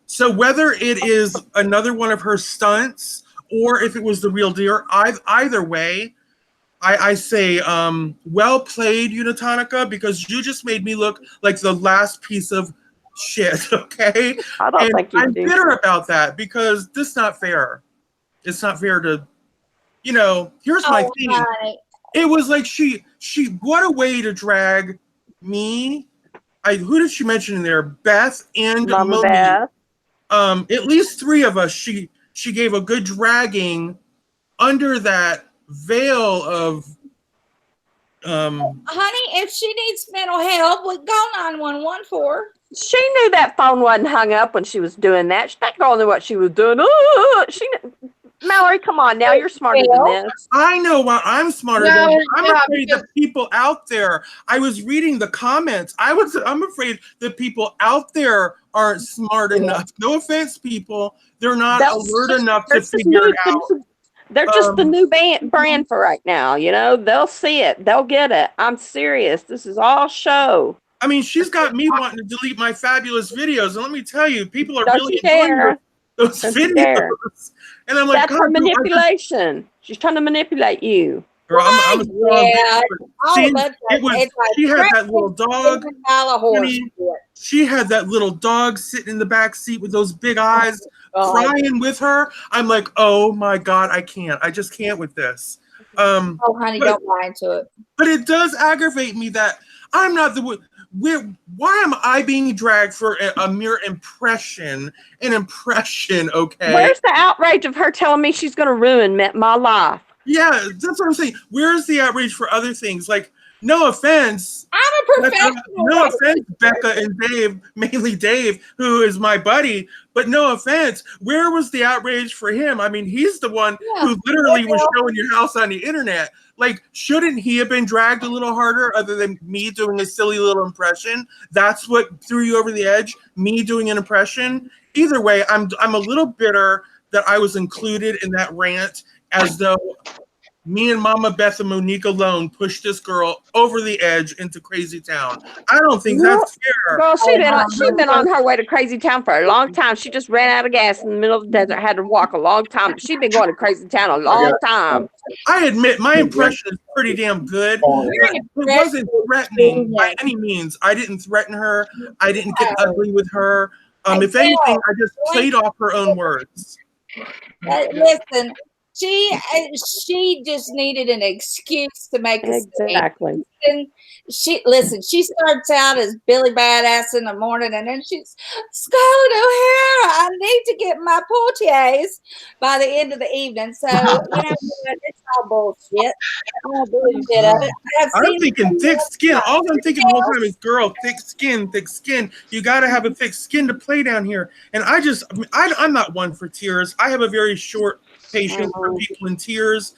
So whether it is another one of her stunts or if it was the real deal, either way, I say well played, Unitonika, because you just made me look like the last piece of shit, okay? I don't think I'm bitter about that because this is not fair. It's not fair to, you know, here's my thing. Honey. It was like she what a way to drag me. Who did she mention in there? Beth and Mama Monique. Beth. At least 3 of us, she gave a good dragging under that veil of Honey, if she needs mental help, we go 911 for her. She knew that phone wasn't hung up when she was doing that. That girl knew what she was doing. Mallory, come on now. You're smarter than this. I know why I'm smarter No, than I'm yeah, afraid that people out there, I was reading the comments. I'm afraid that people out there aren't smart enough. No offense, people. They're not alert enough to figure it out. They're just the new brand for right now. You know, they'll see it. They'll get it. I'm serious. This is all show. I mean, she's got me wanting to delete my fabulous videos. And let me tell you, people are Don't really you enjoying dare. those Don't you videos. dare. And I'm like, That's her manipulation. She's trying to manipulate you. Girl, I'm a strong bitch, but See, she had that little dog. She had that little dog sitting in the back seat with those big eyes, crying with her. I'm like, oh my God, I can't. I just can't with this. Oh, honey, don't buy into it. But it does aggravate me that I'm not the one. Why am I being dragged for a mere impression? An impression, okay? Where's the outrage of her telling me she's going to ruin my life? Yeah, that's what I'm saying. Where's the outrage for other things? Like no offense. I'm a professional. No offense, Becca and Dave, mainly Dave, who is my buddy. But no offense, where was the outrage for him? I mean, he's the one who literally was showing your house on the internet. Like, shouldn't he have been dragged a little harder other than me doing a silly little impression? That's what threw you over the edge, me doing an impression? Either way, I'm a little bitter that I was included in that rant as though me and Mama Beth and Monique alone pushed this girl over the edge into Crazy Town. I don't think that's fair. Girl, she'd been on her way to Crazy Town for a long time. She just ran out of gas in the middle of the desert, had to walk a long time. She'd been going to Crazy Town a long time. I admit my impression is pretty damn good. It wasn't threatening by any means. I didn't threaten her. I didn't get ugly with her. If anything, I just played off her own words. Listen, she just needed an excuse to make a Exactly. She starts out as Billy Badass in the morning, and then she's Scarlett O'Hara. I need to get my portiers by the end of the evening. So it's all bullshit. I don't believe a bit of it. I'm thinking thick skin. All I'm thinking the whole time is, girl, thick skin, thick skin. You got to have a thick skin to play down here. And I'm not one for tears. I have a very short patience for people in tears.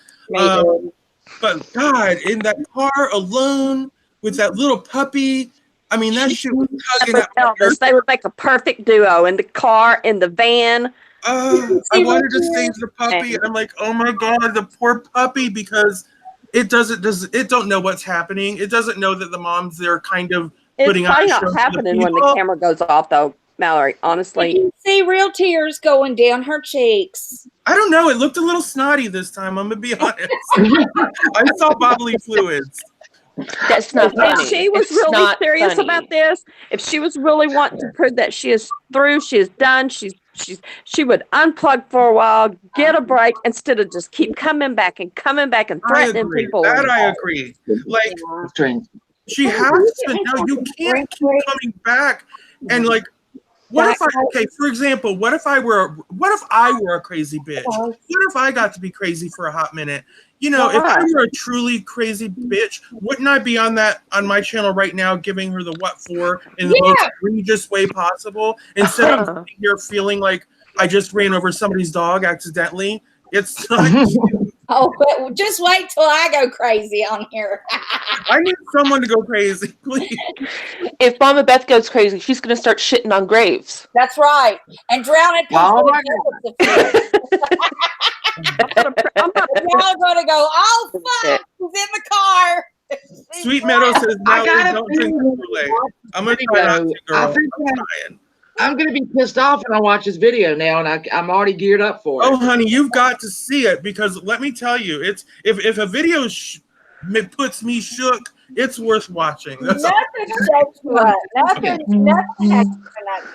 But God, in that car alone with that little puppy, I mean, that shit was tugging at my heart. They would make a perfect duo in the car, in the van. I wanted to save the puppy. I'm like, oh my God, the poor puppy, because it don't know what's happening. It doesn't know that the mom's there kind of putting on a show. It's probably not happening when the camera goes off, though, Mallory, honestly. You see real tears going down her cheeks. I don't know. It looked a little snotty this time. I'm going to be honest. I saw bodily fluids. That's not funny. If she was really serious about this, if she was really wanting to prove that she is through, she is done, she would unplug for a while, get a break, instead of just keep coming back and threatening people. That I agree. Like, she has to know you can't keep coming back and like, for example, what if I were a crazy bitch? What if I got to be crazy for a hot minute? You know, if I were a truly crazy bitch, wouldn't I be on my channel right now giving her the what for in the most egregious way possible? Instead of sitting here feeling like I just ran over somebody's dog accidentally. It's not but just wait till I go crazy on here. I need someone to go crazy, please. If Mama Beth goes crazy, she's going to start shitting on graves. That's right. And drown it. Oh my I'm going to go, oh, fuck, he's in the car. Sweet Meadow says, no, don't drink the I'm going to try not to, girl. I'm going to be pissed off when I watch this video now, and I'm already geared up for it. Oh, honey, you've got to see it, because let me tell you, it's if a video puts me shook, it's worth watching. Nothing happens in that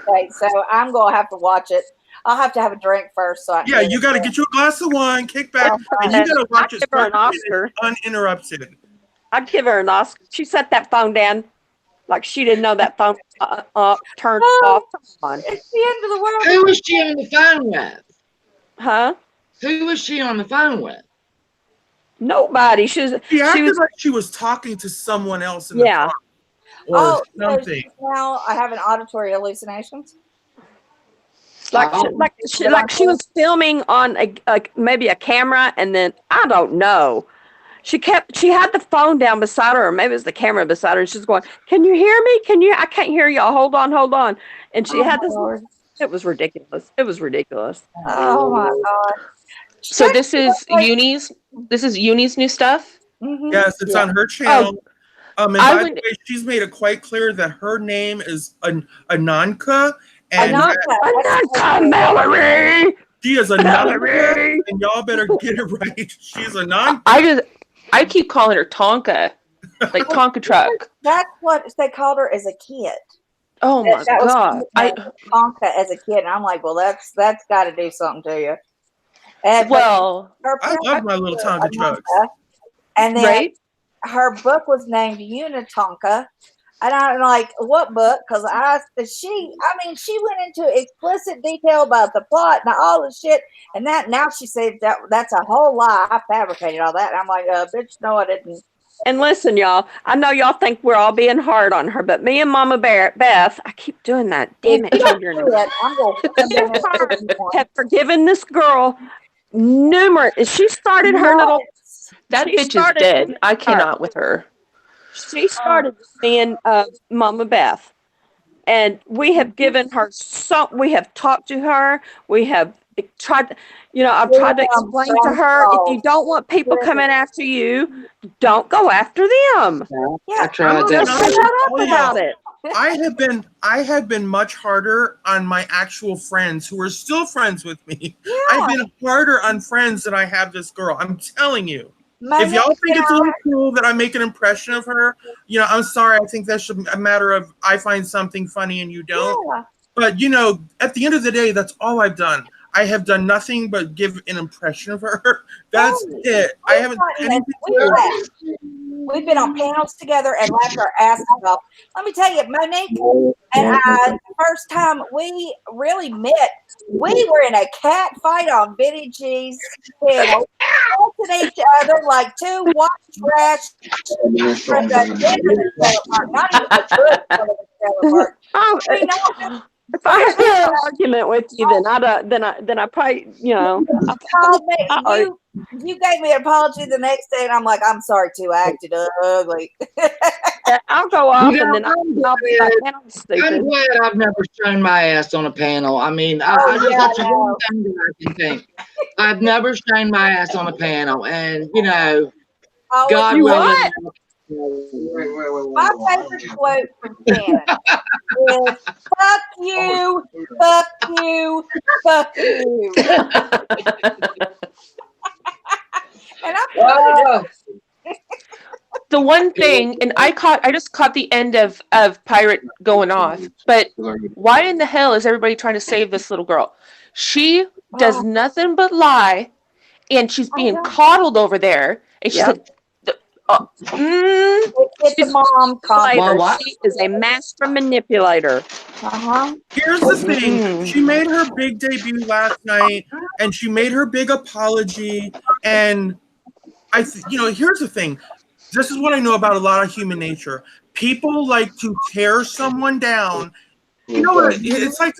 state, so I'm going to have to watch it. I'll have to have a drink first. You got to get you a glass of wine, kick back, and you got to watch it uninterrupted. I'd give her an Oscar. She set that phone down like she didn't know that phone turned off. It's the end of the world. Who was she on the phone with? Huh? Who was she on the phone with? Nobody. She acted like she was talking to someone else in the car. Or something. So now I have an auditory hallucinations. Like she was filming on maybe a camera, and then I don't know. She had the phone down beside her, or maybe it was the camera beside her, and she's going, "Can you hear me? I can't hear y'all. Hold on." And she had this. Lord. It was ridiculous. Oh my God. So this is Uni's. This is Uni's new stuff. Mm-hmm. Yes, it's on her channel. And by the way, she's made it quite clear that her name is Ananka. And Ananka Mallory. She is Ananka, and y'all better get it right. She's Ananka. I keep calling her Tonka, like Tonka truck. That's what they called her as a kid. Oh my God! Tonka as a kid, and I'm like, well, that's got to do something to you. And I love my little Tonka trucks. And then her book was named Unitonika. And I'm like, what book? Because she went into explicit detail about the plot and all the shit. And now she said that's a whole lie. I fabricated all that. And I'm like, bitch, no, I didn't. And listen, y'all, I know y'all think we're all being hard on her, but me and Mama Beth, I keep doing that. Damn it, children. I'm going Have forgiven this girl numerous. She started her little. That she bitch is started dead. I her. cannot with her. She started me and Mama Beth, and we have given her so. We have talked to her. We have tried. I've tried to explain to her, if you don't want people coming after you, don't go after them. I tried Just that. shut up about it. I have been much harder on my actual friends who are still friends with me. I've been harder on friends than I have this girl. I'm telling you. If y'all think it's a little cool that I make an impression of her, I'm sorry. I think that's a matter of I find something funny and you don't. Yeah. But at the end of the day, that's all I've done. I have done nothing but give an impression of her. That's it. I haven't done anything to her. We've been on panels together and laughed our asses off. Let me tell you, Monique and I, the first time we really met, we were in a cat fight on Benny G's panel, at each other like two white trash from the end of the trailer park, not even the good part of the trailer park. If I had an argument with you, then I probably, you gave me an apology the next day, and I'm like, I'm sorry too, I acted ugly. I'll go off, and then I'll be like, man, I'm stupid. I'm glad I've never shown my ass on a panel. I mean, that's one thing that I can think. I've never shown my ass on a panel, and God willing. My favorite quote from Shannon is "Fuck you, fuck you, fuck you." And I'm The one thing, and I just caught the end of Pirate going off, but why in the hell is everybody trying to save this little girl? She does nothing but lie, and she's being coddled over there, and she said, it's the mom manipulator. She is a master manipulator. Here's the thing. She made her big debut last night, and she made her big apology. And here's the thing. This is what I know about a lot of human nature. People like to tear someone down. You know what? It's like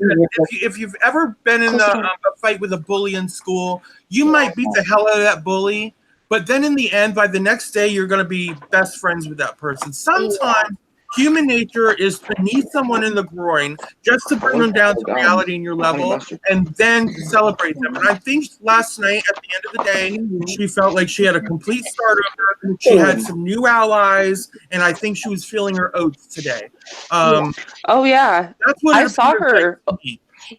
if you've ever been in a fight with a bully in school, you might beat the hell out of that bully. But then in the end, by the next day, you're going to be best friends with that person. Sometimes human nature is to knee someone in the groin just to bring them down to reality in your level and then celebrate them. And I think last night, at the end of the day, she felt like she had a complete start over. She had some new allies, and I think she was feeling her oats today. Oh, yeah. That's what I saw her.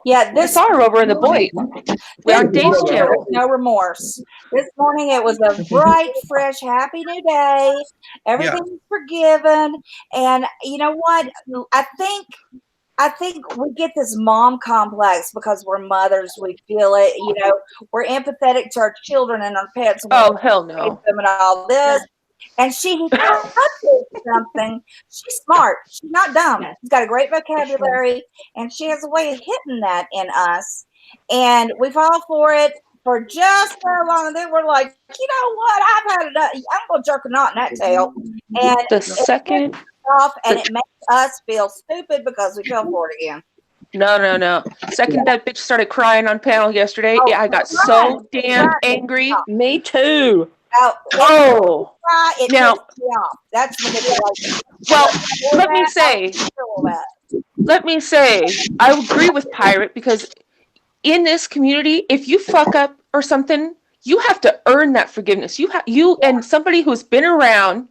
Yeah, I saw her over in the BOYT. On Dave's channel. No remorse. This morning it was a bright, fresh, happy new day. Everything's forgiven. And you know what? I think we get this mom complex because we're mothers. We feel it. We're empathetic to our children and our pets. Oh, hell no. And all this. And she touches something. She's smart. She's not dumb. She's got a great vocabulary, and she has a way of hitting that in us. And we fall for it for just so long, and then we're like, you know what? I've had enough. I'm gonna jerk a knot in that tail. And the second off, and it makes us feel stupid because we fell for it again. No. Second that bitch started crying on panel yesterday, I got so damn angry. Me too. It now, me off. That's manipulation. Well, let me say, I agree with Pirate because in this community, if you fuck up or something, you have to earn that forgiveness. You and somebody who's been around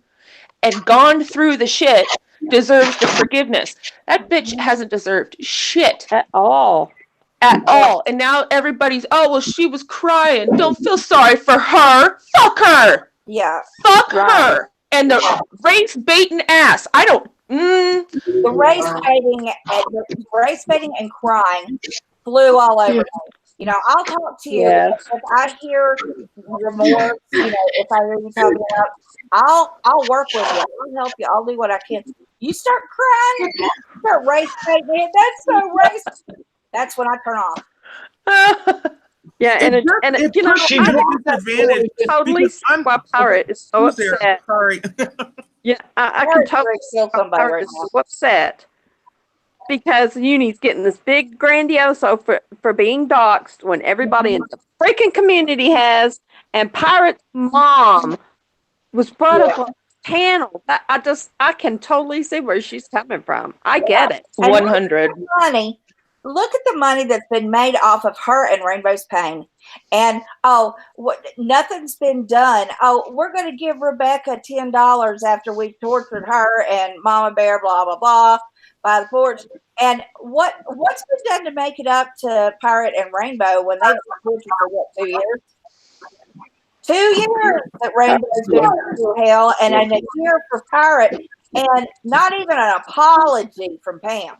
and gone through the shit deserves the forgiveness. That bitch hasn't deserved shit at all. And now everybody's, she was crying. Don't feel sorry for her. Fuck her. Yeah. Fuck her. And the race baiting ass. I don't. The race baiting and crying flew all over me. I'll talk to you if I hear remorse. If I hear you talking about, I'll work with you. I'll help you. I'll do what I can. You start crying, start race baiting. That's so race. That's when I turn off. Yeah, and it you know, puts me at a disadvantage totally because I'm why Pirate is so who's there? upset. Sorry. Yeah, I can Pirate's totally ready to kill somebody Pirate right is now. so upset because Uni's getting this big grandioso for being doxxed when everybody in the freaking community has, and Pirate's mom was brought up on the panel. I can totally see where she's coming from. I get it. 100. Money. Look at the money that's been made off of her and Rainbow's pain. And nothing's been done. Oh, we're going to give Rebecca $10 after we've tortured her and Mama Bear, blah blah blah, by the porch. And what's been done to make it up to Pirate and Rainbow when they've been tortured for what, 2 years? 2 years that Rainbow's been through hell, and a year for Pirate, and not even an apology from Pam.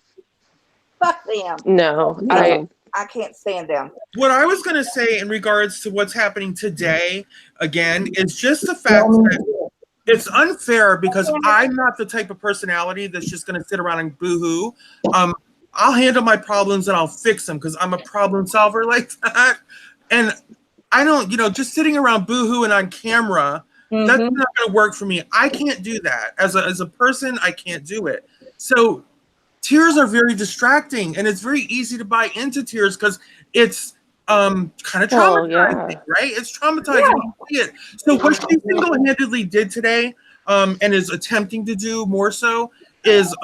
Fuck them. No, I can't stand them. What I was going to say in regards to what's happening today, again, is just the fact that it's unfair because I'm not the type of personality that's just going to sit around and boo-hoo. I'll handle my problems and I'll fix them because I'm a problem solver like that. And I don't, just sitting around boo-hooing on camera, that's not going to work for me. I can't do that. As a person, I can't do it. So tears are very distracting, and it's very easy to buy into tears because it's kind of traumatizing, right? It's traumatizing to see it. So what she single-handedly did today, and is attempting to do more so, is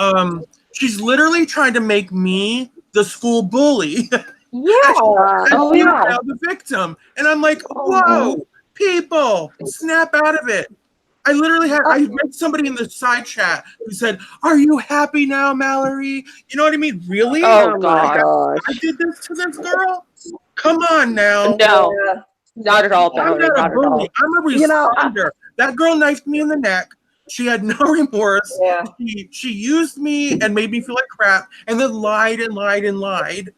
she's literally trying to make me the school bully. The victim. And I'm like, whoa, people, snap out of it. I literally I read somebody in the side chat who said, "Are you happy now, Mallory?" You know what I mean? Really? Oh my gosh. I did this to this girl? Come on now. No, not at all, Mallory. I'm not Not a bully. at all. I'm a responder. That girl knifed me in the neck. She had no remorse. Yeah. She used me and made me feel like crap, and then lied and lied and lied.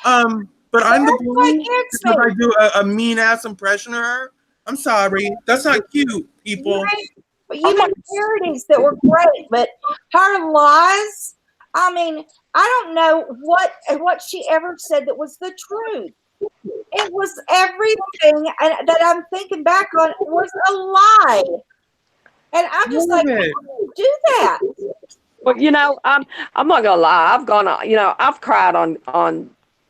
But I'm the bully because I do a mean ass impression of her. I'm sorry. That's not cute, people. Right. But you made parodies that were great, but her lies, I mean, I don't know what she ever said that was the truth. It was everything that I'm thinking back on was a lie. And I'm just like, how do you do that? Well, I'm not gonna lie. I've cried on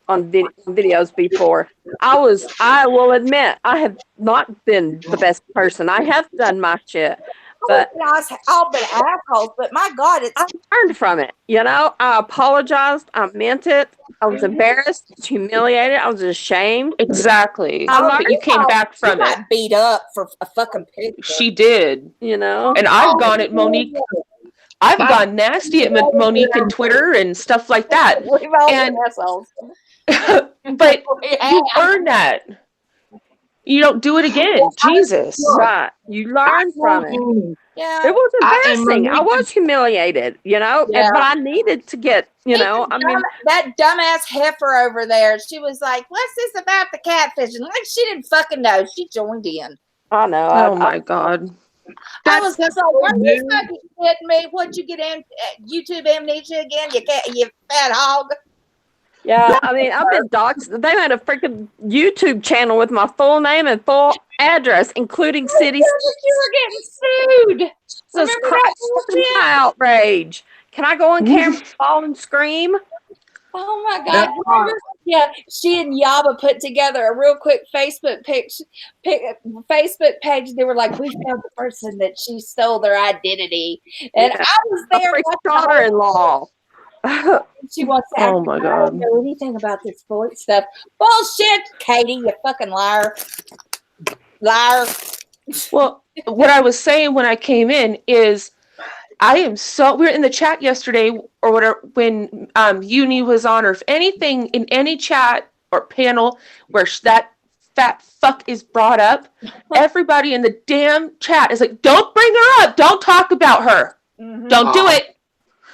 videos before. I will admit, I have not been the best person. I have done my shit, but all been assholes. But my God, I learned from it. I apologized. I meant it. I was embarrassed, humiliated. I was ashamed. Exactly. But you came back from it. Got beat up for a fucking picture. She did. And I've gone at Monique. I've gone nasty at Monique and Twitter and stuff like that. We've all been assholes. But you learn that. You don't do it again. Jesus. Right. You learn from it. Yeah. It was embarrassing. I was humiliated, but I needed to get, that dumbass heifer over there, she was like, what's this about the catfishing? Like, she didn't fucking know. She joined in. I know. Oh my God. I was just like, what you fucking kidding me? What'd you get in YouTube amnesia again? You fat hog. Yeah, I mean, I've been doxxed. They had a freaking YouTube channel with my full name and full address, including city. You were getting sued. Jesus Christ, my outrage. Can I go on camera, fall and scream? Oh my God. Remember? Yeah, she and Yaba put together a real quick Facebook page. They were like, we found the person that she stole their identity. And I was there. My daughter-in-law. She wants to act Oh my like, God. I don't know anything about this BOYT stuff. Bullshit, Katie, you fucking liar. Liar. Well, what I was saying when I came in is we were in the chat yesterday or whatever when Uni was on, or if anything in any chat or panel where that fat fuck is brought up, everybody in the damn chat is like, don't bring her up. Don't talk about her. Mm-hmm. Don't do it.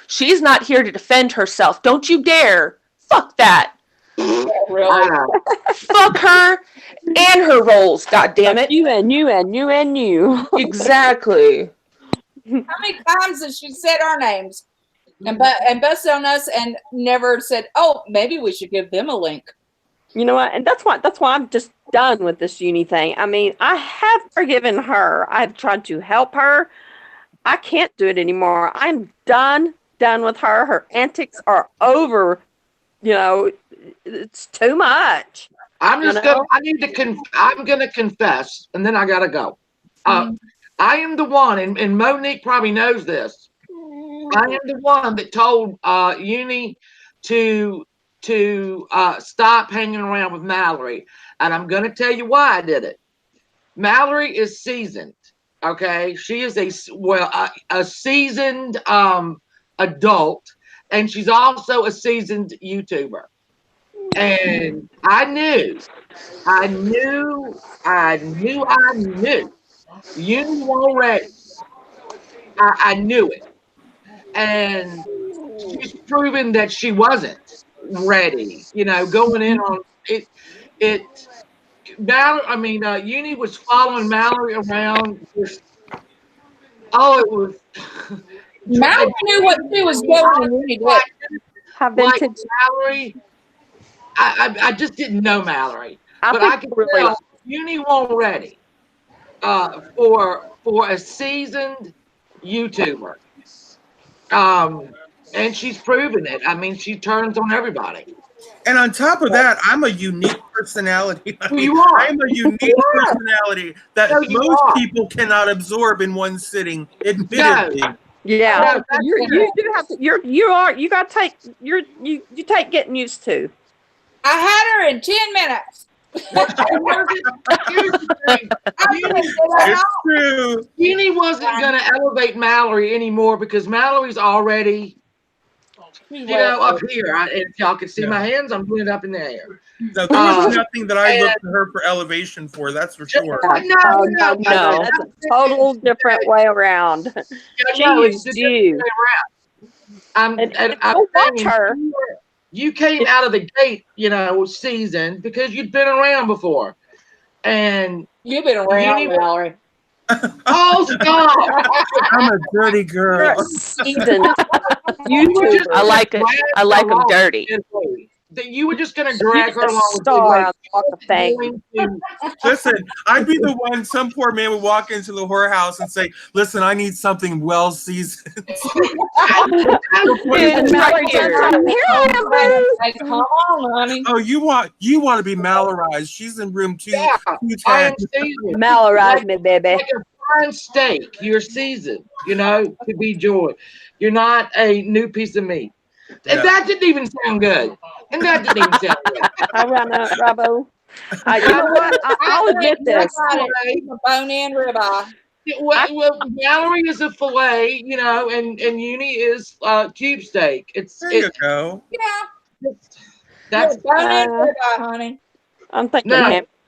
She's not here to defend herself. Don't you dare. Fuck that. Really? Fuck her and her roles, God damn it. You and you and you and you. Exactly. How many times has she said our names and busted on us and never said, oh, maybe we should give them a link? You know what? And that's why I'm just done with this uni thing. I mean, I have forgiven her. I've tried to help her. I can't do it anymore. I'm done with her. Her antics are over. You know, it's too much. I'm gonna confess, and then I gotta go. I am the one, and Monique probably knows this. I am the one that told Uni to stop hanging around with Mallory, and I'm gonna tell you why I did it. Mallory is seasoned. Okay, she is a seasoned adult, and she's also a seasoned YouTuber. And I knew. You knew already. I knew it. And she's proven that she wasn't ready, going in on it. Uni was following Mallory around. It was. Mallory knew what she was doing. Really did. Like Mallory, I just didn't know Mallory, but I can tell Uni wasn't ready for a seasoned YouTuber. And she's proven it. I mean, she turns on everybody. And on top of that, I'm a unique personality. You are. I'm a unique personality that most people cannot absorb in one sitting, admittedly. No. Yeah, you do have to. You got to take. You take getting used to. I had her in 10 minutes. It's true. Uni wasn't going to elevate Mallory anymore because Mallory's already, up here. If y'all can see my hands, I'm putting it up in the air. No, there was nothing that I looked to her for elevation for. That's for sure. No. That's a total different way around. She used you. I'm watch her. You came out of the gate, seasoned because you'd been around before, and you've been around, Mallory. Oh, stop! I'm a dirty girl. Seasoned. I like it. I like them dirty. That you were just going to drag her along with you. Listen, I'd be the one. Some poor man would walk into the whorehouse and say, "Listen, I need something well seasoned." Come on, honey. Oh, you want to be Mallorized? She's in room 210. Mallorized me, baby. Like a fine steak, you're seasoned. To be joy. You're not a new piece of meat. And that didn't even sound good. I run out, Bravo. You know what? I'll get this. Bone in ribeye. Well, Mallory is a fillet, and Uni is cube steak. There you go. Yeah. That's bone in ribeye, honey. I'm thinking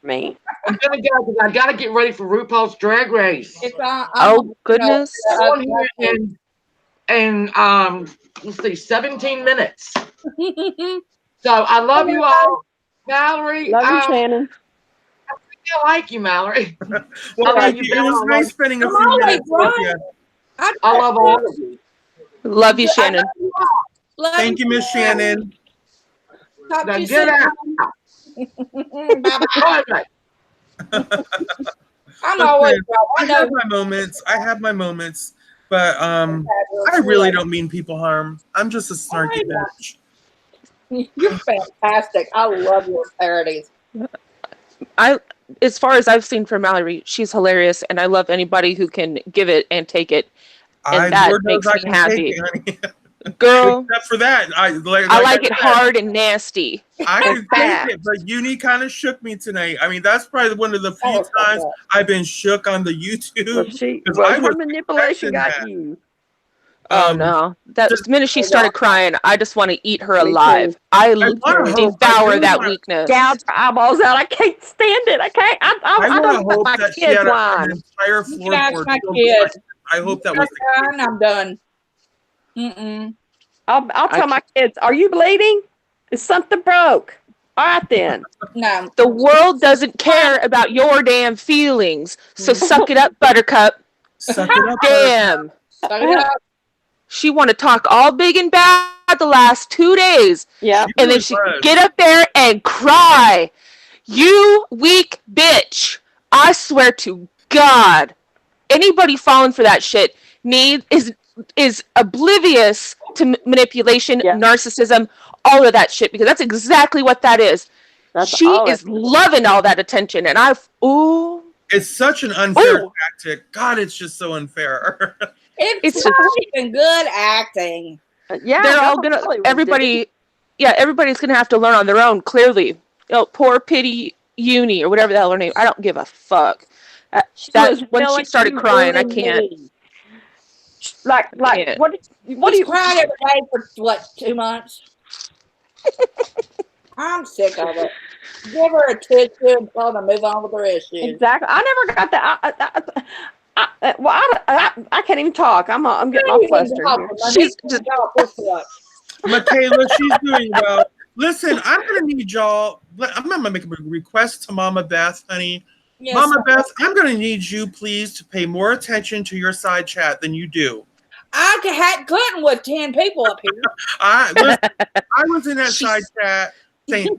me. I'm gonna go because I gotta get ready for RuPaul's Drag Race. Oh goodness! And let's see, 17 minutes. So I love you all, Mallory. Love you, Shannon. I like you, Mallory. Well, thank you. It was nice spending a few minutes with you. I love all of you. Love you, Shannon. Thank you, Miss Shannon. Now get out. Bye-bye. I'm always I have my moments, but I really don't mean people harm. I'm just a snarky bitch. You're fantastic. I love your parodies. As far as I've seen from Mallory, she's hilarious, and I love anybody who can give it and take it, and that makes me happy. Girl, except for that, I like it hard and nasty. I can take it, but Uni kind of shook me tonight. I mean, that's probably one of the few times I've been shook on the YouTube. Her manipulation got you. Oh no! The minute she started crying, I just want to eat her alive. I devour that weakness. Gouge her eyeballs out. I can't stand it. I can't. I want to hope that she had an entire floorboard. I hope that was the case. I'm done. Mm-mm. I'll tell my kids, are you bleeding? Is something broke? All right then. No. The world doesn't care about your damn feelings. So suck it up, Buttercup. Suck it up. Damn. Suck it up. She want to talk all big and bad the last 2 days. Yeah. And then she get up there and cry. You weak bitch. I swear to God, anybody falling for that shit is oblivious to manipulation, narcissism, all of that shit, because that's exactly what that is. She is loving all that attention, and it's such an unfair tactic. God, it's just so unfair. It's not even good acting. Yeah, they're all gonna. Everybody's gonna have to learn on their own. Clearly, poor pity Uni or whatever the hell her name. I don't give a fuck. That when she started crying, I can't. Like, what do you cried every day for what, 2 months? I'm sick of it. Give her a tissue and tell her to move on with her issues. Exactly. I never got that. I can't even talk. I'm getting all flustered. She's just Michaela, she's doing well. Listen, I'm gonna need y'all. I'm gonna make a request to Mama Beth, honey. Yes, Mama Beth, I'm gonna need you, please, to pay more attention to your side chat than you do. I couldn't with 10 people up here. I was in that side chat saying,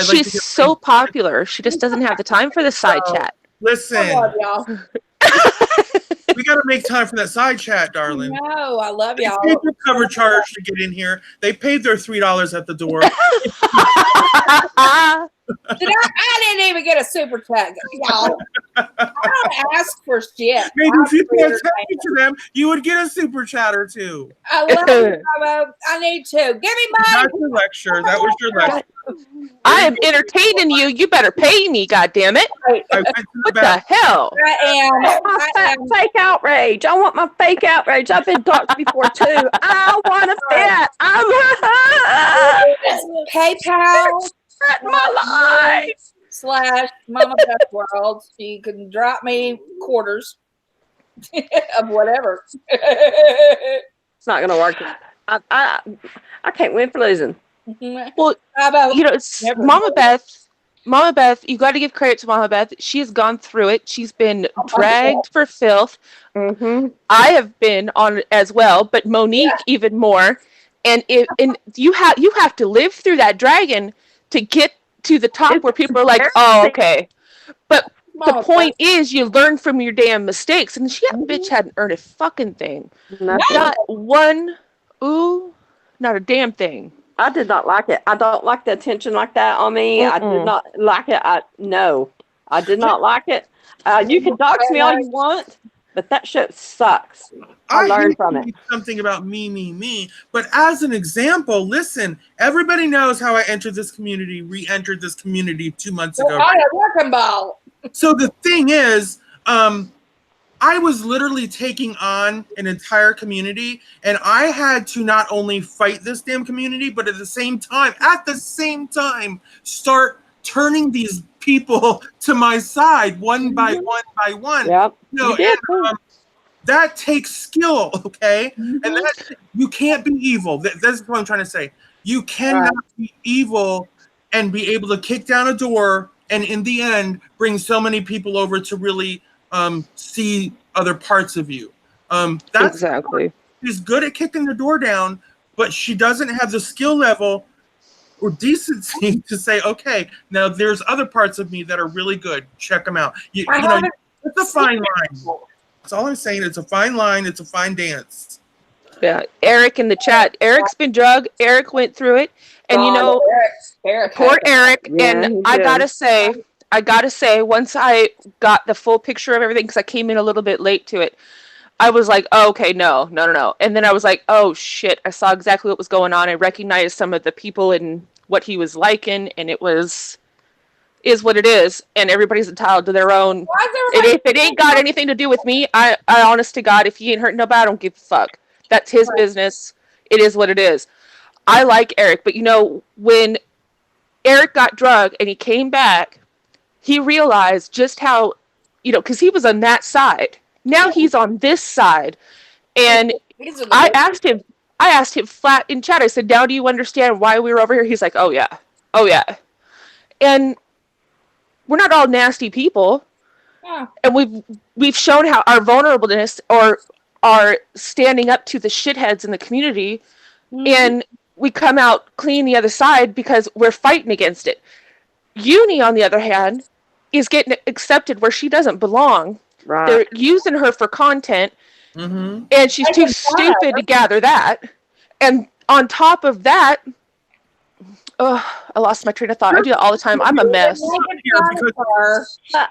she's so popular. She just doesn't have the time for the side chat. Listen, I love y'all. We got to make time for that side chat, darling. No, I love y'all. They paid their cover charge to get in here. They paid their $3 at the door. I didn't even get a super chat, y'all. I don't ask for shit. Maybe if you pay attention to them, you would get a super chat or two. I love you, Bravo. I need to. Give me money. That's your lecture. That was your lecture. I am entertaining you. You better pay me, goddammit. What the hell? I am fake outrage. I want my fake outrage. I've been doxed before too. I want a fit. PayPal. My life. / Mama Beth World. So you can drop me quarters of whatever. It's not gonna work. I can't win for losing. Well, you know, Mama Beth, you got to give credit to Mama Beth. She has gone through it. She's been dragged for filth. Mm-hmm. I have been on it as well, but Monique even more. And you have to live through that dragon to get to the top where people are like, oh, okay. But the point is, you learn from your damn mistakes. And bitch hadn't earned a fucking thing. Not one, not a damn thing. I did not like it. I don't like the attention like that on me. I did not like it. I did not like it. You can dox me all you want, but that shit sucks. I learned from it. Something about me. But as an example, listen, everybody knows how I entered this community, re-entered this community 2 months ago. I had a working ball. So the thing is, I was literally taking on an entire community, and I had to not only fight this damn community, but at the same time, start turning these people to my side one by one. Yep. That takes skill, okay? And you can't be evil. That's what I'm trying to say. You cannot be evil and be able to kick down a door and in the end bring so many people over to really see other parts of you. That's exactly. She's good at kicking the door down, but she doesn't have the skill level or decency to say, okay, now there's other parts of me that are really good. Check them out. You know, it's a fine line. That's all I'm saying. It's a fine line. It's a fine dance. Yeah, Eric in the chat. Eric's been drugged. Eric went through it, and poor Eric. Yeah, and I gotta say, once I got the full picture of everything, because I came in a little bit late to it, I was like, oh, okay, no. And then I was like, oh shit, I saw exactly what was going on. I recognized some of the people and what he was liking, and it is what it is, and everybody's entitled to their own. If it ain't got anything to do with me, I honest to God, if he ain't hurting nobody, I don't give a fuck. That's his business. It is what it is. I like Eric, but you know, when Eric got drugged and he came back, he realized just how, you know, because he was on that side. Now he's on this side. And I asked him flat in chat, I said, now do you understand why we were over here? He's like, oh yeah. And we're not all nasty people. Yeah. And we've shown how our vulnerableness or are standing up to the shitheads in the community, and we come out clean the other side because we're fighting against it. Uni, on the other hand, is getting accepted where she doesn't belong. Right. They're using her for content, and she's too stupid to gather that. And on top of that, oh, I lost my train of thought. I do that all the time. I'm a mess.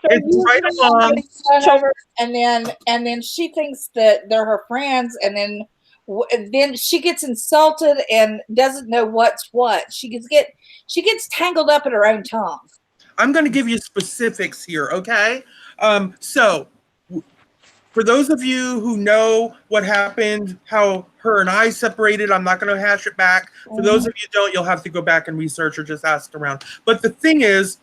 It's right along. And then she thinks that they're her friends, and then she gets insulted and doesn't know what's what. She gets tangled up in her own tongue. I'm going to give you specifics here, okay? So, for those of you who know what happened, how her and I separated, I'm not going to hash it back. For those of you who don't, you'll have to go back and research or just ask around. But the thing is,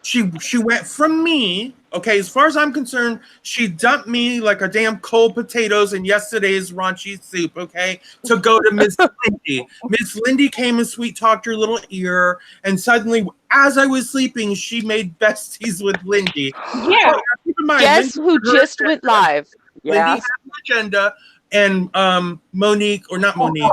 she went from me, okay, as far as I'm concerned, she dumped me like a damn cold potatoes in yesterday's raunchy soup, okay, to go to Miss Lindy. Miss Lindy came and sweet-talked her little ear, and suddenly, as I was sleeping, she made besties with Lindy. Yeah. So, keep in mind, Guess Lindy who just went live? Lindy had her agenda, and Monique, or not Monique,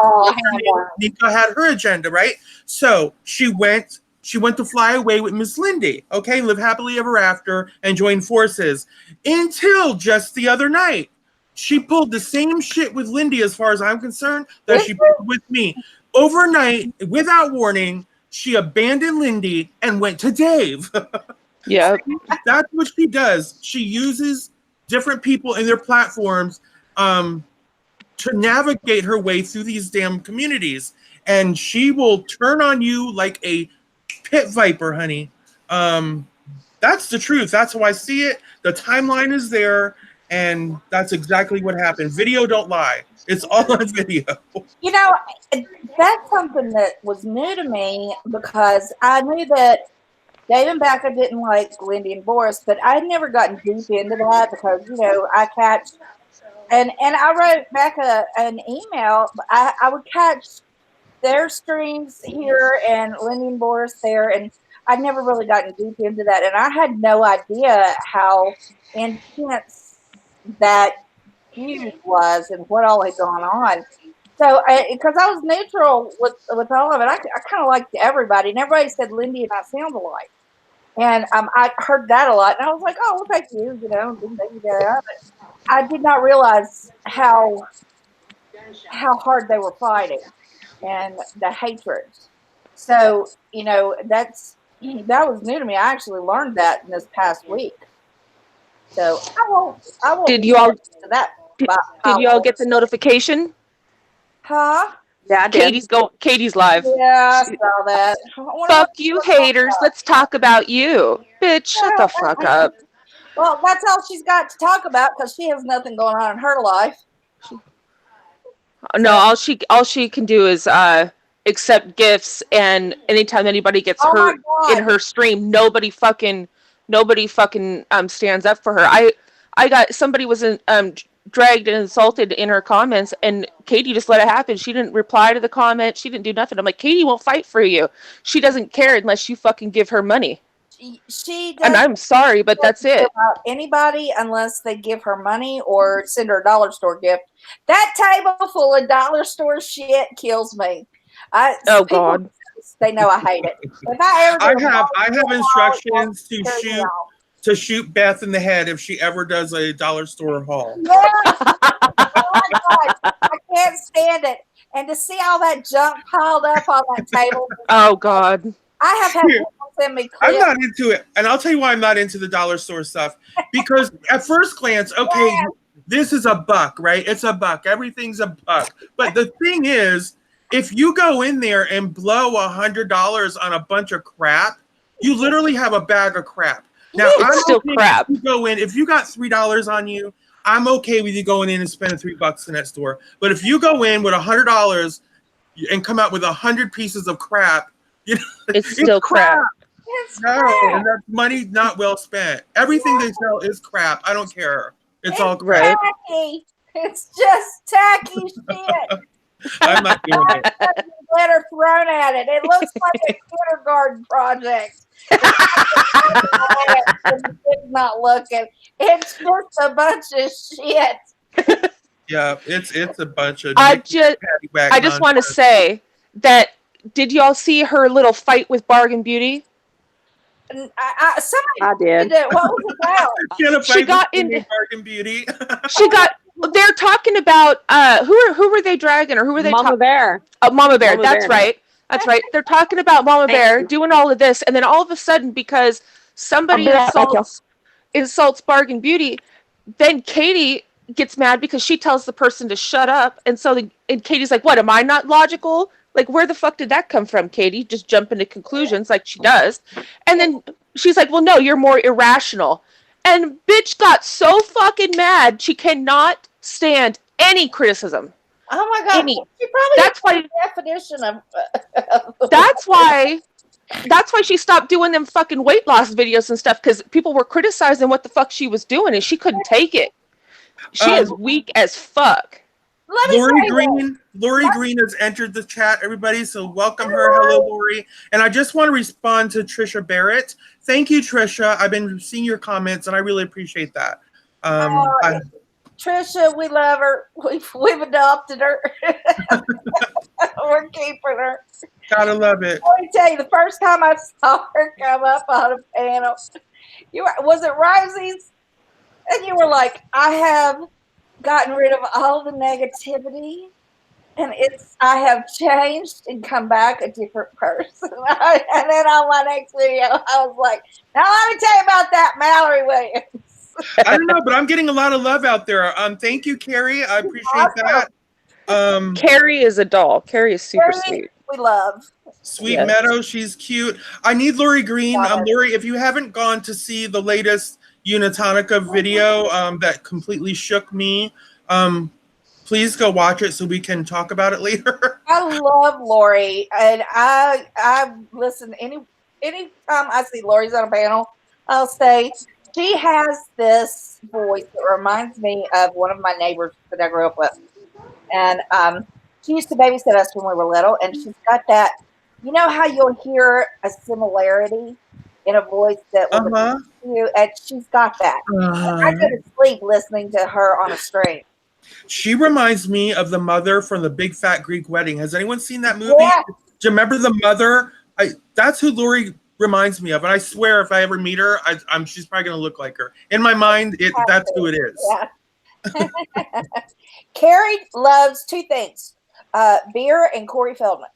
Nika had her agenda, right? So she went to fly away with Miss Lindy, okay, live happily ever after, and join forces. Until just the other night, she pulled the same shit with Lindy, as far as I'm concerned, that she pulled with me. Overnight, without warning, she abandoned Lindy and went to Dave. Yeah. That's what she does. She uses different people in their platforms to navigate her way through these damn communities. And she will turn on you like a pit viper, honey. That's the truth. That's how I see it. The timeline is there, and that's exactly what happened. Video don't lie. It's all on video. You know, that's something that was new to me, because I knew that Dave and Becca didn't like Lindy and Boris, but I'd never gotten deep into that because, you know, I catch, and I wrote Becca an email. I would catch their streams here and Lindy and Boris there, and I'd never really gotten deep into that, and I had no idea how intense that feud was and what all had gone on. So, because I was neutral with all of it, I kind of liked everybody, and everybody said Lindy and I sound alike. And I heard that a lot, and I was like, "Oh, well, thank you," you know. But I did not realize how hard they were fighting and the hatred. So, you know, that was new to me. I actually learned that in this past week. So I won't. Did you all that? Did you all get the notification? Huh? Yeah, I did. Katie's live. Yeah, I saw that. Fuck you, haters. Let's talk about you. Bitch, shut the fuck up. Well, that's all she's got to talk about because she has nothing going on in her life. No, all she can do is accept gifts, and anytime anybody gets hurt in her stream, nobody fucking stands up for her. I got somebody was dragged and insulted in her comments, and Katie just let it happen. She didn't reply to the comment. She didn't do nothing. I'm like, Katie won't fight for you. She doesn't care unless you fucking give her money. She and I'm sorry, but that's it. About anybody unless they give her money or send her a dollar store gift. That table full of dollar store shit kills me. Oh God. They know I hate it. If I have instructions to shoot Beth in the head if she ever does a dollar store haul. Yes. Oh my God. I can't stand it. And to see all that junk piled up on that table. Oh God. I have had people send me clips. I'm not into it. And I'll tell you why I'm not into the dollar store stuff. Because at first glance, okay, this is a buck, right? It's a buck. Everything's a buck. But the thing is, if you go in there and blow $100 on a bunch of crap, you literally have a bag of crap. Now, it's still crap. If you go in, if you got $3 on you, I'm okay with you going in and spending $3 in that store. But if you go in with $100 and come out with 100 pieces of crap, you know, it's still crap. And that's money not well spent. Everything they sell is crap. I don't care. It's all crap. Tacky. It's just tacky shit. I'm not doing it. Glitter thrown at it. It looks like a kindergarten project. It's not looking. It's just a bunch of shit. Yeah, it's a bunch of I Nick just Paddywhack want to nonsense. say that did y'all see her little fight with Bargain Beauty? Somebody I did. did it. What was it about? She had a She fight got with into Bargain Beauty. she got they're talking about who were they dragging or who were they Mama talking Bear. Mama Bear. Mama That's Bear. right. That's right. They're talking about Mama Thank Bear you. doing all of this, and then all of a sudden, because somebody I'll be right back, y'all. insults Bargain Beauty, then Katie gets mad because she tells the person to shut up, and and Katie's like, "What? Am I not logical? Like, where the fuck did that come from, Katie? Just jump into conclusions like she does." And then she's like, "Well, no, you're more irrational." And bitch got so fucking mad she cannot stand any criticism. Oh my God. Any. She probably That's has why. the definition of. That's why. That's why she stopped doing them fucking weight loss videos and stuff, because people were criticizing what the fuck she was doing and she couldn't take it. She is weak as fuck. Lori Green has entered the chat, everybody. So welcome her. Hello, Lori. And I just want to respond to Trisha Barrett. Thank you, Trisha. I've been seeing your comments, and I really appreciate that. Trisha, we love her. We've adopted her. We're keeping her. Gotta love it. Let me tell you, the first time I saw her come up on a panel, was it Risey's? And you were like, I have gotten rid of all the negativity, and I have changed and come back a different person. And then on my next video, I was like, now let me tell you about that Mallory Williams. I don't know, but I'm getting a lot of love out there. Thank you, Carrie. I appreciate that. Carrie is a doll. Carrie is super sweet. We love. Sweet Meadow, she's cute. I need Lori Green. Lori, if you haven't gone to see the latest Unitonika video that completely shook me, please go watch it so we can talk about it later. I love Lori, and I listen anytime I see Lori's on a panel, I'll say she has this voice that reminds me of one of my neighbors that I grew up with, and she used to babysit us when we were little, and she's got that. You know how you'll hear a similarity in a voice that will you, and she's got that. I go to sleep listening to her on a stream. She reminds me of the mother from the Big Fat Greek Wedding. Has anyone seen that movie? Yeah. Do you remember the mother? That's who Lori reminds me of. And I swear if I ever meet her, she's probably going to look like her. In my mind, that's who it is. Yeah. Carrie loves two things, beer and Corey Feldman.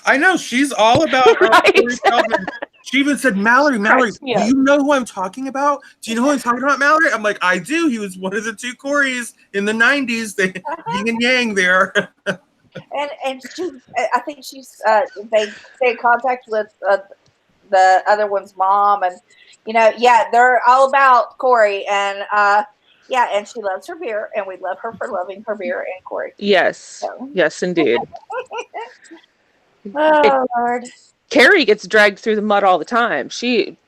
I know. She's all about Corey Feldman. She even said, Mallory, do you know who I'm talking about? Do you know who I'm talking about, Mallory? I'm like, I do. He was one of the two Corys in the 90s. They yin and yang there. And I think she's they stay in contact with the other one's mom, and they're all about Corey, and and she loves her beer, and we love her for loving her beer and Corey. Yes, yes, indeed. Oh Lord. Carrie gets dragged through the mud all the time.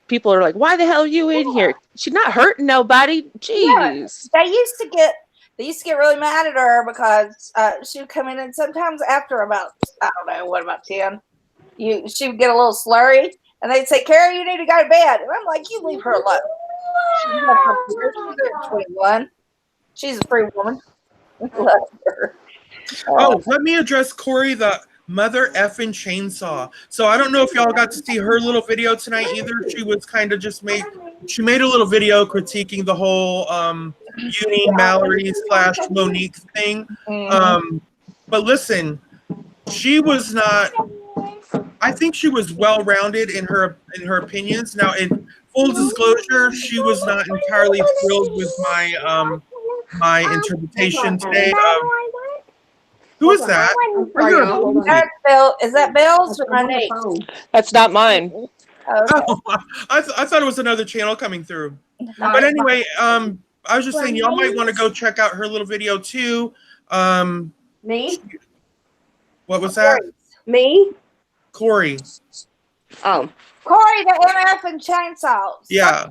People are like, "Why the hell are you in here?" She's not hurting nobody. Jeez. Yeah, they used to get really mad at her because she would come in, and sometimes after about, I don't know, about 10, she would get a little slurry, and they'd say, Carrie, you need to go to bed. And I'm like, you leave her alone. She's 21. She's a free woman. Love her. Let me address Corey, the mother effing chainsaw. So I don't know if y'all got to see her little video tonight either. She was kind of she made a little video critiquing the whole Uni Mallory / Monique thing. But listen, she was not. I think she was well-rounded in her opinions. Now, in full disclosure, she was not entirely thrilled with my my interpretation today of. Who is that? That's Bill. Is that Bill's or my name? That's not mine. Oh, I thought it was another channel coming through. But anyway, I was just saying y'all might want to go check out her little video too. Me? What was that? Me? Corey. Oh. Corey, the MF and chainsaws. Yeah.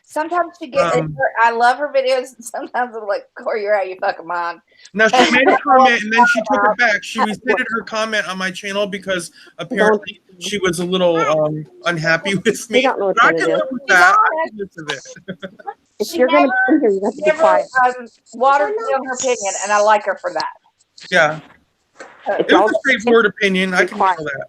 Sometimes she gets. I love her videos. And sometimes I'm like, Corey, you're out of your fucking mind. Now she made a comment and then she took it back. She rescinded her comment on my channel because apparently she was a little unhappy with me. don't know what But I that can is. live with that. I can live with it. If She you're never, gonna be here, you have to be never quiet. watered down her opinion, and I like her for that. Yeah. It was a straightforward opinion. I can handle that.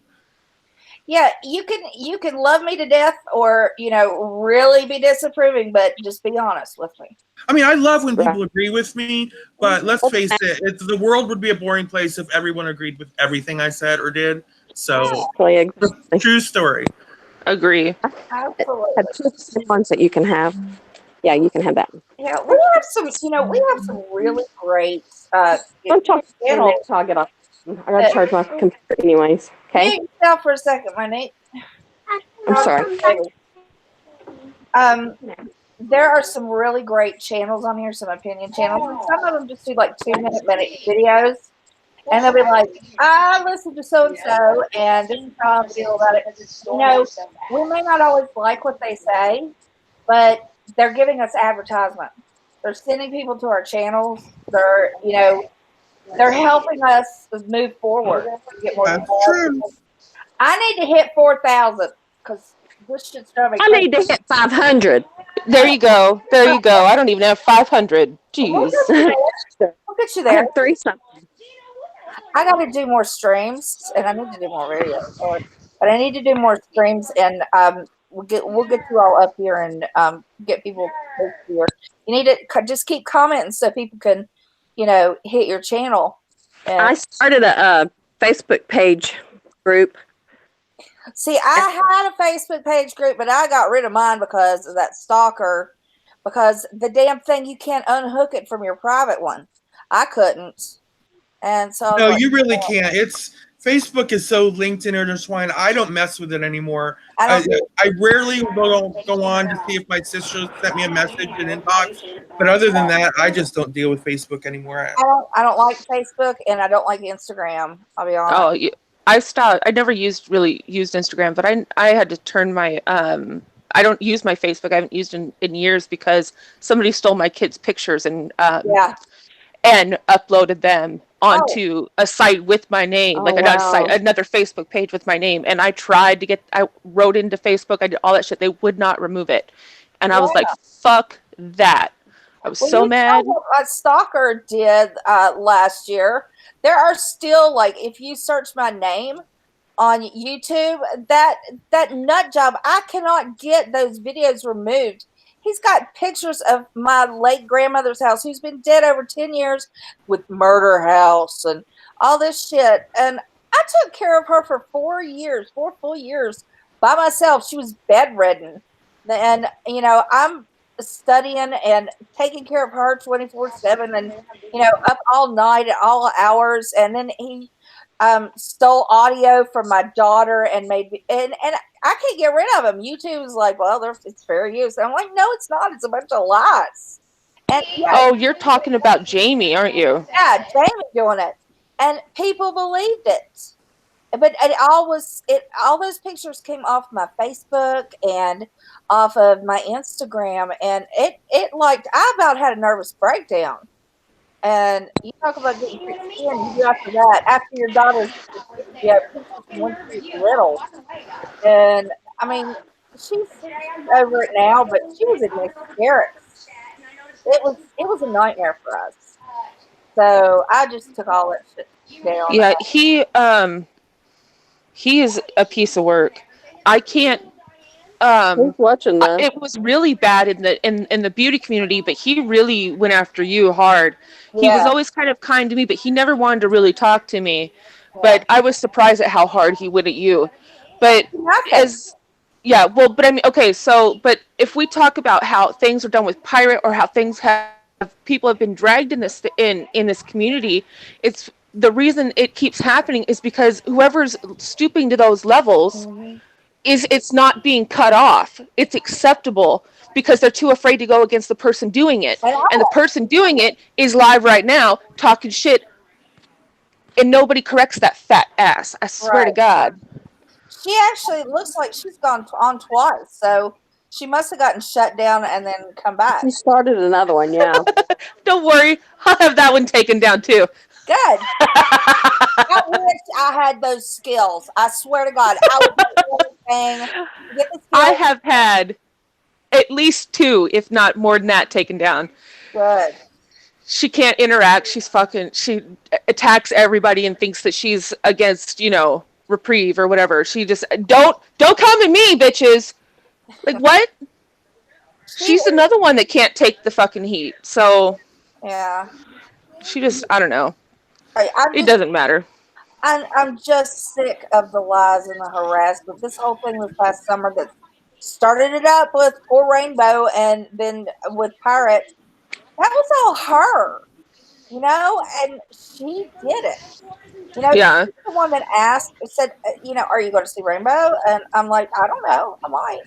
Yeah, you can love me to death, or really be disapproving, but just be honest with me. I mean, I love when people agree with me, but let's face it, the world would be a boring place if everyone agreed with everything I said or did. So, true story. Agree. Absolutely. Have two of the ones that you can have. Yeah, you can have that. Yeah, we have some really great I'm talking channels. so I'll get off. I gotta charge my computer anyways. Okay. Mute yourself for a second, my Nate. I'm sorry. There are some really great channels on here, some opinion channels, and some of them just do like 2-minute videos. And they'll be like, I listened to so and so, and this is how I feel about it. We may not always like what they say, but they're giving us advertisement. They're sending people to our channels. They're, they're helping us move forward. Get more. That's true. I need to hit 4,000 because this shit's driving me I need to hit 500. There you go. There you go. I don't even have 500. Jeez. We'll get you I there. have 3 something. I got to do more streams, and I need to do more videos. But I need to do more streams, and we'll get you all up here and get people here. You need to just keep commenting so people can, hit your channel. And I started a Facebook page group. see, I had a Facebook page group, but I got rid of mine because of that stalker. Because the damn thing, you can't unhook it from your private one. I couldn't. And so No, you really can't. Facebook is so linked and intertwined. I don't mess with it anymore. I rarely go on to see if my sister sent me a message in inbox. But other than that, I just don't deal with Facebook anymore. I don't like Facebook, and I don't like Instagram. I'll be honest. Oh, I stopped. I never really used Instagram, but I had to turn my I don't use my Facebook. I haven't used in years because somebody stole my kids' pictures and uploaded them onto a site with my name, another Facebook page with my name. And I tried to I wrote into Facebook. I did all that shit. They would not remove it. And I was like, fuck that. I was so mad. What a stalker did last year. There are still, if you search my name on YouTube, that nut job, I cannot get those videos removed. He's got pictures of my late grandmother's house, who's been dead over 10 years, with murder house and all this shit. And I took care of her for 4 full years by myself. She was bedridden. And, I'm studying and taking care of her 24/7 and, up all night at all hours. And then he stole audio from my daughter and made and I can't get rid of them. YouTube's like, well, it's fair use. And I'm like, no, it's not. It's a bunch of lies. And oh, you're talking about Jamie, aren't you? Yeah, Jamie doing it, and people believed it. But all those pictures came off my Facebook and off of my Instagram, and I about had a nervous breakdown. And you talk about getting thick skin, you do after that, after your daughter's once she's little. And I mean, she's over it now, but she was in hysterics. It was a nightmare for us. So I just took all that shit down. Yeah, he is a piece of work. I can't. Who's watching that? It was really bad in the beauty community, but he really went after you hard. He was always kind of kind to me, but he never wanted to really talk to me. Yeah. But I was surprised at how hard he went at you. But but I mean, okay, but if we talk about how things are done with Pirate, or how things people have been dragged in this community, it's the reason it keeps happening is because whoever's stooping to those levels. It's not being cut off. It's acceptable because they're too afraid to go against the person doing it. And the person doing it is live right now talking shit, and nobody corrects that fat ass. I swear to God. She actually looks like she's gone on twice. So She must have gotten shut down and then come back. She started another one, yeah. Don't worry, I'll have that one taken down too. Good. I wish I had those skills. I swear to God, I would do anything to get the skills. I have had at least 2, if not more than that, taken down. Good. She can't interact. She attacks everybody and thinks that she's against, reprieve or whatever. She just don't come at me, bitches. Like what? She's another one that can't take the fucking heat. So yeah, she just I don't know. It doesn't matter. I'm just sick of the lies and the harassment. This whole thing this past summer that started it up with poor Rainbow and then with Pirate, that was all her, and she did it. Yeah. She's the one that said, are you going to see Rainbow? And I'm like, I don't know. I might.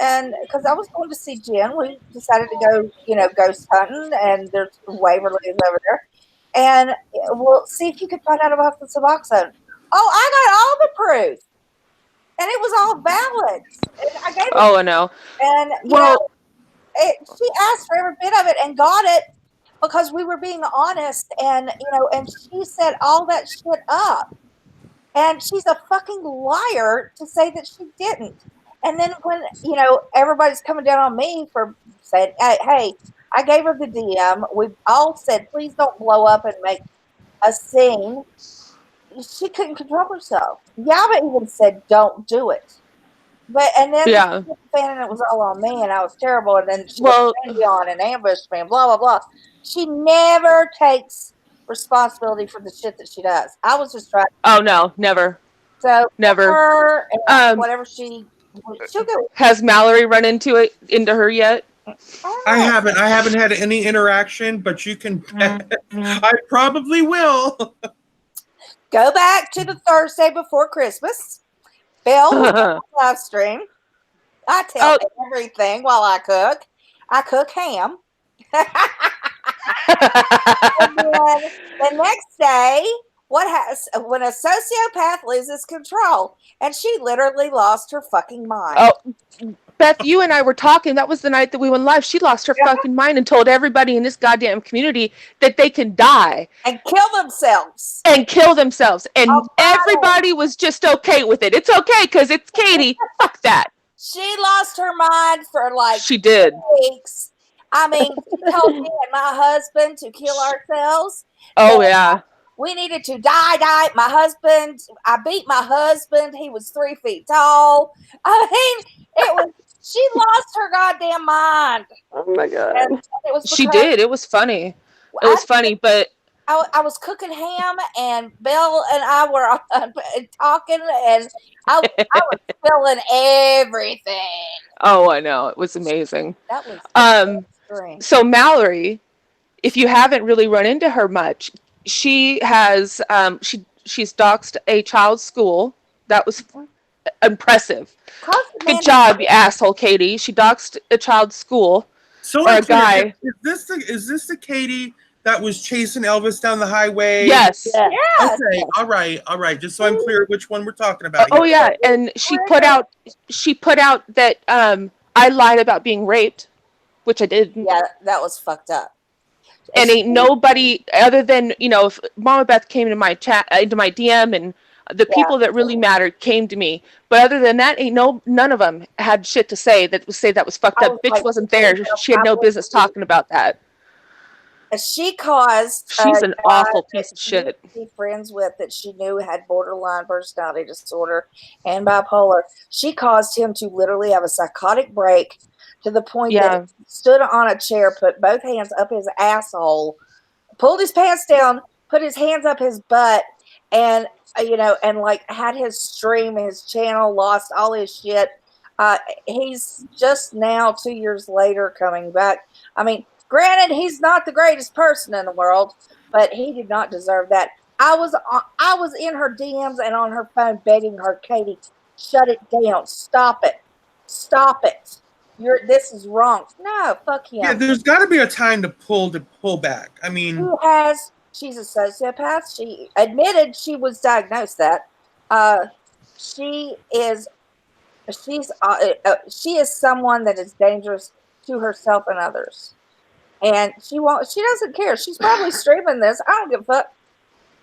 And because I was going to see Jen, we decided to go, ghost hunting, and there's Waverly is over there. And we'll see if you can find out about the Suboxone. Oh, I got all the proof. And it was all valid. And I gave it. Oh, I know. And, she asked for every bit of it and got it because we were being honest. And, and she set all that shit up. And she's a fucking liar to say that she didn't. And then when, everybody's coming down on me for saying, hey, I gave her the DM. We all said, please don't blow up and make a scene. She couldn't control herself. Yaba even said, don't do it. And then the fan, and it was all on me, and I was terrible. And then she was on and ambushed me and blah, blah, blah. She never takes responsibility for the shit that she does. I was just trying. Oh, no, never. So never. Her and whatever she'll go. Has Mallory run into her yet? I haven't had any interaction, but you can bet I probably will. Go back to the Thursday before Christmas. Bill will live stream. I tell everything while I cook. I cook ham. And then the next day, when a sociopath loses control, and she literally lost her fucking mind. Oh, Beth, you and I were talking. That was the night that we went live. She lost her fucking mind and told everybody in this goddamn community that they can die and kill themselves. And everybody was just okay with it. It's okay because it's Katie. Fuck that. She lost her mind for she did. weeks. I mean, she told me and my husband to kill ourselves. Oh, yeah. We needed to die. I beat my husband. He was 3 feet tall. I mean, she lost her goddamn mind. Oh, my God. And it was she did. It was funny. It was funny, but I was cooking ham, and Bill and I were talking, and I was spilling everything. Oh, I know. It was amazing. That was so Mallory, if you haven't really run into her much, she has she's doxed a child's school. That was impressive. Good job, you asshole, Katie. She doxed a child's school. So or a guy. Is this the Katie that was chasing Elvis down the highway? Yes. Okay. All right. Just so I'm clear which one we're talking about. Oh yeah, and she put out that I lied about being raped, which I did. Yeah, that was fucked up. And ain't nobody other than if Mama Beth came into my chat, into my DM, and the people that really mattered came to me. But other than that, none of them had shit to say that was fucked up. Bitch wasn't there. She had no business talking about that. She caused. She's an awful piece of shit. Be friends with that she knew had borderline personality disorder and bipolar. She caused him to literally have a psychotic break to the point that he stood on a chair, put both hands up his asshole, pulled his pants down, put his hands up his butt, and and like had his stream, his channel, lost all his shit. He's just now 2 years later coming back. I mean, granted, he's not the greatest person in the world, but he did not deserve that. I was in her DMs and on her phone begging her, Katie, shut it down, stop it. This is wrong. No, fuck him. Yeah, there's got to be a time to pull back. I mean, she's a sociopath. She admitted she was diagnosed that. She is she is someone that is dangerous to herself and others, and she doesn't care. She's probably streaming this. I don't give a fuck.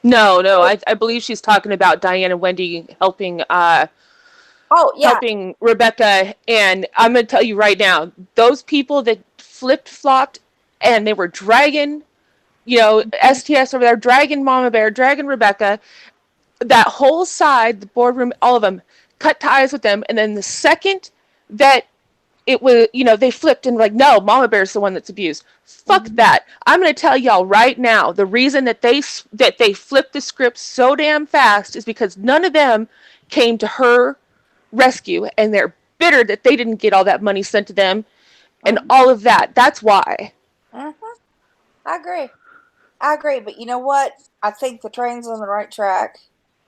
No, I believe she's talking about Diane and Wendy helping Oh yeah, helping Rebecca, and I'm gonna tell you right now, those people that flipped flopped and they were dragging, STS over there, dragging Mama Bear, dragging Rebecca, that whole side, the boardroom, all of them cut ties with them, and then the second that it was, they flipped and like, no, Mama Bear's the one that's abused. Fuck that. I'm going to tell y'all right now, the reason that they flipped the script so damn fast is because none of them came to her rescue, and they're bitter that they didn't get all that money sent to them and all of that. That's why. I agree. But you know what? I think the train's on the right track.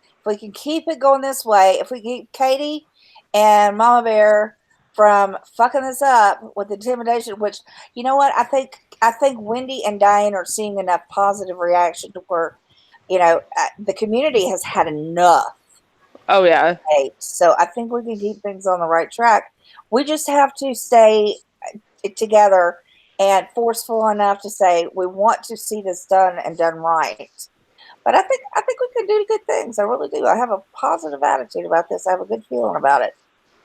If we can keep it going this way, if we keep Katie and Mama Bear from fucking this up with intimidation, which, you know what, I think Wendy and Diane are seeing enough positive reaction to where, the community has had enough. Oh yeah. So I think we can keep things on the right track. We just have to stay together and forceful enough to say we want to see this done and done right. But I think we can do good things. I really do. I have a positive attitude about this. I have a good feeling about it.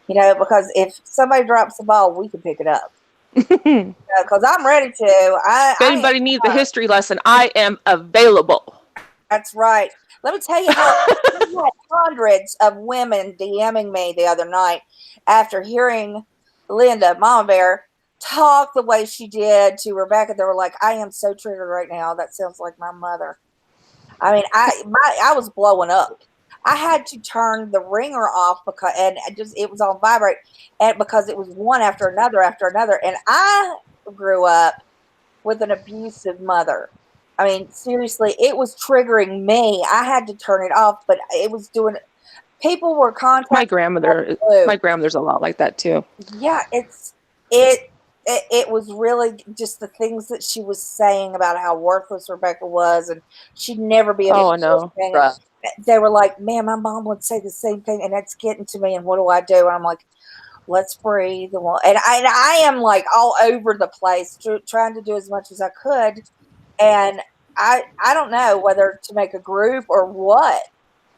Because if somebody drops the ball, we can pick it up. Because I'm ready to. If anybody needs a history lesson, I am available. That's right. Let me tell you how we had hundreds of women DMing me the other night after hearing Linda, Mama Bear, talk the way she did to Rebecca. They were like, I am so triggered right now. That sounds like my mother. I mean, I was blowing up. I had to turn the ringer off because it was on vibrate, and because it was one after another, and I grew up with an abusive mother. I mean, seriously, it was triggering me. I had to turn it off, but it was doing. People were contacting my grandmother's a lot like that too. Yeah, it was really just the things that she was saying about how worthless Rebecca was, and she'd never be able to do anything. They were like, man, my mom would say the same thing, and that's getting to me, and what do I do? And I'm like, let's breathe. And I am like all over the place, trying to do as much as I could. And I don't know whether to make a group or what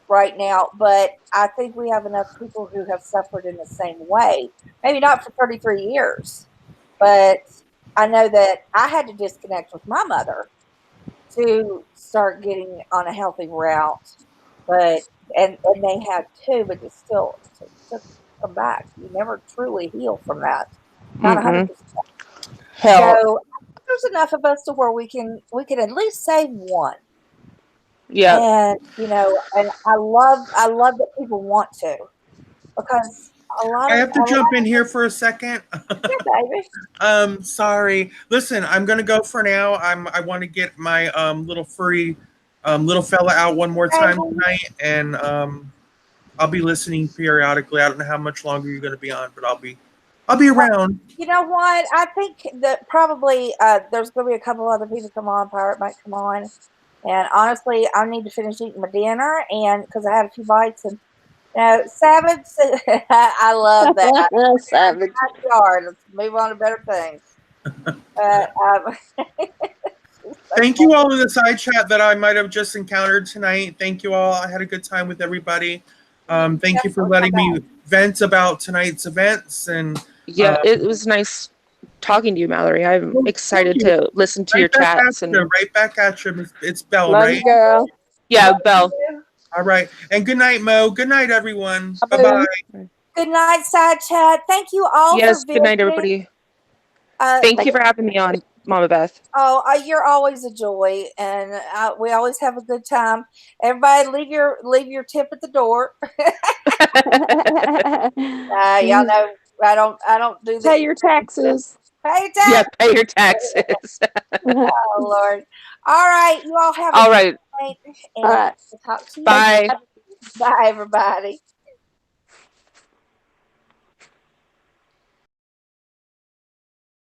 right now, but I think we have enough people who have suffered in the same way. Maybe not for 33 years, but I know that I had to disconnect with my mother to start getting on a healthy route. But and they have too, but it's still to come back. You never truly heal from that. Not 100%. So there's enough of us to where we can at least save one. Yeah. And and I love that people want to, because I have to jump in here for a second. Yeah, baby. Sorry. Listen, I'm gonna go for now. I want to get my little furry little fella out one more time tonight, and I'll be listening periodically. I don't know how much longer you're gonna be on, but I'll be around. You know what? I think that probably there's gonna be a couple other people come on. Pirate might come on, and honestly, I need to finish eating my dinner, and because I had a few bites and. Savage, I love that. Savage. Let's move on to better things. Thank you all in the side chat that I might have just encountered tonight. Thank you all. I had a good time with everybody. Thank you for letting me vent about tonight's events. And it was nice talking to you, Mallory. I'm excited to listen to your chats. Right back at you. It's Belle, Love right? you, girl. Yeah, Belle. All right. And good night, Mo. Good night, everyone. Bye-bye. Good night, side chat. Thank you all yes, for good night, everybody. Thank you for having me on, Mama Beth. Oh, you're always a joy, and we always have a good time. Everybody, leave your tip at the door. Y'all know I don't do that. Pay your taxes. Pay your taxes. Yeah, pay your taxes. Oh Lord. All right, you all have all right. Night, and all right. we'll talk to you. Bye. Bye, everybody.